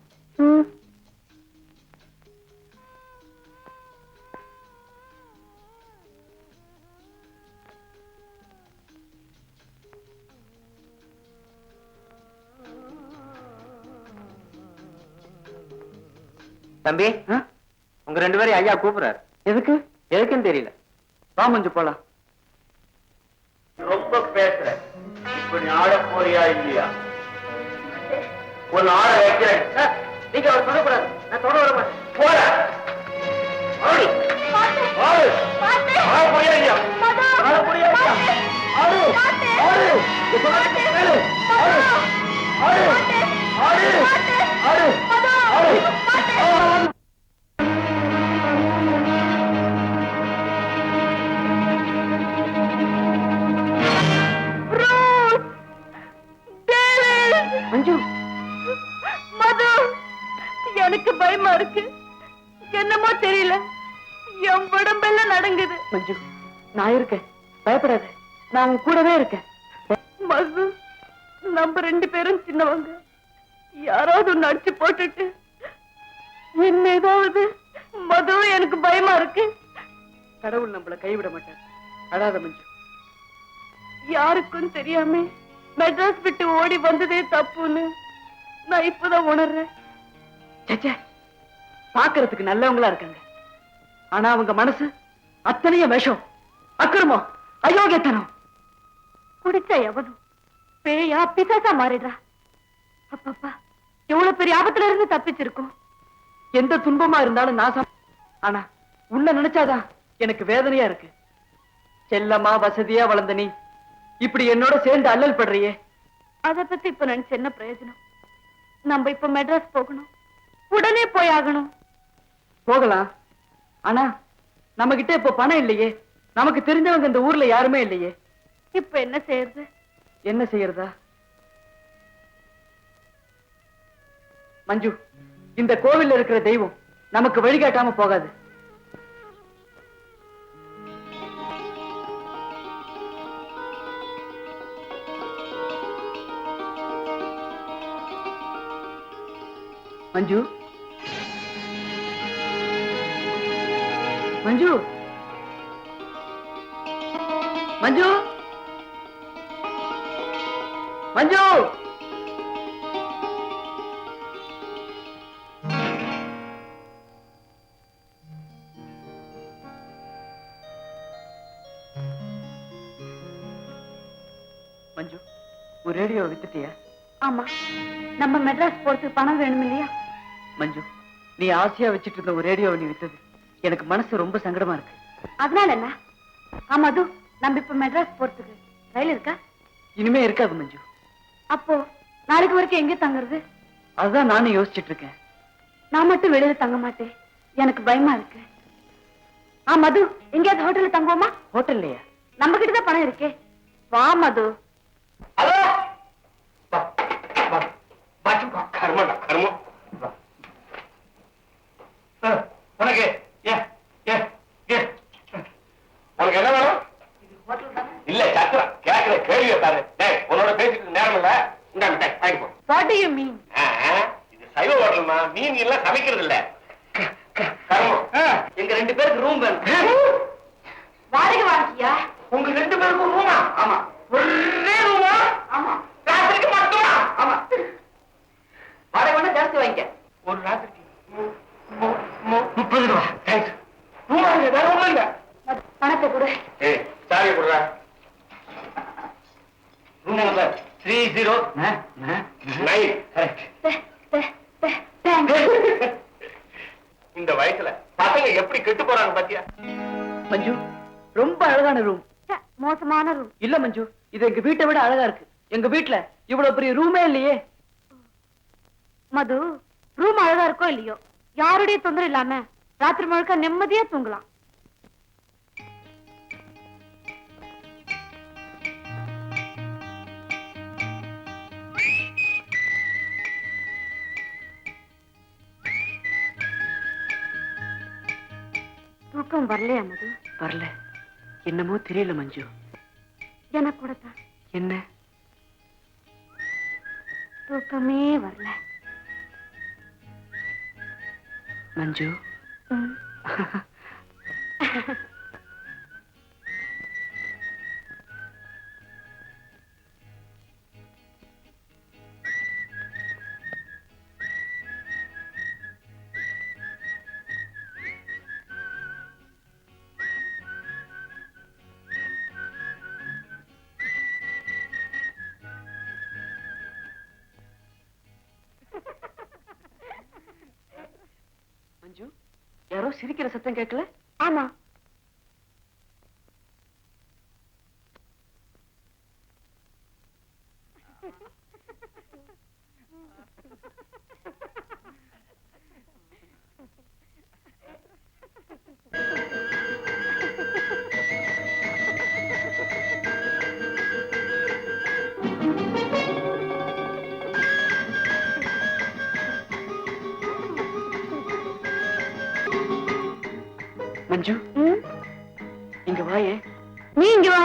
தம்பி, உங்க 2 பேரையும் ஐயா கூப்பிடுறாரு. எதுக்கு? எதுக்குன்னு தெரியல. வா மஞ்சு போலாம். ரொம்ப பேசுற. இப்படி ஆட போறியா இல்லையா? ஒன்னு ஆட வைக்கிறேன். நீங்க அவர் சொல்லக்கூடாது. நான் தொட வர மாட்டேன். போற. ஆடு. ஆடு. ஆட போறியா இல்லையா? ஆட போறியா இல்லையா? ஆடு. ஆடு. இப்ப கேளு. ஆடு. ஆடு. ஆடு. ஆடு. ஆடு. மஞ்சு, மது, எனக்கு பயமா இருக்கு. என்னமோ தெரியல, என் உடம்பெல்லாம் நடங்குது. மஞ்சு, நான் இருக்கேன், பயப்படாத. நான் உன் கூடவே இருக்கேன். மது, நம்ம 2 பேரும் சின்னவங்க. யாராவது ஒண்ணு அடிச்சு போட்டுட்டு என்ன ஏதாவது. மது, எனக்கு பயமா இருக்கு. கடவுள் நம்மளை கைவிட மாட்டார். அழாத மஞ்சு. யாருக்கும் தெரியாம மெட்ராஸ் விட்டு ஓடி வந்ததே தப்புன்னு நான் இப்பதான் உணர்றேன். சேச்சே, பாக்குறதுக்கு நல்லவங்களா இருக்காங்க. ஆனா அவங்க மனசு அத்தனைய விஷம், அக்கிரமம், அயோக்கியத்தனம். குடிச்சா எவனும் பேயா பிசாசா மாறிடுறா. அப்பப்பா, எவ்வளவு பெரிய ஆபத்துல இருந்து தப்பிச்சிருக்கோம். எந்த துன்பமா இருந்தாலும் நான் ஆனா உள்ள நினைச்சாதான் எனக்கு வேதனையா இருக்கு. செல்லமா வசதியா வளர்ந்த நீ இப்படி என்னோட சேர்ந்து அல்லல் படுறியே. அத பத்தி இப்ப நினைச்சு என்ன பிரயோஜனம்? நம்ம இப்ப மெட்ராஸ் போகணும், உடனே போய் ஆகணும். போகலாம். ஆனா நம்ம கிட்ட இப்ப பணம் இல்லையே. நமக்கு தெரிஞ்சவங்க இந்த ஊர்ல யாருமே இல்லையே. இப்ப என்ன செய்யறது? என்ன செய்யறதா? மஞ்சு, இந்த கோவில்ல இருக்கிற தெய்வம் நமக்கு வழிகாட்டாம போகாது. மஞ்சு, மஞ்சு, மஞ்சு, மஞ்சு. மஞ்சு, ஒரு ரேடியோ வித்துட்டியா? ஆமா, நம்ம மெட்ராஸ் போறதுக்கு பணம் வேணும் இல்லையா? மஞ்சு, நீ ஆசையா வச்சிட்டு இருந்த ஒரு ரேடியோவை நீ வித்தது எனக்கு மனசு ரொம்ப சங்கடமா இருக்கு. அதனால என்ன? ஆமா, அது நம்ம இப்ப மெட்ராஸ் போறதுக்கு ரயில் இருக்கா? இனிமே இருக்காது மஞ்சு. அப்போ நாளைக்கு வரைக்கும் எங்க தங்குறது? அதுதான் நானும் யோசிச்சுட்டு இருக்கேன். நான் மட்டும் வெளியில தங்க மாட்டேன், எனக்கு பயமா இருக்கு. மது, எங்கேயாவது ஹோட்டல்ல தங்குவோமா? ஹோட்டல்லையா? நம்ம கிட்டதான் பணம் இருக்கே. வா மது. ஹலோ. கர்மம் கர்மம். உனக்கு உனக்கு என்ன வேணும்? இல்ல சத்திரம் கேட்கிற கேள்வியை பாரு. உன்னோட பேசிட்டு நேரம் இல்ல. இந்த வாங்கி போ. What do you mean? இது சைவ ஹோட்டல்மா. மீன் எல்லாம் சமைக்கிறது இல்ல. கர்மம். எங்க 2 பேருக்கு ரூம் வேணும். வாடகை வாங்கியா? உங்க 2 பேருக்கும் ரூமா? ஆமா. ஒரே ரூமா? ஆமா. ராத்திரிக்கு மட்டுமா? ஆமா. வாடகை வேணா ஜாஸ்தி வாங்கிக்க. ஒரு ராத்திரிக்கு 30 ரூபா. தேங்க்ஸ். ரூமா இல்ல, வேற ஒண்ணும் இல்ல. பணத்தை கொடு. ஏய், சாவி கொடுறா. Room number 309. இந்த வயசுல பசங்க எப்படி கெட்டு போறாங்க பாத்தியா? மஞ்சு, ரொம்ப அழகான ரூம். மோசமான ரூம். இல்ல மஞ்சு, இது எங்க வீட்டை விட அழகா இருக்கு. எங்க வீட்டுல இவ்வளவு பெரிய ரூமே இல்லையே. மது, ரூம் அழகா இருக்கோ இல்லையோ, யாருடைய தொந்தரவு இல்லாம ராத்திரி முழுக்க நிம்மதியா தூங்கலாம். தூக்கம் வரலையா மது? வரல. என்னமோ தெரியல மஞ்சு. எனக்கு கூட தான். என்ன? தூக்கமே வரல மஞ்சு. மஞ்சு, யாரோ சிரிக்கிற சத்தம் கேட்கல? ஆமா. மஞ்சு, இங்க வாயே. நீ இங்க வா.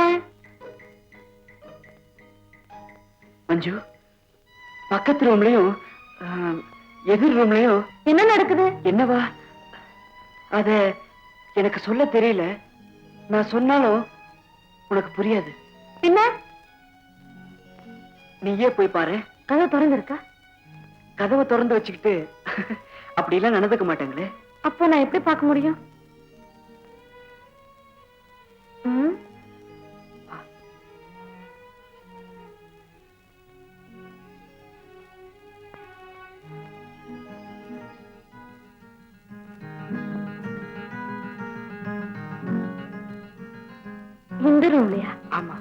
மஞ்சு, பக்கத்து ரூம்லயும் எதிர் ரூம்லயும் என்ன நடக்குது? என்னவா? அத எனக்கு சொல்ல தெரியல. நான் சொன்னாலும் உனக்கு புரியாது. என்ன? நீயே போய் பாரு. கதை திறந்திருக்கா? கதவை திறந்து வச்சுக்கிட்டு அப்படி எல்லாம் நடந்துக்க மாட்டாங்களே. அப்போ நான் எப்படி பார்க்க முடியும்? இந்த ரூம்லயா? ஆமா.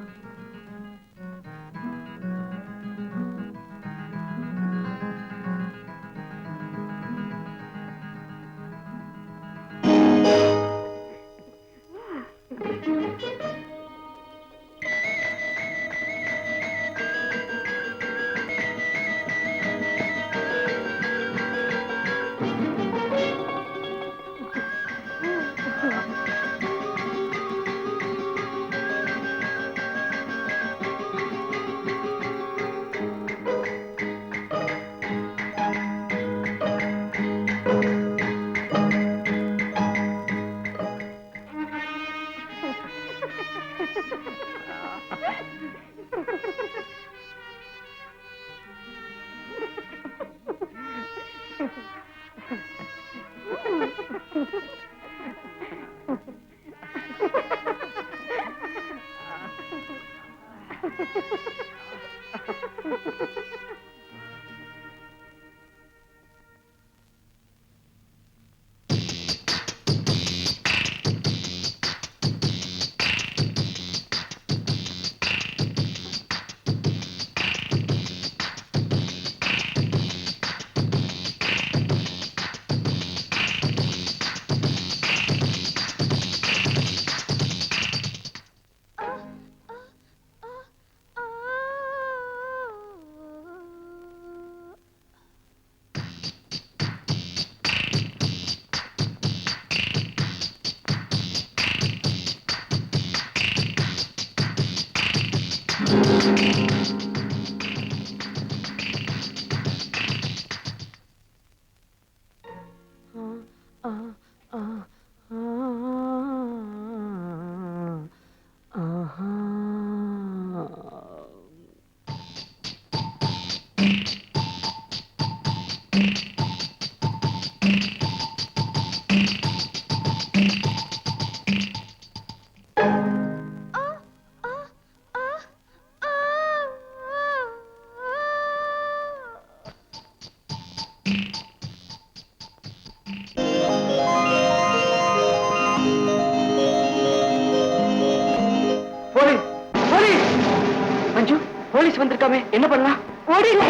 போலீஸ் வந்திருக்காமே, என்ன பண்ணலாம்? ஓடில.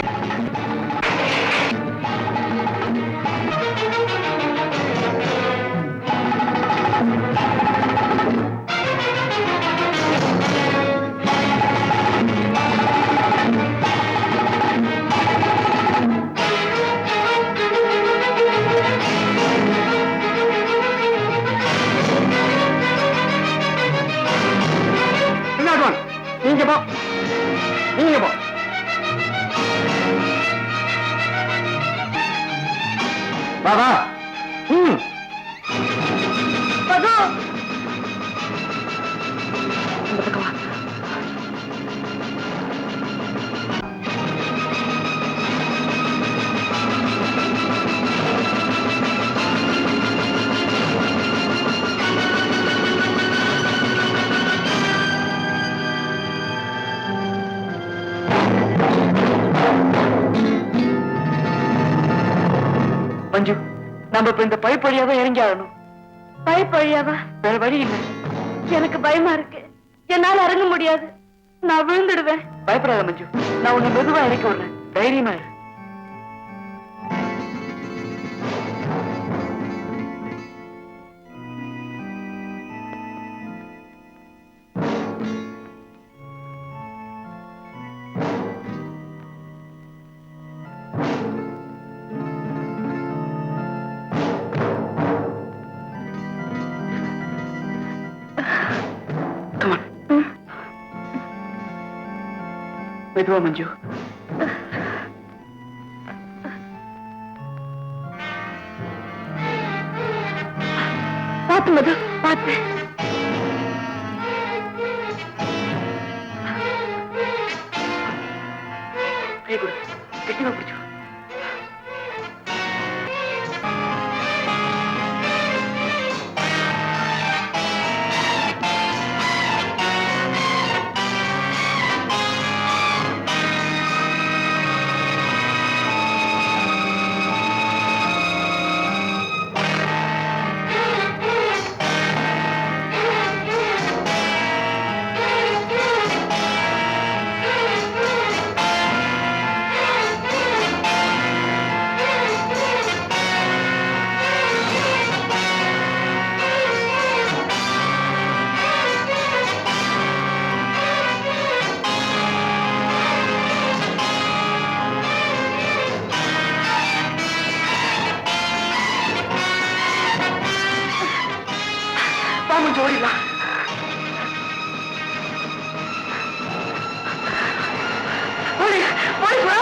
வா வா. மது இந்த பக்கம் வா. மஞ்சு, நம்ம இப்ப இந்த பைப் வழியாவே இறங்கி ஆகணும். பைப் வழியாவா? வேற வழி இல்லை. எனக்கு பயமா இருக்கு. என்னால இறங்க முடியாது. நான் விழுந்துடுவேன். பயப்படாத மஞ்சு, நான் உன்னை மெதுவா இறக்கி விடுறேன். தைரியமா இரு. Come on. மெதுவா மஞ்சு. பாத்து மது, பாத்து. கை கொடு, கெட்டிமா பிடிச்சு. மஞ்சு ஓடிடலாம். ஓடி ஓடி வா.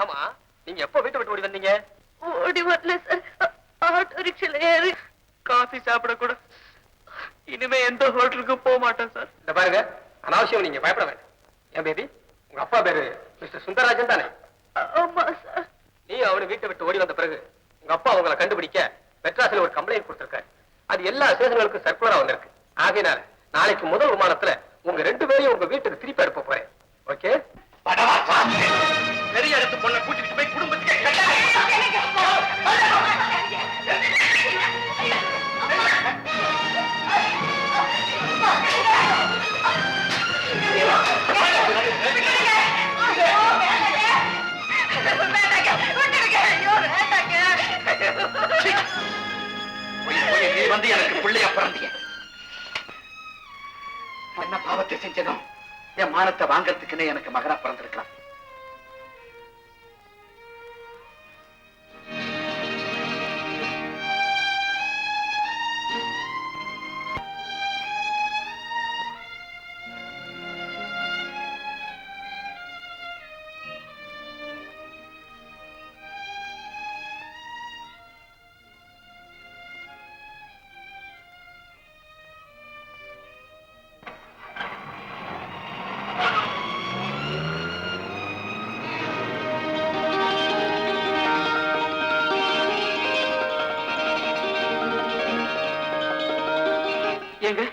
ஆமா, நீங்க எப்ப வீட்டை விட்டு ஓடி வந்தீங்க? ஓடி வரல சார். ஆட்டோ ரிக்ஷால ஏறி காஃபி சாப்பிட கூட இனிமே எந்த ஹோட்டலுக்கு போக மாட்டேன் சார். இந்த பாருங்க, அனாவசியம் நீங்க பயப்பட வேண்டாம். ஏன் பேபி, உங்க அப்பா பேரு மிஸ்டர் சுந்தரராஜன் தானே? ஆமா சார். நீ அவனை வீட்டை விட்டு ஓடி வந்த பிறகு உங்க அப்பா உங்களை கண்டுபிடிக்க மெட்ராஸ்ல ஒரு கம்ப்ளைண்ட் கொடுத்திருக்காரு. அது எல்லா ஸ்டேஷன்களுக்கும் சர்க்குலரா வந்திருக்கு. ஆகையினால நாளைக்கு முதல் விமானத்துல உங்க 2 பேரையும் உங்க வீட்டுக்கு திருப்பி அனுப்ப போறேன். ஓகே? பெரிய இடத்து பொண்ணை கூட்டிட்டு போய் குடும்பத்துக்கு நீ வந்து எனக்கு பிள்ளையா பிறந்திய. என்ன பாவத்தை செஞ்சதும் என் மானத்தை வாங்கறதுக்குன்னு எனக்கு மகனா பிறந்திருக்கலாம். எங்க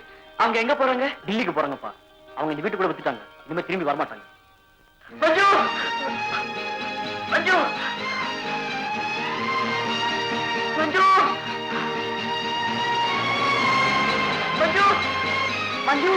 அவங்க எங்க போறாங்க? டில்லிக்கு போறாங்கப்பா. அவங்க இந்த வீட்டுக்குள்ள வச்சுட்டாங்க. இனிமே திரும்பி வரமாட்டாங்க. மஞ்சு மஞ்சு மஞ்சு மஞ்சு மஞ்சு